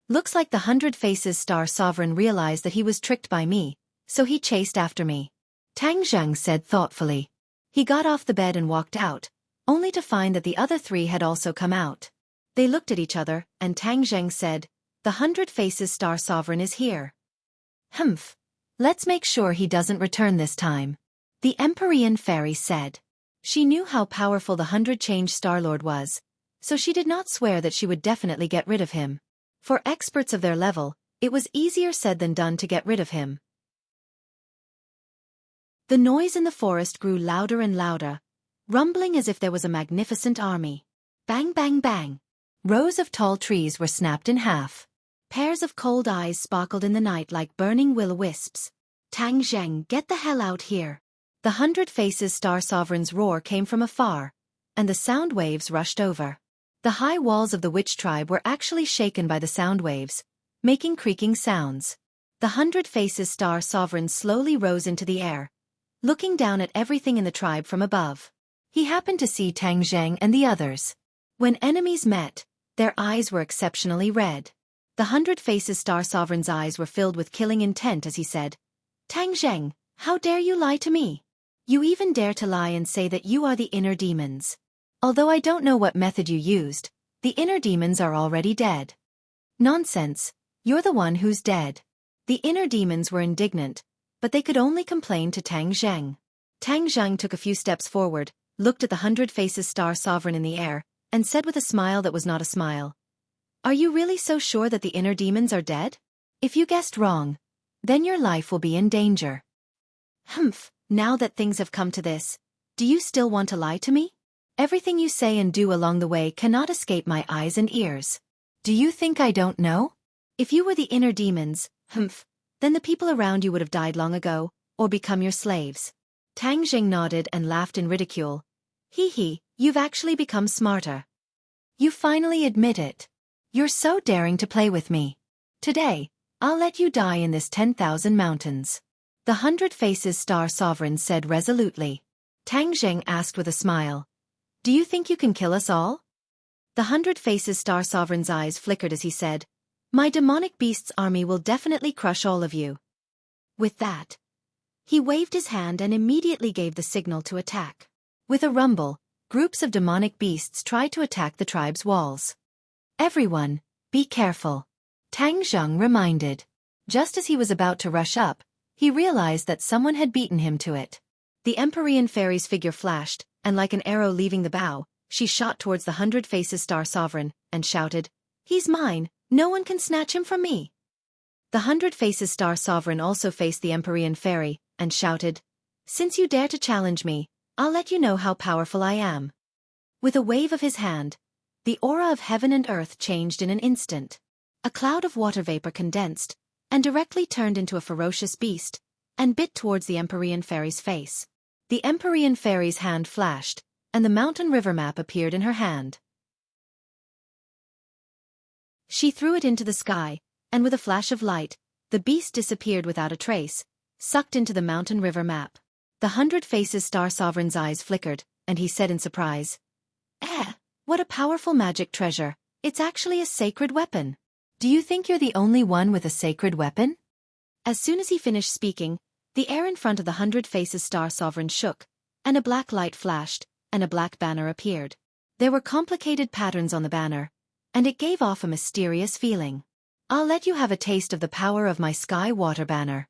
[SPEAKER 1] Looks like the 100 Faces Star Sovereign realized that he was tricked by me, so he chased after me. Tang Zheng said thoughtfully. He got off the bed and walked out, only to find that the other 3 had also come out. They looked at each other, and Tang Zheng said, "The 100 Faces Star Sovereign is here. Humph. Let's make sure he doesn't return this time." The Empyrean Fairy said. She knew how powerful the 100 Change Star Lord was, so she did not swear that she would definitely get rid of him. For experts of their level, it was easier said than done to get rid of him. The noise in the forest grew louder and louder, rumbling as if there was a magnificent army. Bang, bang, bang. Rows of tall trees were snapped in half. Pairs of cold eyes sparkled in the night like burning will-o-wisps. "Tang Zheng, get the hell out here." The 100 Faces Star Sovereign's roar came from afar, and the sound waves rushed over. The high walls of the witch tribe were actually shaken by the sound waves, making creaking sounds. The 100 Faces Star Sovereign slowly rose into the air, looking down at everything in the tribe from above. He happened to see Tang Zheng and the others. When enemies met, their eyes were exceptionally red. The 100 Faces Star Sovereign's eyes were filled with killing intent as he said, "Tang Zheng, how dare you lie to me? You even dare to lie and say that you are the inner demons. Although I don't know what method you used, the inner demons are already dead." "Nonsense, you're the one who's dead." The inner demons were indignant, but they could only complain to Tang Zheng. Tang Zheng took a few steps forward, looked at the 100 Faces Star Sovereign in the air, and said with a smile that was not a smile, "Are you really so sure that the inner demons are dead? If you guessed wrong, then your life will be in danger." "Humph, now that things have come to this, do you still want to lie to me? Everything you say and do along the way cannot escape my eyes and ears. Do you think I don't know? If you were the inner demons, humph, then the people around you would have died long ago, or become your slaves." Tang Zheng nodded and laughed in ridicule. "Hee hee, you've actually become smarter. You finally admit it. You're so daring to play with me. Today, I'll let you die in this 10,000 mountains." The 100 Faces Star Sovereign said resolutely. Tang Zheng asked with a smile, "Do you think you can kill us all?" The 100 Faces Star Sovereign's eyes flickered as he said, "My demonic beast's army will definitely crush all of you." With that, he waved his hand and immediately gave the signal to attack. With a rumble, groups of demonic beasts tried to attack the tribe's walls. "Everyone, be careful," Tang Zheng reminded. Just as he was about to rush up, he realized that someone had beaten him to it. The Empyrean Fairy's figure flashed, and like an arrow leaving the bow, she shot towards the 100 Faces Star Sovereign, and shouted, "He's mine, no one can snatch him from me." The 100 Faces Star Sovereign also faced the Empyrean Fairy, and shouted, "Since you dare to challenge me, I'll let you know how powerful I am." With a wave of his hand, the aura of heaven and earth changed in an instant. A cloud of water vapor condensed, and directly turned into a ferocious beast, and bit towards the Empyrean Fairy's face. The Empyrean Fairy's hand flashed, and the mountain river map appeared in her hand. She threw it into the sky, and with a flash of light, the beast disappeared without a trace, sucked into the mountain river map. The 100 Faces Star Sovereign's eyes flickered, and he said in surprise, What a powerful magic treasure, it's actually a sacred weapon. Do you think you're the only one with a sacred weapon?" As soon as he finished speaking, the air in front of the 100 Faces Star Sovereign shook, and a black light flashed, and a black banner appeared. There were complicated patterns on the banner, and it gave off a mysterious feeling. "I'll let you have a taste of the power of my sky water banner."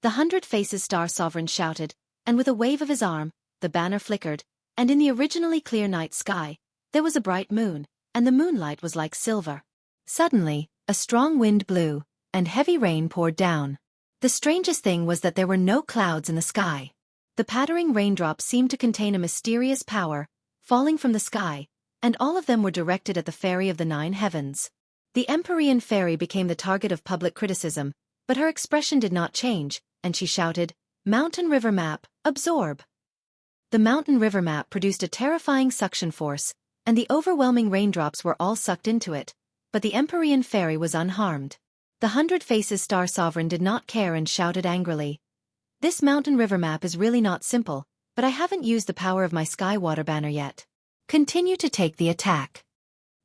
[SPEAKER 1] The 100 Faces Star Sovereign shouted, and with a wave of his arm, the banner flickered, and in the originally clear night sky, there was a bright moon, and the moonlight was like silver. Suddenly, a strong wind blew, and heavy rain poured down. The strangest thing was that there were no clouds in the sky. The pattering raindrops seemed to contain a mysterious power, falling from the sky, and all of them were directed at the fairy of the 9 heavens. The Empyrean fairy became the target of public criticism, but her expression did not change, and she shouted, "Mountain river map, absorb!" The mountain river map produced a terrifying suction force, and the overwhelming raindrops were all sucked into it, but the Empyrean fairy was unharmed. The 100 Faces Star Sovereign did not care and shouted angrily, "This mountain river map is really not simple, but I haven't used the power of my Sky Water Banner yet. Continue to take the attack."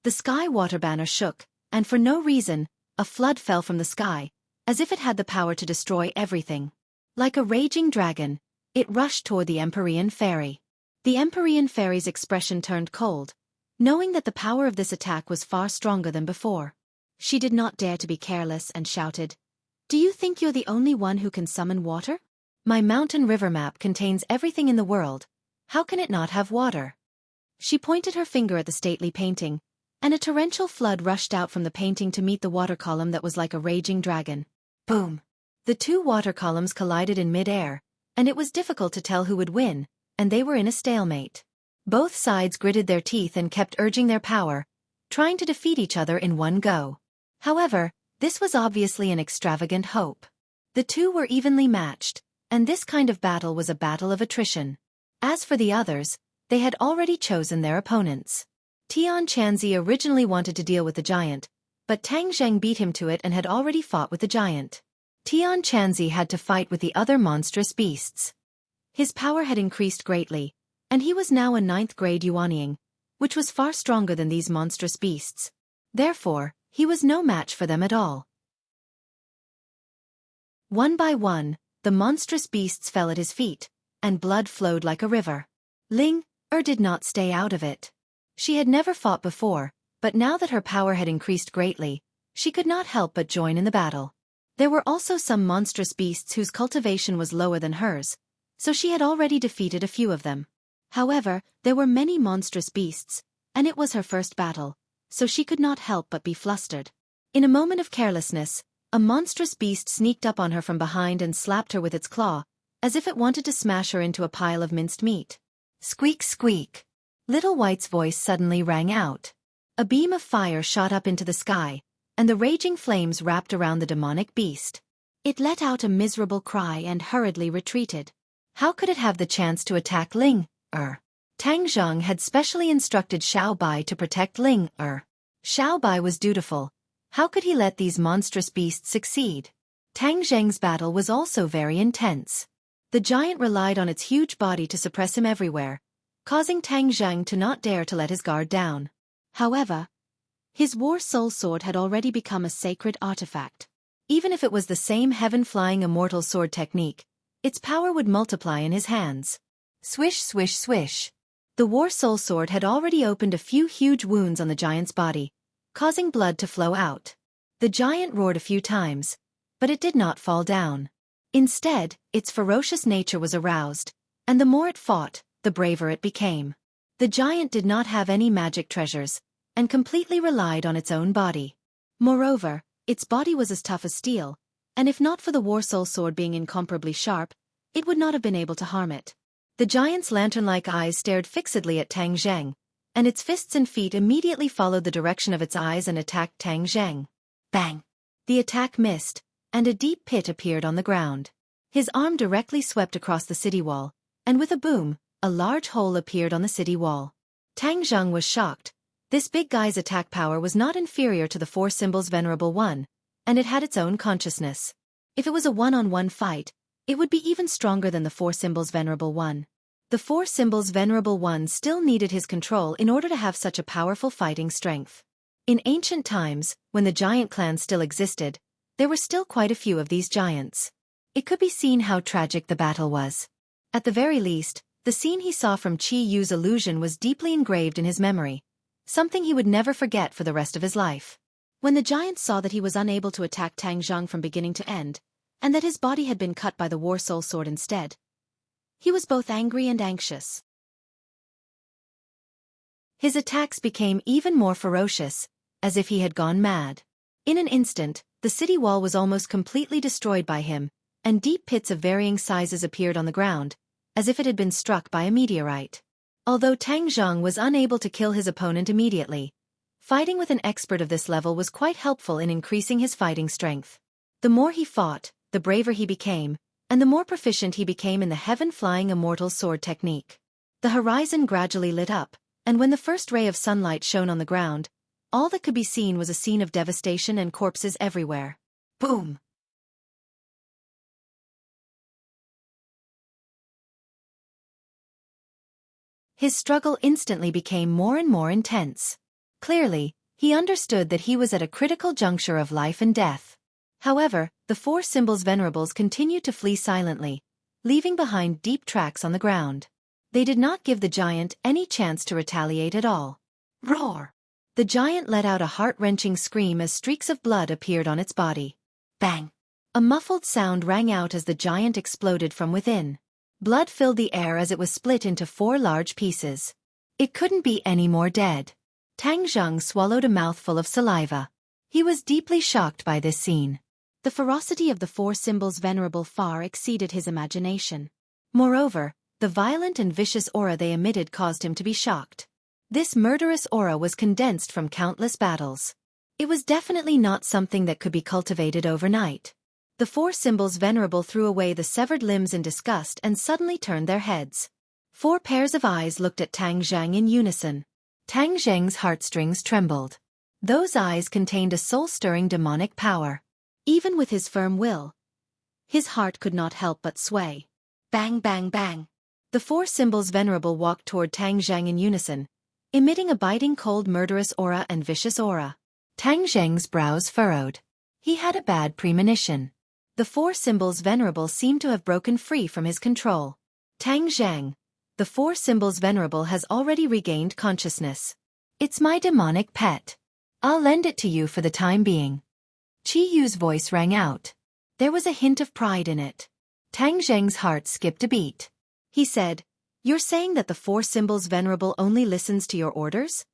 [SPEAKER 1] The Sky Water Banner shook, and for no reason, a flood fell from the sky, as if it had the power to destroy everything. Like a raging dragon, it rushed toward the Empyrean fairy. The Empyrean fairy's expression turned cold, knowing that the power of this attack was far stronger than before. She did not dare to be careless and shouted, "Do you think you're the only one who can summon water? My mountain river map contains everything in the world. How can it not have water?" She pointed her finger at the stately painting, and a torrential flood rushed out from the painting to meet the water column that was like a raging dragon. Boom! The 2 water columns collided in mid-air, and it was difficult to tell who would win, and they were in a stalemate. Both sides gritted their teeth and kept urging their power, trying to defeat each other in one go. However, this was obviously an extravagant hope. The 2 were evenly matched, and this kind of battle was a battle of attrition. As for the others, they had already chosen their opponents. Tian Chanzi originally wanted to deal with the giant, but Tang Zheng beat him to it and had already fought with the giant. Tian Chanzi had to fight with the other monstrous beasts. His power had increased greatly, and he was now a 9th-grade Yuanying, which was far stronger than these monstrous beasts. Therefore, he was no match for them at all. One by one, the monstrous beasts fell at his feet, and blood flowed like a river. Ling did not stay out of it. She had never fought before, but now that her power had increased greatly, she could not help but join in the battle. There were also some monstrous beasts whose cultivation was lower than hers, so she had already defeated a few of them. However, there were many monstrous beasts, and it was her first battle, so she could not help but be flustered. In a moment of carelessness, a monstrous beast sneaked up on her from behind and slapped her with its claw, as if it wanted to smash her into a pile of minced meat. Squeak, squeak. Little White's voice suddenly rang out. A beam of fire shot up into the sky, and the raging flames wrapped around the demonic beast. It let out a miserable cry and hurriedly retreated. How could it have the chance to attack Ling? Tang Zheng had specially instructed Xiao Bai to protect Ling. Xiao Bai was dutiful. How could he let these monstrous beasts succeed? Tang Zheng's battle was also very intense. The giant relied on its huge body to suppress him everywhere, causing Tang Zheng to not dare to let his guard down. However, his War Soul Sword had already become a sacred artifact. Even if it was the same heaven-flying immortal sword technique, its power would multiply in his hands. Swish, swish, swish. The War Soul Sword had already opened a few huge wounds on the giant's body, causing blood to flow out. The giant roared a few times, but it did not fall down. Instead, its ferocious nature was aroused, and the more it fought, the braver it became. The giant did not have any magic treasures, and completely relied on its own body. Moreover, its body was as tough as steel, and if not for the War Soul Sword being incomparably sharp, it would not have been able to harm it. The giant's lantern-like eyes stared fixedly at Tang Zheng, and its fists and feet immediately followed the direction of its eyes and attacked Tang Zheng. Bang! The attack missed, and a deep pit appeared on the ground. His arm directly swept across the city wall, and with a boom, a large hole appeared on the city wall. Tang Zheng was shocked. This big guy's attack power was not inferior to the Four Symbols Venerable One, and it had its own consciousness. If it was a one-on-one fight, it would be even stronger than the Four Symbols Venerable One. The Four Symbols Venerable One still needed his control in order to have such a powerful fighting strength. In ancient times, when the giant clan still existed, there were still quite a few of these giants. It could be seen how tragic the battle was. At the very least, the scene he saw from Qi Yu's illusion was deeply engraved in his memory, something he would never forget for the rest of his life. When the giant saw that he was unable to attack Tang Zheng from beginning to end, and that his body had been cut by the War Soul Sword instead, he was both angry and anxious. His attacks became even more ferocious, as if he had gone mad. In an instant, the city wall was almost completely destroyed by him, and deep pits of varying sizes appeared on the ground, as if it had been struck by a meteorite. Although Tang Zhang was unable to kill his opponent immediately, fighting with an expert of this level was quite helpful in increasing his fighting strength. The more he fought, the braver he became, and the more proficient he became in the heaven-flying immortal sword technique. The horizon gradually lit up, and when the first ray of sunlight shone on the ground, all that could be seen was a scene of devastation and corpses everywhere. Boom! His struggle instantly became more and more intense. Clearly, he understood that he was at a critical juncture of life and death. However, the four symbols venerables continued to flee silently, leaving behind deep tracks on the ground. They did not give the giant any chance to retaliate at all. Roar! The giant let out a heart-wrenching scream as streaks of blood appeared on its body. Bang! A muffled sound rang out as the giant exploded from within. Blood filled the air as it was split into 4 large pieces. It couldn't be any more dead. Tang Zhang swallowed a mouthful of saliva. He was deeply shocked by this scene. The ferocity of the four symbols venerable far exceeded his imagination. Moreover, the violent and vicious aura they emitted caused him to be shocked. This murderous aura was condensed from countless battles. It was definitely not something that could be cultivated overnight. The four symbols venerable threw away the severed limbs in disgust and suddenly turned their heads. 4 pairs of eyes looked at Tang Zhang in unison. Tang Zhang's heartstrings trembled. Those eyes contained a soul-stirring demonic power. Even with his firm will, his heart could not help but sway. Bang, bang, bang. The four symbols venerable walked toward Tang Zhang in unison, emitting a biting cold murderous aura and vicious aura. Tang Zhang's brows furrowed. He had a bad premonition. The four symbols venerable seemed to have broken free from his control. Tang Zhang, the four symbols venerable has already regained consciousness. It's my demonic pet. I'll lend it to you for the time being. Qi Yu's voice rang out. There was a hint of pride in it. Tang Zhang's heart skipped a beat. He said, "You're saying that the four symbols venerable only listens to your orders?"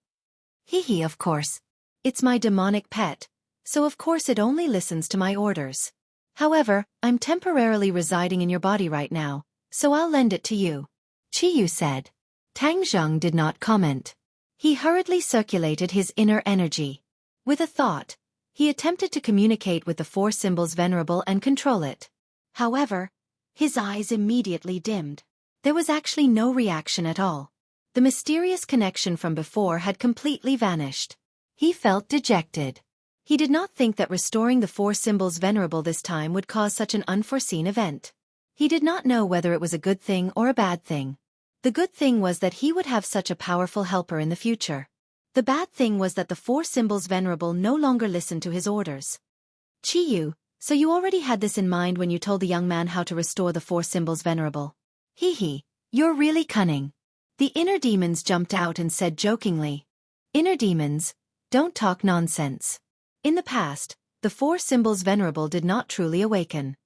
[SPEAKER 1] Hee, of course. It's my demonic pet, so of course it only listens to my orders. However, I'm temporarily residing in your body right now, so I'll lend it to you," Qi Yu said. Tang Zhang did not comment. He hurriedly circulated his inner energy. With a thought, he attempted to communicate with the four symbols venerable and control it. However, his eyes immediately dimmed. There was actually no reaction at all. The mysterious connection from before had completely vanished. He felt dejected. He did not think that restoring the four symbols venerable this time would cause such an unforeseen event. He did not know whether it was a good thing or a bad thing. The good thing was that he would have such a powerful helper in the future. The bad thing was that the four symbols venerable no longer listened to his orders. Qi Yu, so you already had this in mind when you told the young man how to restore the four symbols venerable. Hee, you're really cunning. The inner demons jumped out and said jokingly. Inner demons, don't talk nonsense. In the past, the four symbols venerable did not truly awaken.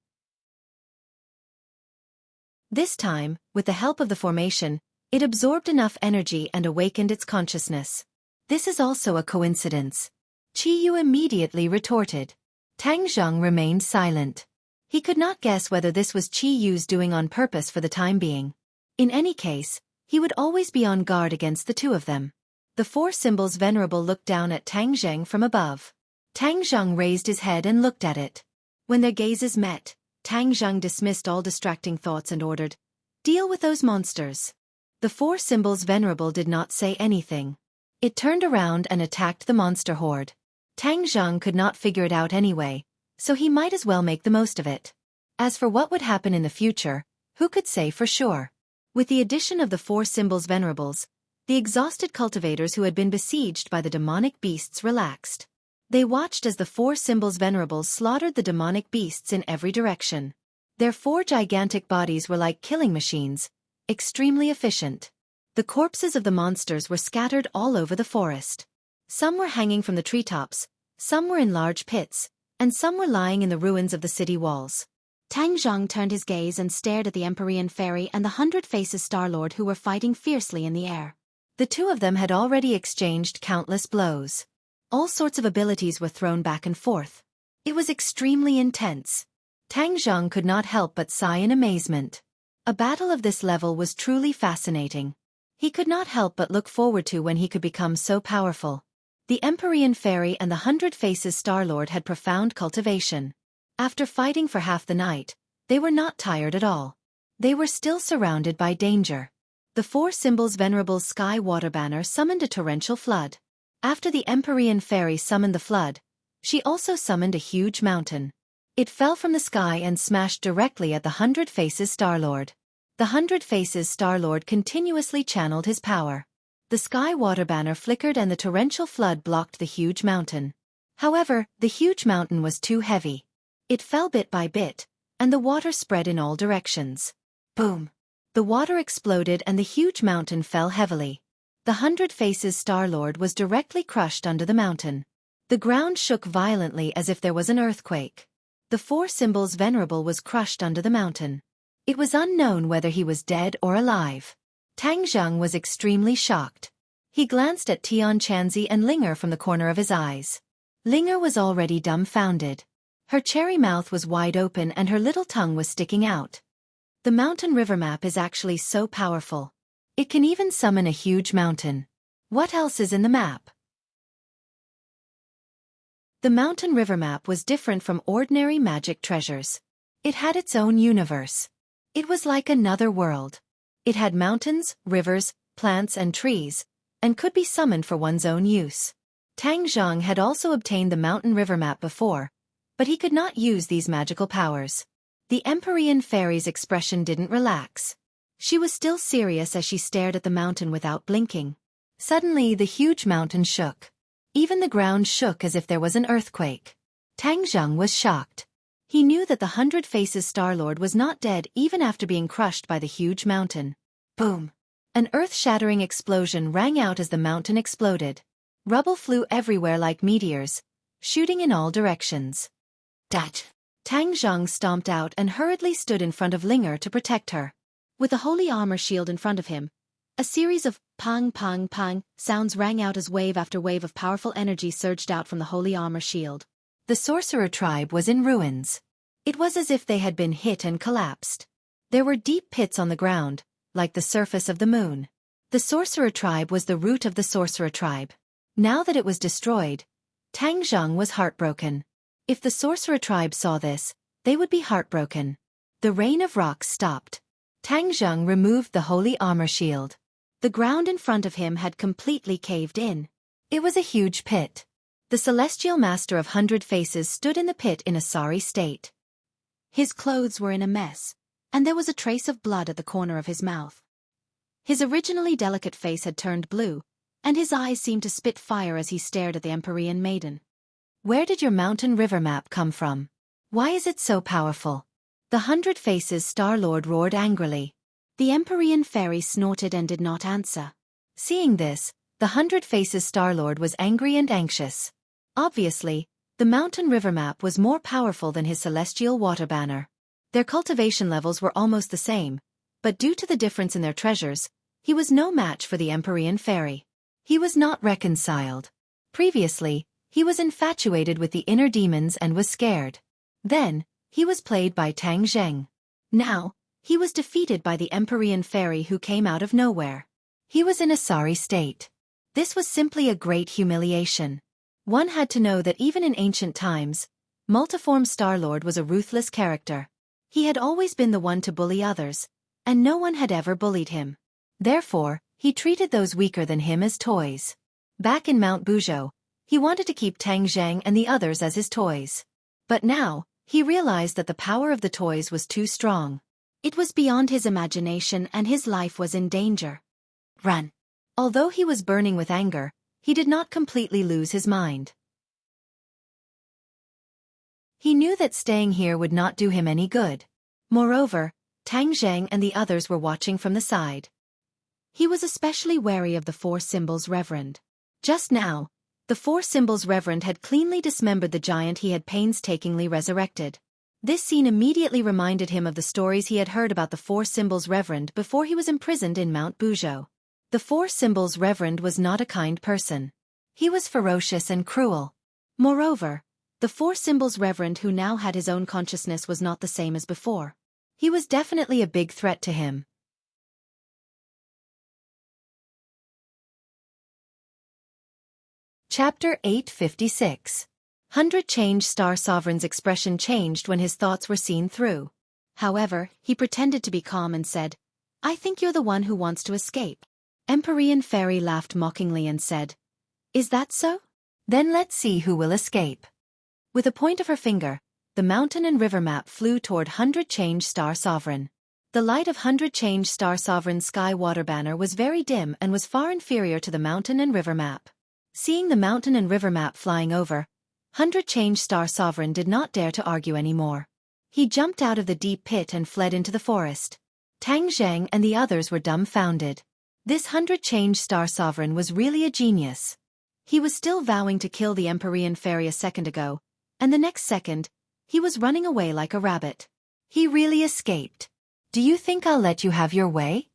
[SPEAKER 1] This time, with the help of the formation, it absorbed enough energy and awakened its consciousness. This is also a coincidence. Qi Yu immediately retorted. Tang Zhang remained silent. He could not guess whether this was Qi Yu's doing on purpose for the time being. In any case, he would always be on guard against the two of them. The four symbols venerable looked down at Tang Zhang from above. Tang Zhang raised his head and looked at it. When their gazes met, Tang Zhang dismissed all distracting thoughts and ordered, "Deal with those monsters." The four symbols venerable did not say anything. It turned around and attacked the monster horde. Tang Zhang could not figure it out anyway, so he might as well make the most of it. As for what would happen in the future, who could say for sure? With the addition of the four symbols venerables, the exhausted cultivators who had been besieged by the demonic beasts relaxed. They watched as the four symbols venerables slaughtered the demonic beasts in every direction. Their 4 gigantic bodies were like killing machines, extremely efficient. The corpses of the monsters were scattered all over the forest. Some were hanging from the treetops, some were in large pits, and some were lying in the ruins of the city walls. Tang Zhang turned his gaze and stared at the Empyrean Fairy and the 100 Faces Star-Lord who were fighting fiercely in the air. The two of them had already exchanged countless blows. All sorts of abilities were thrown back and forth. It was extremely intense. Tang Zhang could not help but sigh in amazement. A battle of this level was truly fascinating. He could not help but look forward to when he could become so powerful. The Empyrean Fairy and the 100 Faces Star-Lord had profound cultivation. After fighting for half the night, they were not tired at all. They were still surrounded by danger. The Four Symbols Venerable Sky Water Banner summoned a torrential flood. After the Empyrean Fairy summoned the flood, she also summoned a huge mountain. It fell from the sky and smashed directly at the 100 Faces Star-Lord. The 100 Faces Star-Lord continuously channeled his power. The Sky Water Banner flickered and the torrential flood blocked the huge mountain. However, the huge mountain was too heavy. It fell bit by bit, and the water spread in all directions. Boom! The water exploded and the huge mountain fell heavily. The 100 Faces Star-Lord was directly crushed under the mountain. The ground shook violently as if there was an earthquake. The Four Symbols Venerable was crushed under the mountain. It was unknown whether he was dead or alive. Tang Zheng was extremely shocked. He glanced at Tian Chanzi and Linger from the corner of his eyes. Linger was already dumbfounded. Her cherry mouth was wide open and her little tongue was sticking out. The mountain river map is actually so powerful. It can even summon a huge mountain. What else is in the map? The mountain river map was different from ordinary magic treasures. It had its own universe. It was like another world. It had mountains, rivers, plants and trees, and could be summoned for one's own use. Tang Zheng had also obtained the mountain river map before, but he could not use these magical powers. The Empyrean Fairy's expression didn't relax. She was still serious as she stared at the mountain without blinking. Suddenly the huge mountain shook. Even the ground shook as if there was an earthquake. Tang Zheng was shocked. He knew that the 100 Faces Star-Lord was not dead even after being crushed by the huge mountain. Boom! An earth-shattering explosion rang out as the mountain exploded. Rubble flew everywhere like meteors, shooting in all directions. Dat! Tang Zheng stomped out and hurriedly stood in front of Linger to protect her. With a holy armor shield in front of him, a series of pang pang pang sounds rang out as wave after wave of powerful energy surged out from the holy armor shield. The sorcerer tribe was in ruins. It was as if they had been hit and collapsed. There were deep pits on the ground, like the surface of the moon. The sorcerer tribe was the root of the sorcerer tribe. Now that it was destroyed, Tang Zheng was heartbroken. If the sorcerer tribe saw this, they would be heartbroken. The rain of rocks stopped. Tang Zheng removed the holy armor shield. The ground in front of him had completely caved in. It was a huge pit. The celestial master of 100 Faces stood in the pit in a sorry state. His clothes were in a mess, and there was a trace of blood at the corner of his mouth. His originally delicate face had turned blue, and his eyes seemed to spit fire as he stared at the Empyrean maiden. Where did your mountain river map come from? Why is it so powerful? The 100 Faces Star-Lord roared angrily. The Empyrean Fairy snorted and did not answer. Seeing this, the 100 Faces Star-Lord was angry and anxious. Obviously, the mountain river map was more powerful than his celestial water banner. Their cultivation levels were almost the same, but due to the difference in their treasures, he was no match for the Empyrean Fairy. He was not reconciled. Previously, he was infatuated with the inner demons and was scared. Then, he was played by Tang Zheng. Now, he was defeated by the Empyrean Fairy who came out of nowhere. He was in a sorry state. This was simply a great humiliation. One had to know that even in ancient times, Multiform Star-Lord was a ruthless character. He had always been the one to bully others, and no one had ever bullied him. Therefore, he treated those weaker than him as toys. Back in Mount Buzhou, he wanted to keep Tang Zheng and the others as his toys. But now, he realized that the power of the toys was too strong. It was beyond his imagination and his life was in danger. Run! Although he was burning with anger, he did not completely lose his mind. He knew that staying here would not do him any good. Moreover, Tang Zheng and the others were watching from the side. He was especially wary of the Four Symbols Reverend. Just now, the Four Symbols Reverend had cleanly dismembered the giant he had painstakingly resurrected. This scene immediately reminded him of the stories he had heard about the Four Symbols Reverend before he was imprisoned in Mount Buzhou. The Four Symbols Reverend was not a kind person. He was ferocious and cruel. Moreover, the Four Symbols Reverend who now had his own consciousness was not the same as before. He was definitely a big threat to him. Chapter 856. 100 Change Star Sovereign's expression changed when his thoughts were seen through. However, he pretended to be calm and said, "I think you're the one who wants to escape." Empyrean Fairy laughed mockingly and said, "Is that so? Then let's see who will escape." With a point of her finger, the mountain and river map flew toward 100 Change Star Sovereign. The light of 100 Change Star Sovereign's sky water banner was very dim and was far inferior to the mountain and river map. Seeing the mountain and river map flying over, 100 Change Star Sovereign did not dare to argue anymore. He jumped out of the deep pit and fled into the forest. Tang Zhang and the others were dumbfounded. This 100 Change Star Sovereign was really a genius. He was still vowing to kill the Empyrean Fairy a second ago, and the next second, he was running away like a rabbit. He really escaped. "Do you think I'll let you have your way?"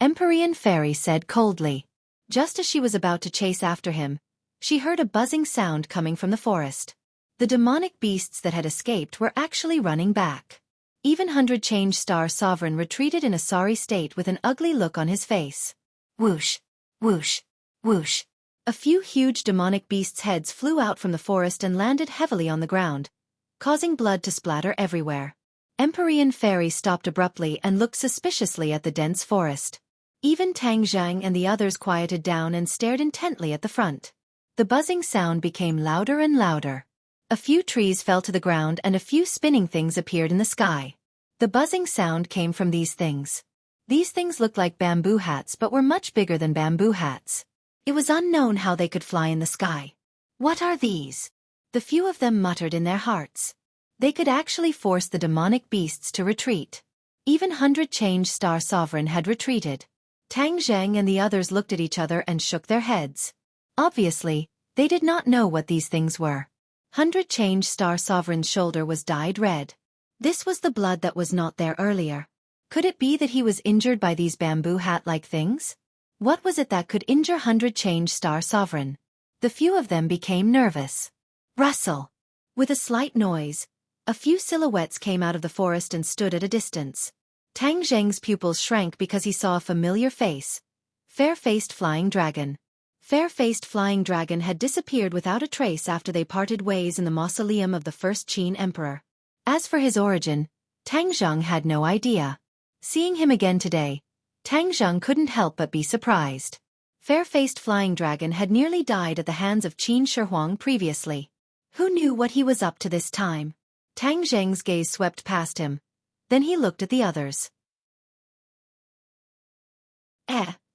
[SPEAKER 1] Empyrean Fairy said coldly. Just as she was about to chase after him, she heard a buzzing sound coming from the forest. The demonic beasts that had escaped were actually running back. Even 100 Change Star Sovereign retreated in a sorry state with an ugly look on his face. Whoosh, whoosh, whoosh. A few huge demonic beasts' heads flew out from the forest and landed heavily on the ground, causing blood to splatter everywhere. Empyrean Fairy stopped abruptly and looked suspiciously at the dense forest. Even Tang Zhang and the others quieted down and stared intently at the front. The buzzing sound became louder and louder. A few trees fell to the ground and a few spinning things appeared in the sky. The buzzing sound came from these things. These things looked like bamboo hats but were much bigger than bamboo hats. It was unknown how they could fly in the sky. "What are these?" the few of them muttered in their hearts. They could actually force the demonic beasts to retreat. Even 100 Change Star Sovereign had retreated. Tang Zhang and the others looked at each other and shook their heads. Obviously, they did not know what these things were. 100 Change Star Sovereign's shoulder was dyed red. This was the blood that was not there earlier. Could it be that he was injured by these bamboo hat-like things? What was it that could injure 100 Change Star Sovereign? The few of them became nervous. Rustle! With a slight noise, a few silhouettes came out of the forest and stood at a distance. Tang Zheng's pupils shrank because he saw a familiar face. Fair-faced Flying Dragon. Fair-faced Flying Dragon had disappeared without a trace after they parted ways in the mausoleum of the first Qin Emperor. As for his origin, Tang Zheng had no idea. Seeing him again today, Tang Zheng couldn't help but be surprised. Fair-faced Flying Dragon had nearly died at the hands of Qin Shi Huang previously. Who knew what he was up to this time? Tang Zheng's gaze swept past him. Then he looked at the others.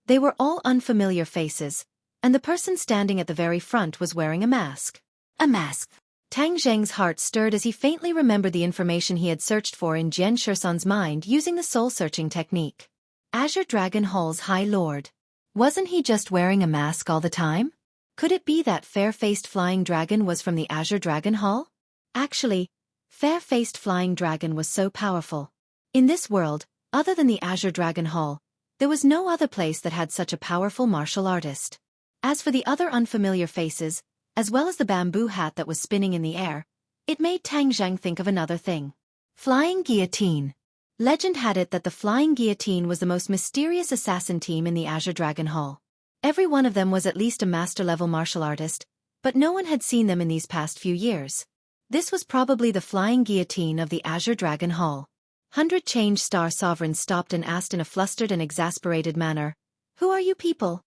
[SPEAKER 1] They were all unfamiliar faces, and the person standing at the very front was wearing a mask. A mask. Tang Zheng's heart stirred as he faintly remembered the information he had searched for in Jian Shisan's mind using the soul-searching technique. Azure Dragon Hall's High Lord. Wasn't he just wearing a mask all the time? Could it be that fair-faced Flying Dragon was from the Azure Dragon Hall? Actually, fair-faced Flying Dragon was so powerful. In this world, other than the Azure Dragon Hall, there was no other place that had such a powerful martial artist. As for the other unfamiliar faces, as well as the bamboo hat that was spinning in the air, it made Tang Zheng think of another thing. Flying Guillotine. Legend had it that the Flying Guillotine was the most mysterious assassin team in the Azure Dragon Hall. Every one of them was at least a master-level martial artist, but no one had seen them in these past few years. This was probably the Flying Guillotine of the Azure Dragon Hall. 100 Change Star Sovereign stopped and asked in a flustered and exasperated manner, "Who are you people?"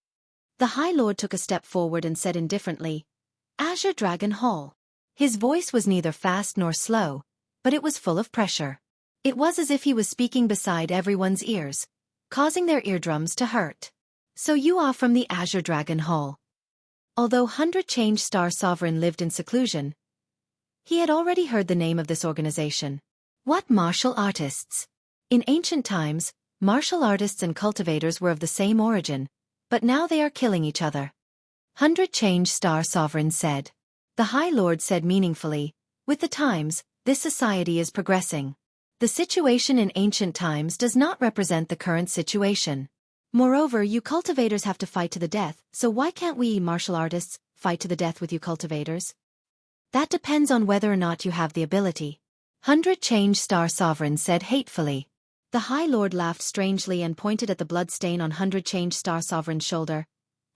[SPEAKER 1] The High Lord took a step forward and said indifferently, "Azure Dragon Hall." His voice was neither fast nor slow, but it was full of pressure. It was as if he was speaking beside everyone's ears, causing their eardrums to hurt. "So you are from the Azure Dragon Hall." Although 100 Change Star Sovereign lived in seclusion, he had already heard the name of this organization. What martial artists? In ancient times, martial artists and cultivators were of the same origin, but now they are killing each other. 100 Change Star Sovereign said. The High Lord said meaningfully, "With the times, this society is progressing. The situation in ancient times does not represent the current situation. Moreover, you cultivators have to fight to the death, so why can't we, martial artists, fight to the death with you cultivators?" "That depends on whether or not you have the ability," 100 Change Star Sovereign said hatefully. The High Lord laughed strangely and pointed at the blood stain on 100 Change Star Sovereign's shoulder.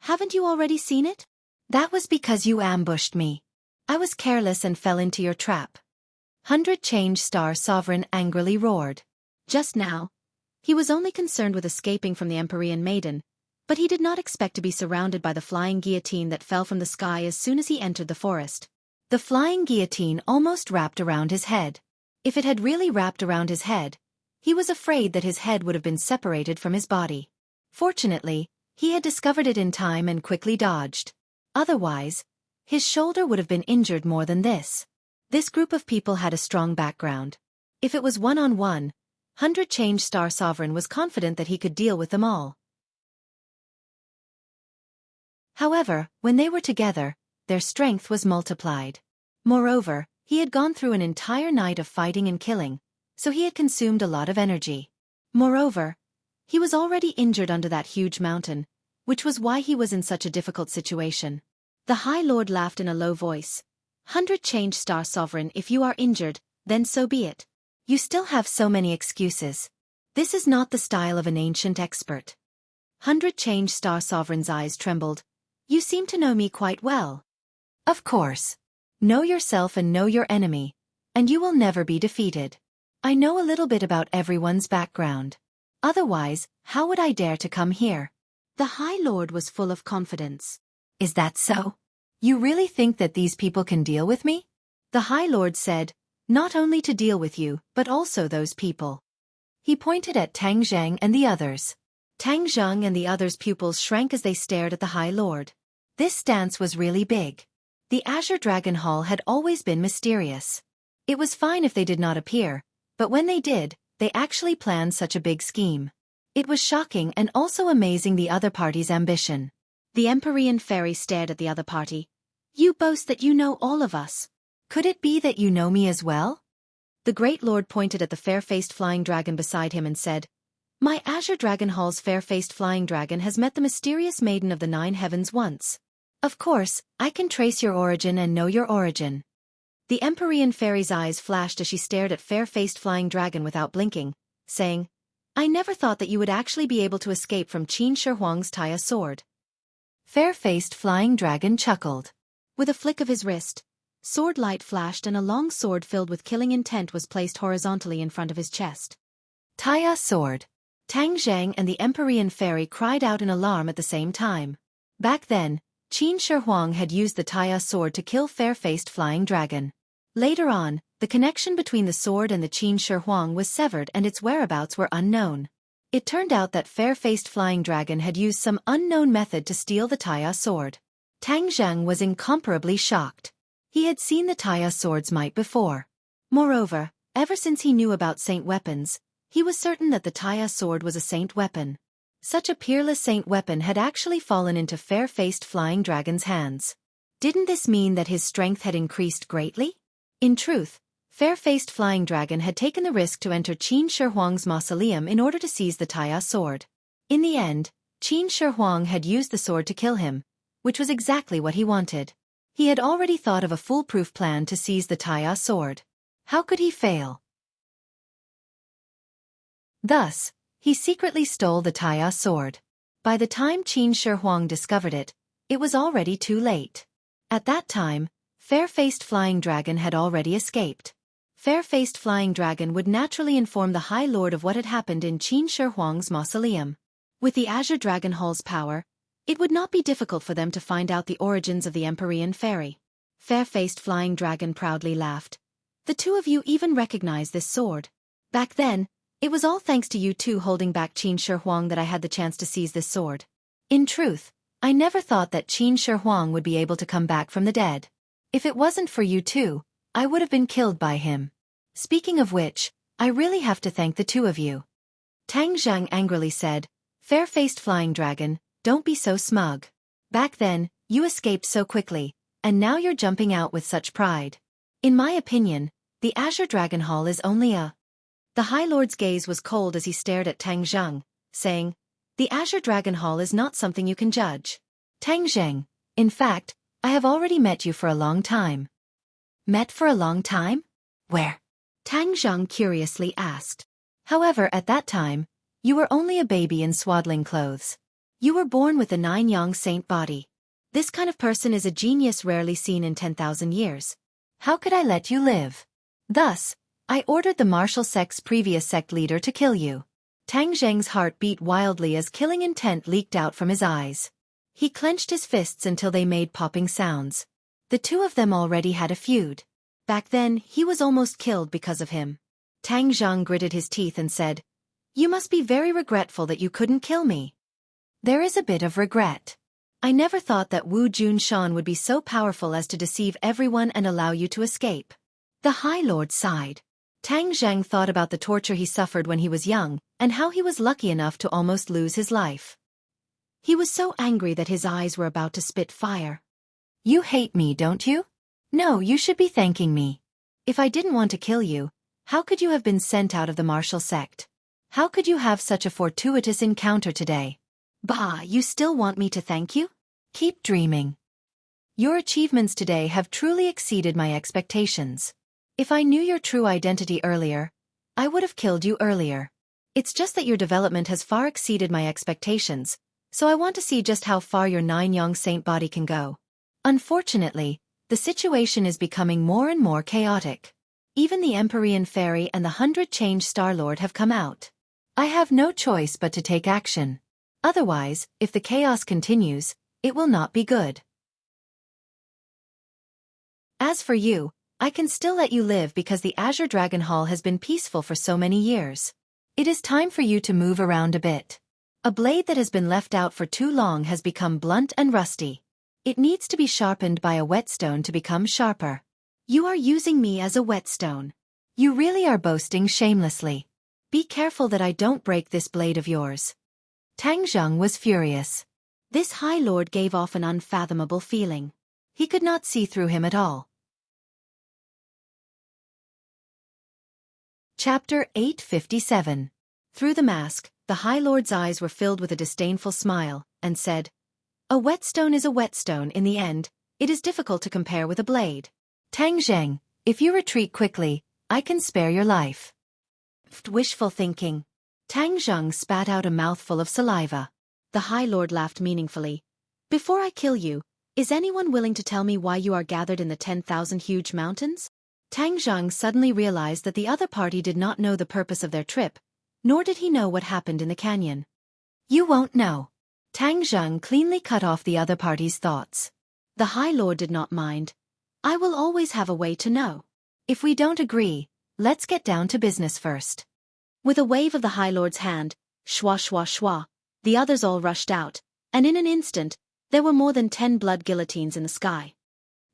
[SPEAKER 1] Haven't you already seen it? That was because you ambushed me. I was careless and fell into your trap. 100 Change Star Sovereign angrily roared. Just now, he was only concerned with escaping from the Empyrean Maiden, but he did not expect to be surrounded by the flying guillotine that fell from the sky as soon as he entered the forest. The flying guillotine almost wrapped around his head. If it had really wrapped around his head, he was afraid that his head would have been separated from his body. Fortunately, he had discovered it in time and quickly dodged. Otherwise, his shoulder would have been injured more than this. This group of people had a strong background. If it was one-on-one, 100 Change Star Sovereign was confident that he could deal with them all. However, when they were together, their strength was multiplied. Moreover, he had gone through an entire night of fighting and killing, so he had consumed a lot of energy. Moreover, he was already injured under that huge mountain, which was why he was in such a difficult situation. The High Lord laughed in a low voice. 100 Change Star Sovereign, if you are injured, then so be it. You still have so many excuses. This is not the style of an ancient expert. 100 Change Star Sovereign's eyes trembled. You seem to know me quite well. Of course. Know yourself and know your enemy, and you will never be defeated. I know a little bit about everyone's background. Otherwise, how would I dare to come here? The High Lord was full of confidence. Is that so? You really think that these people can deal with me? The High Lord said, not only to deal with you, but also those people. He pointed at Tang Zhang and the others. Tang Zhang and the others' pupils shrank as they stared at the High Lord. This stance was really big. The Azure Dragon Hall had always been mysterious. It was fine if they did not appear, but when they did, they actually planned such a big scheme. It was shocking and also amazing the other party's ambition. The Empyrean Fairy stared at the other party. You boast that you know all of us. Could it be that you know me as well? The Great Lord pointed at the fair-faced flying dragon beside him and said, My Azure Dragon Hall's fair-faced flying dragon has met the mysterious maiden of the 9 heavens once. Of course, I can trace your origin and know your origin. The Empyrean Fairy's eyes flashed as she stared at fair-faced flying dragon without blinking, saying, I never thought that you would actually be able to escape from Qin Shi Huang's Taya sword. Fair-faced flying dragon chuckled. With a flick of his wrist, sword light flashed and a long sword filled with killing intent was placed horizontally in front of his chest. Taya sword. Tang Zhang and the Empyrean Fairy cried out in alarm at the same time. Back then, Qin Shi Huang had used the Taya sword to kill fair-faced flying dragon. Later on, the connection between the sword and the Qin Shi Huang was severed and its whereabouts were unknown. It turned out that fair-faced flying dragon had used some unknown method to steal the Taya sword. Tang Zhang was incomparably shocked. He had seen the Taya sword's might before. Moreover, ever since he knew about saint weapons, he was certain that the Taya sword was a saint weapon. Such a peerless saint weapon had actually fallen into fair-faced flying dragon's hands. Didn't this mean that his strength had increased greatly? In truth, fair-faced flying dragon had taken the risk to enter Qin Shi Huang's mausoleum in order to seize the Taya sword. In the end, Qin Shi Huang had used the sword to kill him, which was exactly what he wanted. He had already thought of a foolproof plan to seize the Taya sword. How could he fail? Thus, he secretly stole the Taya sword. By the time Qin Shi Huang discovered it, it was already too late. At that time, fair-faced flying dragon had already escaped. Fair-faced flying dragon would naturally inform the High Lord of what had happened in Qin Shi Huang's mausoleum. With the Azure Dragon Hall's power, it would not be difficult for them to find out the origins of the Empyrean Fairy. Fair-faced flying dragon proudly laughed. The two of you even recognize this sword. Back then, it was all thanks to you two holding back Qin Shi Huang that I had the chance to seize this sword. In truth, I never thought that Qin Shi Huang would be able to come back from the dead. If it wasn't for you two, I would have been killed by him. Speaking of which, I really have to thank the two of you. Tang Zhang angrily said, Fair-faced flying dragon, don't be so smug. Back then, you escaped so quickly, and now you're jumping out with such pride. In my opinion, the Azure Dragon Hall is only a... The High Lord's gaze was cold as he stared at Tang Zhang, saying, The Azure Dragon Hall is not something you can judge. Tang Zhang, in fact, I have already met you for a long time. Met for a long time? Where? Tang Zhang curiously asked. However, at that time, you were only a baby in swaddling clothes. You were born with the 9-yang saint body. This kind of person is a genius rarely seen in 10,000 years. How could I let you live? Thus, I ordered the martial sect's previous sect leader to kill you. Tang Zheng's heart beat wildly as killing intent leaked out from his eyes. He clenched his fists until they made popping sounds. The two of them already had a feud. Back then, he was almost killed because of him. Tang Zhang gritted his teeth and said, "You must be very regretful that you couldn't kill me." "There is a bit of regret. I never thought that Wu Junshan would be so powerful as to deceive everyone and allow you to escape." The High Lord sighed. Tang Zhang thought about the torture he suffered when he was young, and how he was lucky enough to almost lose his life. He was so angry that his eyes were about to spit fire. "You hate me, don't you? No, you should be thanking me. If I didn't want to kill you, how could you have been sent out of the martial sect? How could you have such a fortuitous encounter today? Bah, you still want me to thank you? Keep dreaming. Your achievements today have truly exceeded my expectations. If I knew your true identity earlier, I would have killed you earlier. It's just that your development has far exceeded my expectations, so I want to see just how far your 9-yang saint body can go. Unfortunately, the situation is becoming more and more chaotic. Even the Empyrean Fairy and the 100-change Star Lord have come out. I have no choice but to take action. Otherwise, if the chaos continues, it will not be good. As for you, I can still let you live because the Azure Dragon Hall has been peaceful for so many years. It is time for you to move around a bit. A blade that has been left out for too long has become blunt and rusty. It needs to be sharpened by a whetstone to become sharper. You are using me as a whetstone. You really are boasting shamelessly. Be careful that I don't break this blade of yours." Tang Zheng was furious. This High Lord gave off an unfathomable feeling. He could not see through him at all. Chapter 857. Through the mask, the High Lord's eyes were filled with a disdainful smile, and said, "A whetstone is a whetstone in the end. It is difficult to compare with a blade. Tang Zheng, if you retreat quickly, I can spare your life." Wishful thinking. Tang Zheng spat out a mouthful of saliva. The High Lord laughed meaningfully. "Before I kill you, is anyone willing to tell me why you are gathered in the 10,000 huge mountains?" Tang Zheng suddenly realized that the other party did not know the purpose of their trip, nor did he know what happened in the canyon. "You won't know." Tang Zheng cleanly cut off the other party's thoughts. The High Lord did not mind. "I will always have a way to know. If we don't agree, let's get down to business first." With a wave of the High Lord's hand, shwa shwa shwa, the others all rushed out, and in an instant, there were more than 10 blood guillotines in the sky.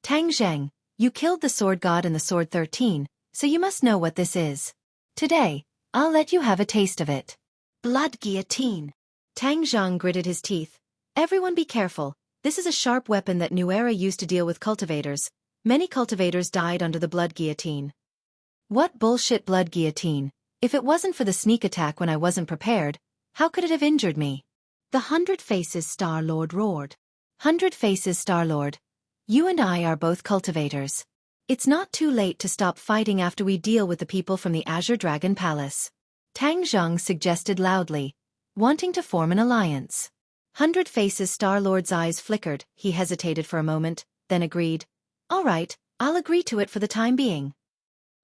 [SPEAKER 1] "Tang Zheng, you killed the Sword God and the Sword 13, so you must know what this is. Today, I'll let you have a taste of it." Blood guillotine. Tang Zheng gritted his teeth. "Everyone be careful, this is a sharp weapon that New Era used to deal with cultivators. Many cultivators died under the blood guillotine." "What bullshit blood guillotine? If it wasn't for the sneak attack when I wasn't prepared, how could it have injured me?" The 100 Faces Star Lord roared. "100 Faces Star Lord, you and I are both cultivators. It's not too late to stop fighting after we deal with the people from the Azure Dragon Palace." Tang Zheng suggested loudly, wanting to form an alliance. 100 Faces Star Lord's eyes flickered. He hesitated for a moment, then agreed. "All right, I'll agree to it for the time being."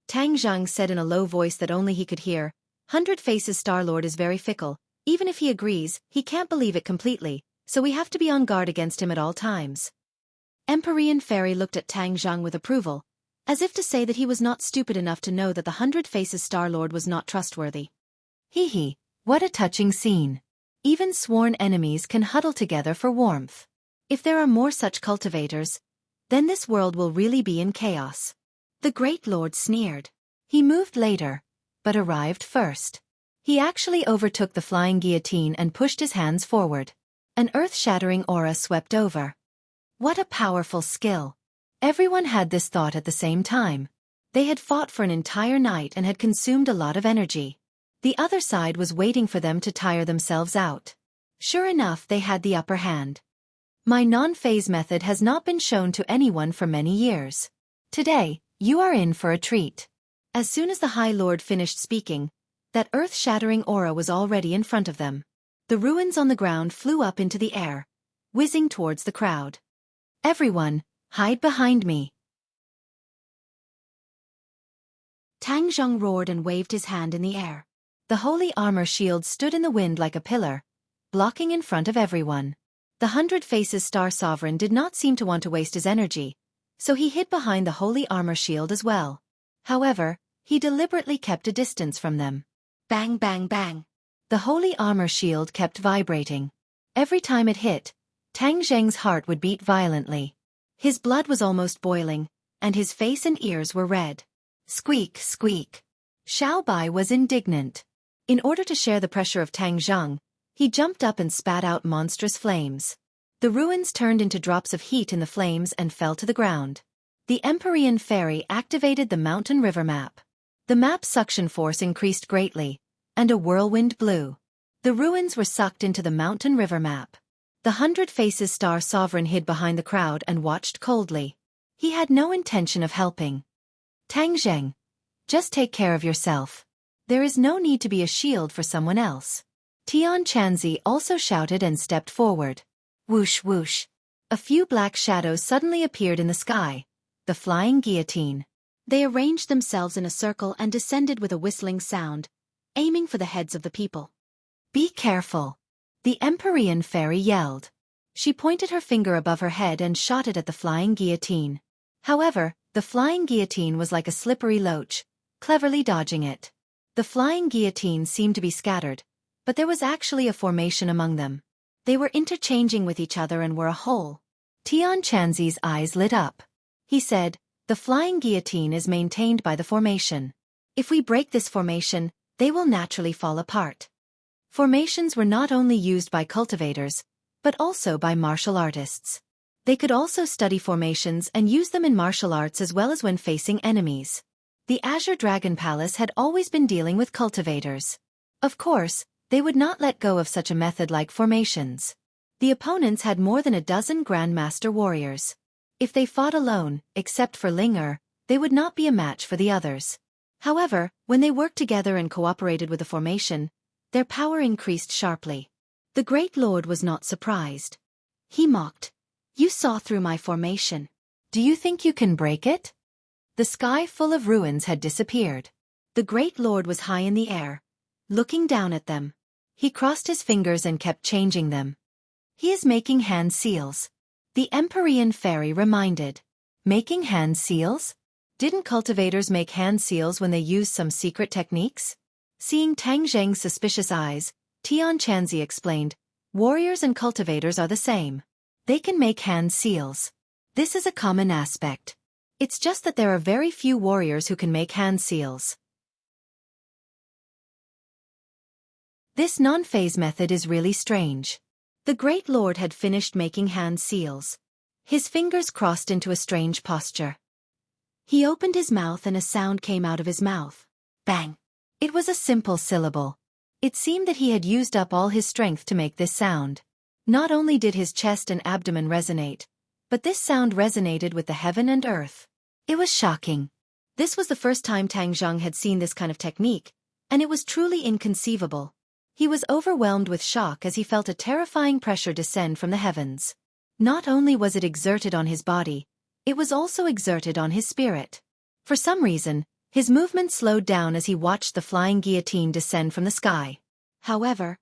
[SPEAKER 1] Tang Zheng said in a low voice that only he could hear, 100 Faces Star Lord is very fickle. Even if he agrees, he can't believe it completely, so we have to be on guard against him at all times. Empyrean Fairy looked at Tang Zheng with approval, as if to say that he was not stupid enough to know that the 100 Faces Star Lord was not trustworthy. Hee, what a touching scene. Even sworn enemies can huddle together for warmth. If there are more such cultivators, then this world will really be in chaos. The Great Lord sneered. He moved later, but arrived first. He actually overtook the flying guillotine and pushed his hands forward. An earth-shattering aura swept over. What a powerful skill. Everyone had this thought at the same time. They had fought for an entire night and had consumed a lot of energy. The other side was waiting for them to tire themselves out. Sure enough, they had the upper hand. My non-phase method has not been shown to anyone for many years. Today, you are in for a treat. As soon as the High Lord finished speaking, That earth-shattering aura was already in front of them. The ruins on the ground flew up into the air, whizzing towards the crowd. "Everyone, hide behind me!" Tang Zheng roared and waved his hand in the air. The holy armor shield stood in the wind like a pillar, blocking in front of everyone. The 100 Faces Star Sovereign did not seem to want to waste his energy, so he hid behind the holy armor shield as well. However, he deliberately kept a distance from them. Bang bang bang. The holy armor shield kept vibrating. Every time it hit, Tang Zheng's heart would beat violently. His blood was almost boiling, and his face and ears were red. Squeak, squeak. Xiao Bai was indignant. In order to share the pressure of Tang Zheng, he jumped up and spat out monstrous flames. The ruins turned into drops of heat in the flames and fell to the ground. The Empyrean Fairy activated the mountain river map. The map's suction force increased greatly, and a whirlwind blew. The ruins were sucked into the mountain river map. The 100 Faces Star Sovereign hid behind the crowd and watched coldly. He had no intention of helping. "Tang Zheng, just take care of yourself. There is no need to be a shield for someone else." Tian Chanzi also shouted and stepped forward. Whoosh whoosh. A few black shadows suddenly appeared in the sky, the flying guillotine. They arranged themselves in a circle and descended with a whistling sound, aiming for the heads of the people. "Be careful," the Empyrean Fairy yelled. She pointed her finger above her head and shot it at the flying guillotine. However, the flying guillotine was like a slippery loach, cleverly dodging it. The flying guillotine seemed to be scattered, but there was actually a formation among them. They were interchanging with each other and were a whole. Tian Chanzi's eyes lit up. He said, "The flying guillotine is maintained by the formation. If we break this formation, they will naturally fall apart." Formations were not only used by cultivators, but also by martial artists. They could also study formations and use them in martial arts as well as when facing enemies. The Azure Dragon Palace had always been dealing with cultivators. Of course, they would not let go of such a method like formations. The opponents had more than a dozen Grandmaster warriors. If they fought alone, except for Ling they would not be a match for the others. However, when they worked together and cooperated with the formation, their power increased sharply. The Great Lord was not surprised. He mocked. "You saw through my formation. Do you think you can break it?" The sky full of ruins had disappeared. The Great Lord was high in the air, looking down at them. He crossed his fingers and kept changing them. "He is making hand seals," the Empyrean Fairy reminded. "Making hand seals? Didn't cultivators make hand seals when they used some secret techniques?" Seeing Tang Zheng's suspicious eyes, Tian Chanzi explained, "Warriors and cultivators are the same. They can make hand seals. This is a common aspect. It's just that there are very few warriors who can make hand seals. This non-phase method is really strange." The Great Lord had finished making hand seals. His fingers crossed into a strange posture. He opened his mouth and a sound came out of his mouth. Bang! It was a simple syllable. It seemed that he had used up all his strength to make this sound. Not only did his chest and abdomen resonate, but this sound resonated with the heaven and earth. It was shocking. This was the first time Tang Zheng had seen this kind of technique, and it was truly inconceivable. He was overwhelmed with shock as he felt a terrifying pressure descend from the heavens. Not only was it exerted on his body, it was also exerted on his spirit. For some reason, his movement slowed down as he watched the flying guillotine descend from the sky. However,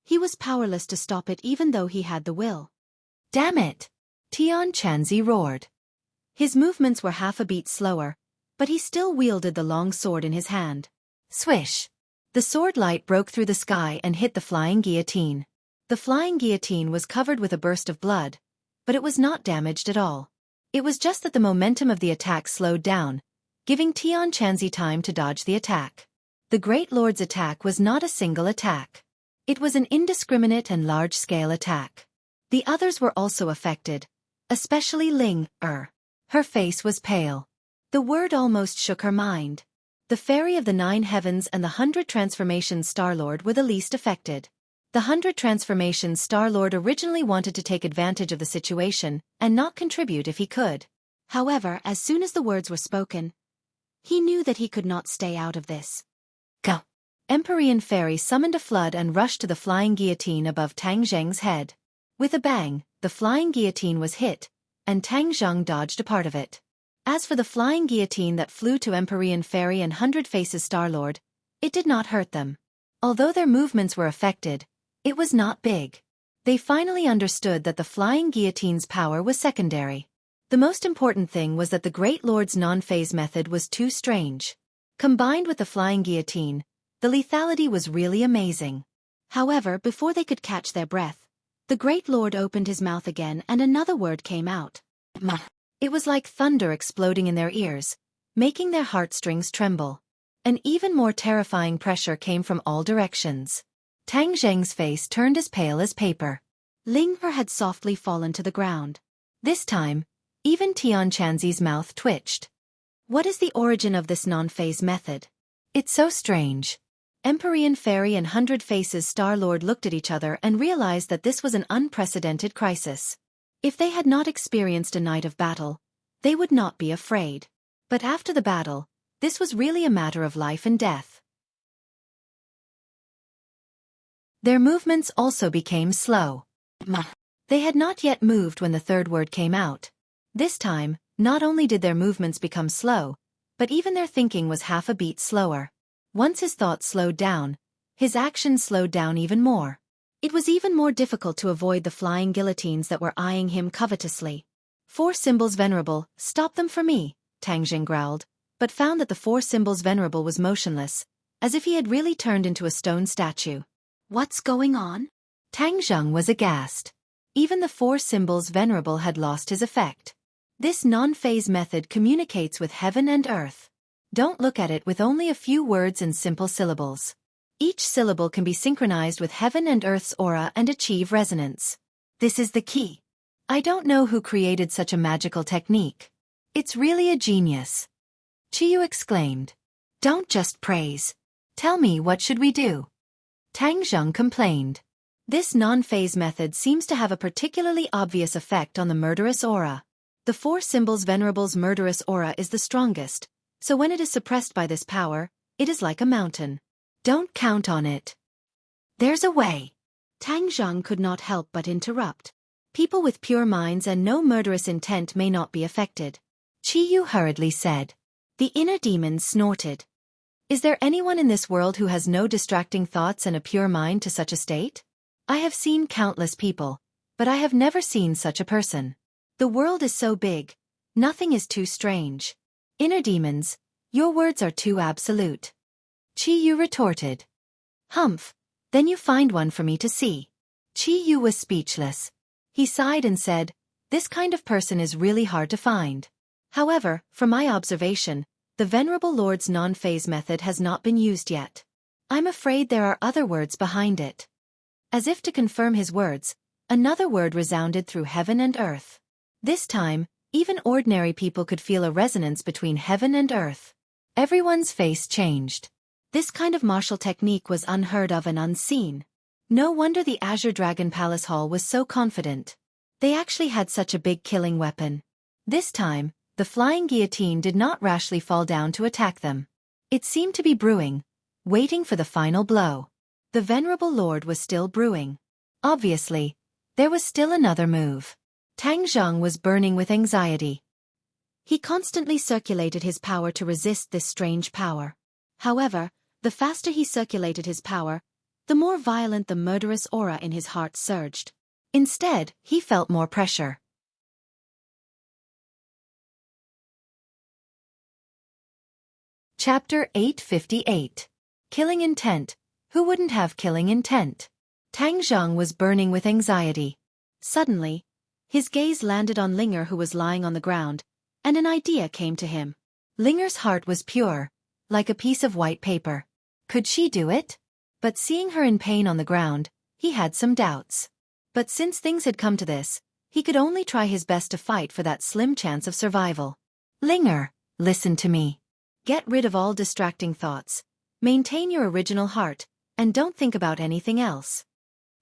[SPEAKER 1] he was powerless to stop it even though he had the will. "Damn it!" Tian Chanzi roared. His movements were half a beat slower, but he still wielded the long sword in his hand. Swish! The sword light broke through the sky and hit the flying guillotine. The flying guillotine was covered with a burst of blood, but it was not damaged at all. It was just that the momentum of the attack slowed down, giving Tian Chanzi time to dodge the attack. The Great Lord's attack was not a single attack. It was an indiscriminate and large-scale attack. The others were also affected, especially Ling. Her face was pale. The word almost shook her mind. The Fairy of the 9 Heavens and the 100 Transformations Star-Lord were the least affected. The 100 Transformations Star-Lord originally wanted to take advantage of the situation and not contribute if he could. However, as soon as the words were spoken, he knew that he could not stay out of this. "Go!" Empyrean Fairy summoned a flood and rushed to the flying guillotine above Tang Zheng's head. With a bang, the flying guillotine was hit, and Tang Zheng dodged a part of it. As for the flying guillotine that flew to Empyrean Fairy and Hundred Faces Star-Lord, it did not hurt them. Although their movements were affected, it was not big. They finally understood that the flying guillotine's power was secondary. The most important thing was that the Great Lord's non-phase method was too strange. Combined with the flying guillotine, the lethality was really amazing. However, before they could catch their breath, the Great Lord opened his mouth again and another word came out. Ma. It was like thunder exploding in their ears, making their heartstrings tremble. An even more terrifying pressure came from all directions. Tang Zheng's face turned as pale as paper. Ling Er had softly fallen to the ground. This time, even Tian Chanzi's mouth twitched. What is the origin of this non-phase method? It's so strange. Empyrean Fairy and Hundred Faces Star-Lord looked at each other and realized that this was an unprecedented crisis. If they had not experienced a night of battle, they would not be afraid. But after the battle, this was really a matter of life and death. Their movements also became slow. Ma. They had not yet moved when the third word came out. This time, not only did their movements become slow, but even their thinking was half a beat slower. Once his thoughts slowed down, his actions slowed down even more. It was even more difficult to avoid the flying guillotines that were eyeing him covetously. Four symbols venerable, stop them for me, Tang Zheng growled, but found that the four symbols venerable was motionless, as if he had really turned into a stone statue. What's going on? Tang Zheng was aghast. Even the four symbols venerable had lost his effect. This non-phase method communicates with heaven and earth. Don't look at it with only a few words and simple syllables. Each syllable can be synchronized with heaven and earth's aura and achieve resonance. This is the key. I don't know who created such a magical technique. It's really a genius. Chiyu exclaimed. Don't just praise. Tell me, what should we do? Tang Zheng complained. This non-phase method seems to have a particularly obvious effect on the murderous aura. The four symbols venerable's murderous aura is the strongest, so when it is suppressed by this power, it is like a mountain. Don't count on it. There's a way. Tang Zheng could not help but interrupt. People with pure minds and no murderous intent may not be affected. Chiyu hurriedly said. The inner demons snorted. Is there anyone in this world who has no distracting thoughts and a pure mind to such a state? I have seen countless people, but I have never seen such a person. The world is so big, nothing is too strange. Inner demons, your words are too absolute. Chiyu retorted. Humph, then you find one for me to see. Chiyu was speechless. He sighed and said, this kind of person is really hard to find. However, from my observation, the Venerable Lord's non-phase method has not been used yet. I'm afraid there are other words behind it. As if to confirm his words, another word resounded through heaven and earth. This time, even ordinary people could feel a resonance between heaven and earth. Everyone's face changed. This kind of martial technique was unheard of and unseen. No wonder the Azure Dragon Palace Hall was so confident. They actually had such a big killing weapon. This time, the flying guillotine did not rashly fall down to attack them. It seemed to be brewing, waiting for the final blow. The Venerable Lord was still brewing. Obviously, there was still another move. Tang Zheng was burning with anxiety. He constantly circulated his power to resist this strange power. However, the faster he circulated his power, the more violent the murderous aura in his heart surged. Instead, he felt more pressure. Chapter 858. Killing Intent. Who wouldn't have killing intent? Tang Zheng was burning with anxiety. Suddenly, his gaze landed on Ling Er, who was lying on the ground, and an idea came to him. Ling Er's heart was pure, like a piece of white paper. Could she do it? But seeing her in pain on the ground, he had some doubts. But since things had come to this, he could only try his best to fight for that slim chance of survival. Ling Er, listen to me. Get rid of all distracting thoughts. Maintain your original heart, and don't think about anything else.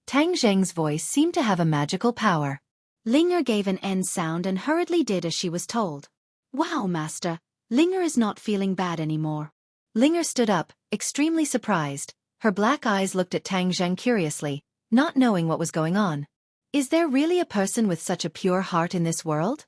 [SPEAKER 1] Tang Zheng's voice seemed to have a magical power. Ling Er gave an end sound and hurriedly did as she was told. Wow, Master, Ling Er is not feeling bad anymore. Linger stood up, extremely surprised. Her black eyes looked at Tang Zheng curiously, not knowing what was going on. Is there really a person with such a pure heart in this world?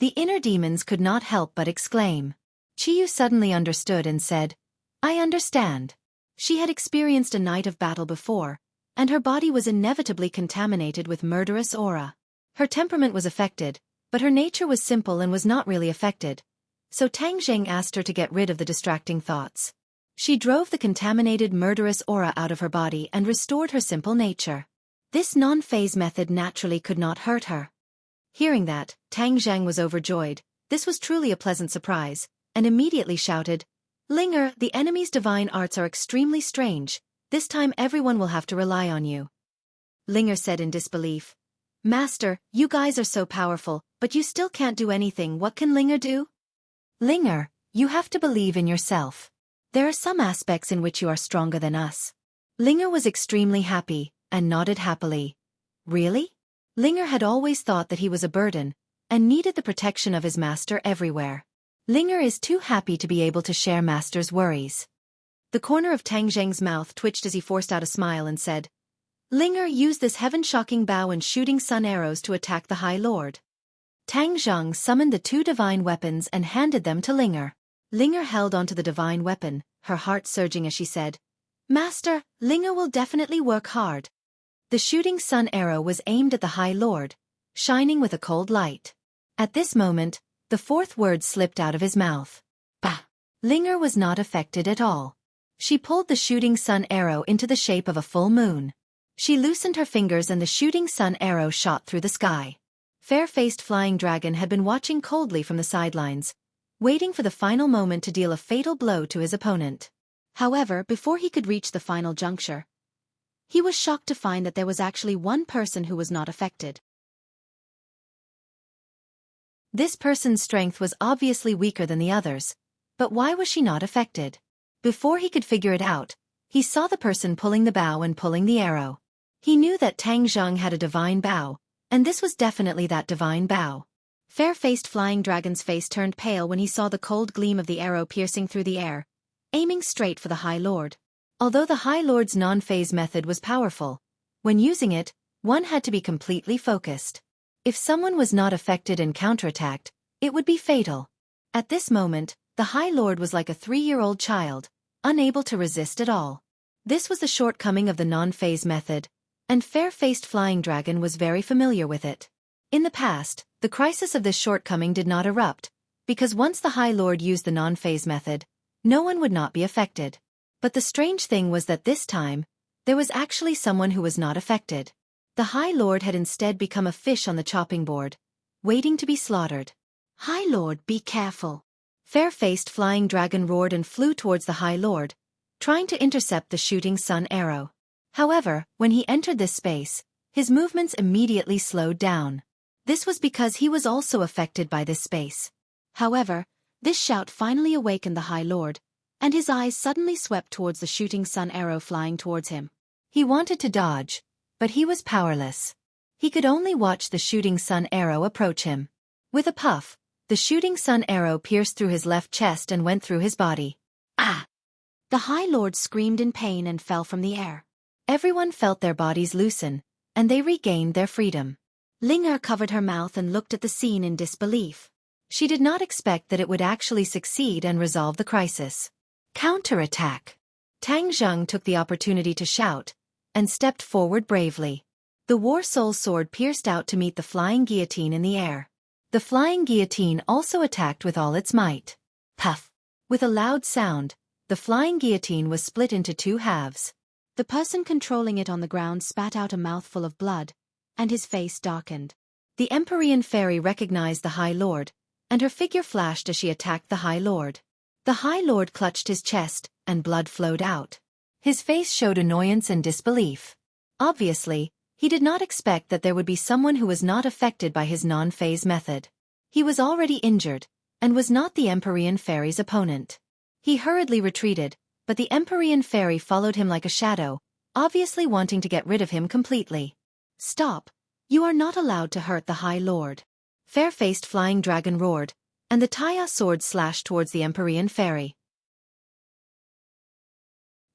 [SPEAKER 1] The inner demons could not help but exclaim. Qiyu suddenly understood and said, I understand. She had experienced a night of battle before, and her body was inevitably contaminated with murderous aura. Her temperament was affected, but her nature was simple and was not really affected. So Tang Zheng asked her to get rid of the distracting thoughts. She drove the contaminated murderous aura out of her body and restored her simple nature. This non-phase method naturally could not hurt her. Hearing that, Tang Zheng was overjoyed. This was truly a pleasant surprise, and immediately shouted, Linger, the enemy's divine arts are extremely strange. This time everyone will have to rely on you. Linger said in disbelief, Master, you guys are so powerful, but you still can't do anything. What can Linger do? Linger, you have to believe in yourself. There are some aspects in which you are stronger than us. Linger was extremely happy, and nodded happily. Really? Linger had always thought that he was a burden, and needed the protection of his master everywhere. Linger is too happy to be able to share master's worries. The corner of Tang Zheng's mouth twitched as he forced out a smile and said, Linger, use this heaven-shocking bow and shooting sun arrows to attack the High Lord. Tang Zheng summoned the two divine weapons and handed them to Linger. Linger held onto the divine weapon, her heart surging as she said, Master, Linger will definitely work hard. The shooting sun arrow was aimed at the High Lord, shining with a cold light. At this moment, the fourth word slipped out of his mouth. Bah! Linger was not affected at all. She pulled the shooting sun arrow into the shape of a full moon. She loosened her fingers and the shooting sun arrow shot through the sky. Fair-faced flying dragon had been watching coldly from the sidelines, waiting for the final moment to deal a fatal blow to his opponent. However, before he could reach the final juncture, he was shocked to find that there was actually one person who was not affected. This person's strength was obviously weaker than the others, but why was she not affected? Before he could figure it out, he saw the person pulling the bow and pulling the arrow. He knew that Tang Zheng had a divine bow, and this was definitely that divine bow. Fair-faced flying dragon's face turned pale when he saw the cold gleam of the arrow piercing through the air, aiming straight for the High Lord. Although the High Lord's non-phase method was powerful, when using it, one had to be completely focused. If someone was not affected and counterattacked, it would be fatal. At this moment, the High Lord was like a 3-year-old child, unable to resist at all. This was the shortcoming of the non-phase method, and fair-faced flying dragon was very familiar with it. In the past, the crisis of this shortcoming did not erupt, because once the High Lord used the non-phase method, no one would not be affected. But the strange thing was that this time, there was actually someone who was not affected. The High Lord had instead become a fish on the chopping board, waiting to be slaughtered. High Lord, be careful. Fair-faced flying dragon roared and flew towards the High Lord, trying to intercept the shooting sun arrow. However, when he entered this space, his movements immediately slowed down. This was because he was also affected by this space. However, this shout finally awakened the High Lord, and his eyes suddenly swept towards the shooting sun arrow flying towards him. He wanted to dodge, but he was powerless. He could only watch the shooting sun arrow approach him. With a puff, the shooting sun arrow pierced through his left chest and went through his body. Ah! The High Lord screamed in pain and fell from the air. Everyone felt their bodies loosen, and they regained their freedom. Linger covered her mouth and looked at the scene in disbelief. She did not expect that it would actually succeed and resolve the crisis. Counterattack! Tang Zheng took the opportunity to shout, and stepped forward bravely. The War Soul sword pierced out to meet the flying guillotine in the air. The flying guillotine also attacked with all its might. Puff! With a loud sound, the flying guillotine was split into 2 halves. The person controlling it on the ground spat out a mouthful of blood, and his face darkened. The Empyrean fairy recognized the High Lord, and her figure flashed as she attacked the High Lord. The High Lord clutched his chest, and blood flowed out. His face showed annoyance and disbelief. Obviously, he did not expect that there would be someone who was not affected by his non-phase method. He was already injured, and was not the Empyrean fairy's opponent. He hurriedly retreated, but the Empyrean fairy followed him like a shadow, obviously wanting to get rid of him completely. Stop! You are not allowed to hurt the High Lord. Fair-faced flying dragon roared, and the Taya sword slashed towards the Empyrean fairy.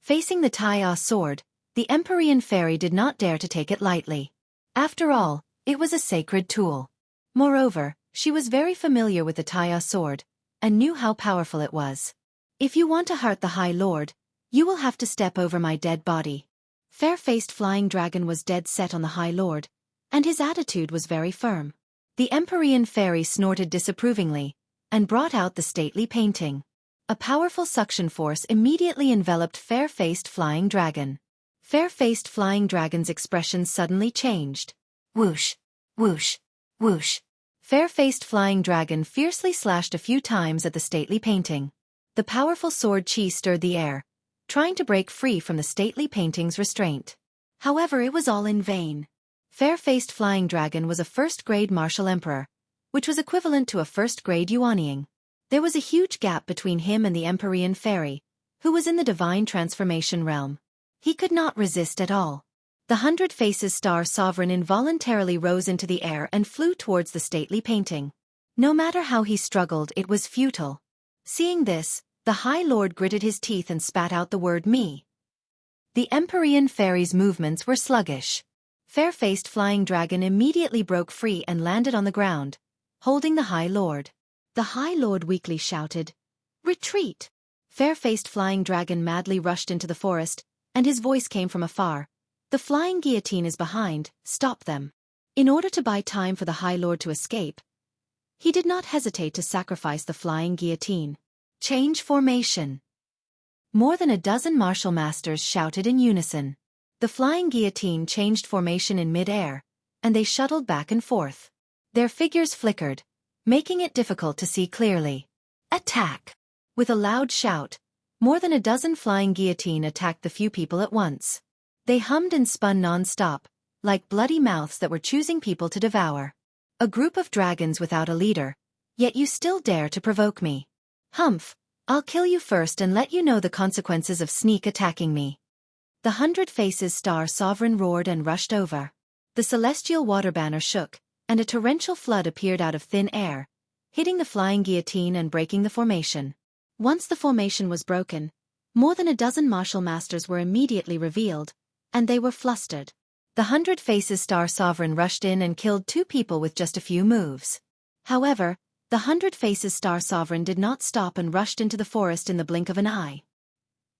[SPEAKER 1] Facing the Tai sword, the Empyrean fairy did not dare to take it lightly. After all, it was a sacred tool. Moreover, she was very familiar with the Tai sword, and knew how powerful it was. If you want to hurt the High Lord, you will have to step over my dead body. Fair-faced flying dragon was dead set on the High Lord, and his attitude was very firm. The Empyrean fairy snorted disapprovingly, and brought out the stately painting. A powerful suction force immediately enveloped fair-faced flying dragon. Fair-faced flying dragon's expression suddenly changed. Whoosh, whoosh, whoosh. Fair-faced flying dragon fiercely slashed a few times at the stately painting. The powerful sword chi stirred the air, trying to break free from the stately painting's restraint. However, it was all in vain. Fair-faced flying dragon was a first-grade martial emperor, which was equivalent to a first-grade yuanying. There was a huge gap between him and the Empyrean fairy, who was in the divine transformation realm. He could not resist at all. The 100 Faces Star Sovereign involuntarily rose into the air and flew towards the stately painting. No matter how he struggled, it was futile. Seeing this, the High Lord gritted his teeth and spat out the word me. The Empyrean fairy's movements were sluggish. Fair-faced flying dragon immediately broke free and landed on the ground, holding the High Lord. The High Lord weakly shouted, "Retreat!" Fair-faced flying dragon madly rushed into the forest, and his voice came from afar. "The flying guillotine is behind, stop them." In order to buy time for the High Lord to escape, he did not hesitate to sacrifice the flying guillotine. Change formation. More than a dozen martial masters shouted in unison. The flying guillotine changed formation in mid-air, and they shuttled back and forth. Their figures flickered, making it difficult to see clearly. Attack! With a loud shout, more than a dozen flying guillotine attacked the few people at once. They hummed and spun non-stop, like bloody mouths that were choosing people to devour. A group of dragons without a leader, yet you still dare to provoke me. Humph, I'll kill you first and let you know the consequences of sneak attacking me. The 100 Faces Star Sovereign roared and rushed over. The celestial water banner shook, and a torrential flood appeared out of thin air, hitting the flying guillotine and breaking the formation. Once the formation was broken, more than a dozen martial masters were immediately revealed, and they were flustered. The 100 Faces Star Sovereign rushed in and killed 2 people with just a few moves. However, the 100 Faces Star Sovereign did not stop and rushed into the forest in the blink of an eye.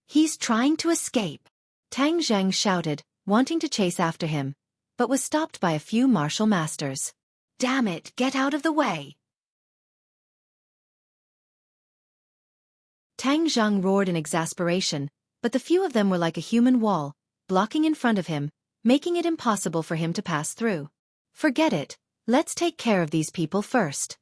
[SPEAKER 1] "He's trying to escape," Tang Zheng shouted, wanting to chase after him, but was stopped by a few martial masters. "Damn it, get out of the way!" Tang Zheng roared in exasperation, but the few of them were like a human wall, blocking in front of him, making it impossible for him to pass through. "Forget it, let's take care of these people first."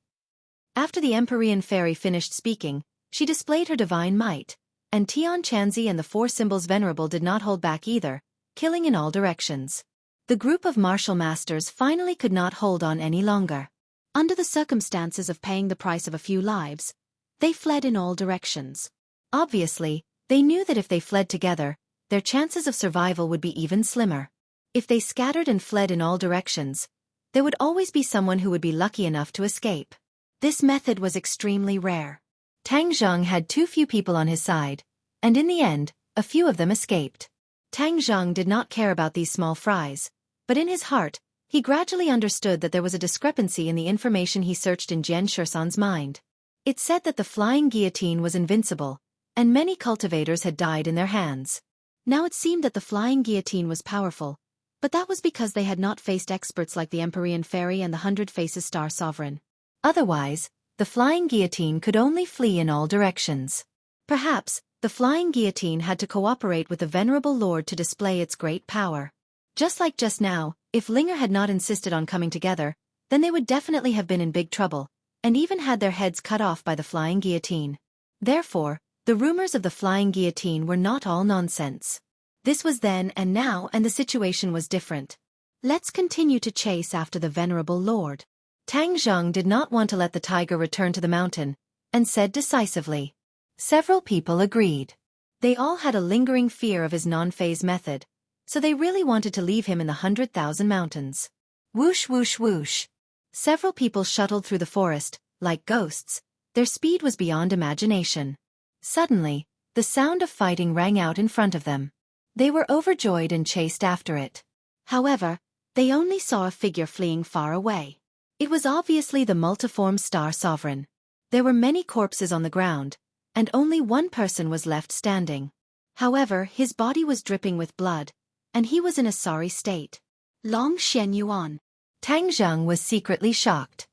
[SPEAKER 1] After the Empyrean fairy finished speaking, she displayed her divine might, and Tian Chanzi and the 4 Symbols Venerable did not hold back either, killing in all directions. The group of martial masters finally could not hold on any longer. Under the circumstances of paying the price of a few lives, they fled in all directions. Obviously, they knew that if they fled together, their chances of survival would be even slimmer. If they scattered and fled in all directions, there would always be someone who would be lucky enough to escape. This method was extremely rare. Tang Zheng had too few people on his side, and in the end, a few of them escaped. Tang Zheng did not care about these small fries, but in his heart, he gradually understood that there was a discrepancy in the information he searched in Jian Shisan's mind. It said that the flying guillotine was invincible, and many cultivators had died in their hands. Now it seemed that the flying guillotine was powerful, but that was because they had not faced experts like the Empyrean Fairy and the 100 Faces Star Sovereign. Otherwise, the flying guillotine could only flee in all directions. Perhaps, the flying guillotine had to cooperate with the Venerable Lord to display its great power. Just like just now, if Linger had not insisted on coming together, then they would definitely have been in big trouble, and even had their heads cut off by the flying guillotine. Therefore, the rumors of the flying guillotine were not all nonsense. This was then and now, and the situation was different. Let's continue to chase after the Venerable Lord. Tang Zheng did not want to let the tiger return to the mountain, and said decisively. Several people agreed. They all had a lingering fear of his non-phase method, so they really wanted to leave him in the 100,000 mountains. Whoosh whoosh whoosh. Several people shuttled through the forest, like ghosts. Their speed was beyond imagination. Suddenly, The sound of fighting rang out in front of them. They were overjoyed and chased after it. However, they only saw a figure fleeing far away. It was obviously the multiform star sovereign. There were many corpses on the ground, and only one person was left standing. However, his body was dripping with blood, and he was in a sorry state. Long Xianyuan. Tang Zheng was secretly shocked.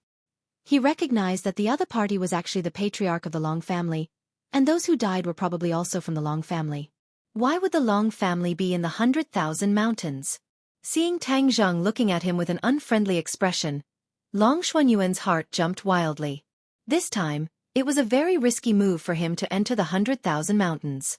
[SPEAKER 1] He recognized that the other party was actually the patriarch of the Long family, and those who died were probably also from the Long family. Why would the Long family be in the 100,000 mountains? Seeing Tang Zheng looking at him with an unfriendly expression, Long Xuanyuan's heart jumped wildly. This time, it was a very risky move for him to enter the 100,000 mountains.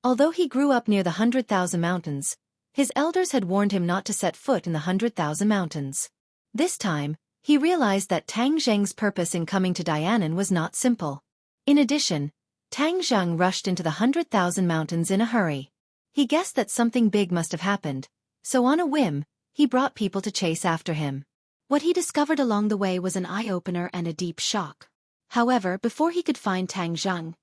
[SPEAKER 1] Although he grew up near the 100,000 mountains, his elders had warned him not to set foot in the 100,000 mountains. This time, he realized that Tang Zheng's purpose in coming to Dianan was not simple. In addition, Tang Zheng rushed into the 100,000 mountains in a hurry. He guessed that something big must have happened, so on a whim, he brought people to chase after him. What he discovered along the way was an eye-opener and a deep shock. However, before he could find Tang Zheng,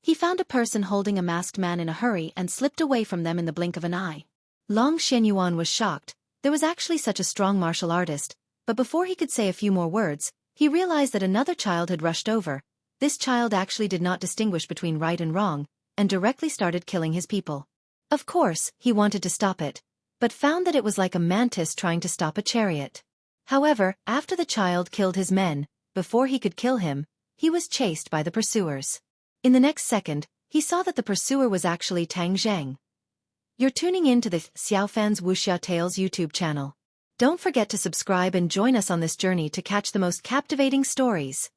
[SPEAKER 1] he found a person holding a masked man in a hurry and slipped away from them in the blink of an eye. Long Xianyuan was shocked. There was actually such a strong martial artist, but before he could say a few more words, he realized that another child had rushed over. This child actually did not distinguish between right and wrong, and directly started killing his people. Of course, he wanted to stop it, but found that it was like a mantis trying to stop a chariot. However, after the child killed his men, before he could kill him, he was chased by the pursuers. In the next second, he saw that the pursuer was actually Tang Zheng. You're tuning in to the Xiaofan's Wuxia Tales YouTube channel. Don't forget to subscribe and join us on this journey to catch the most captivating stories.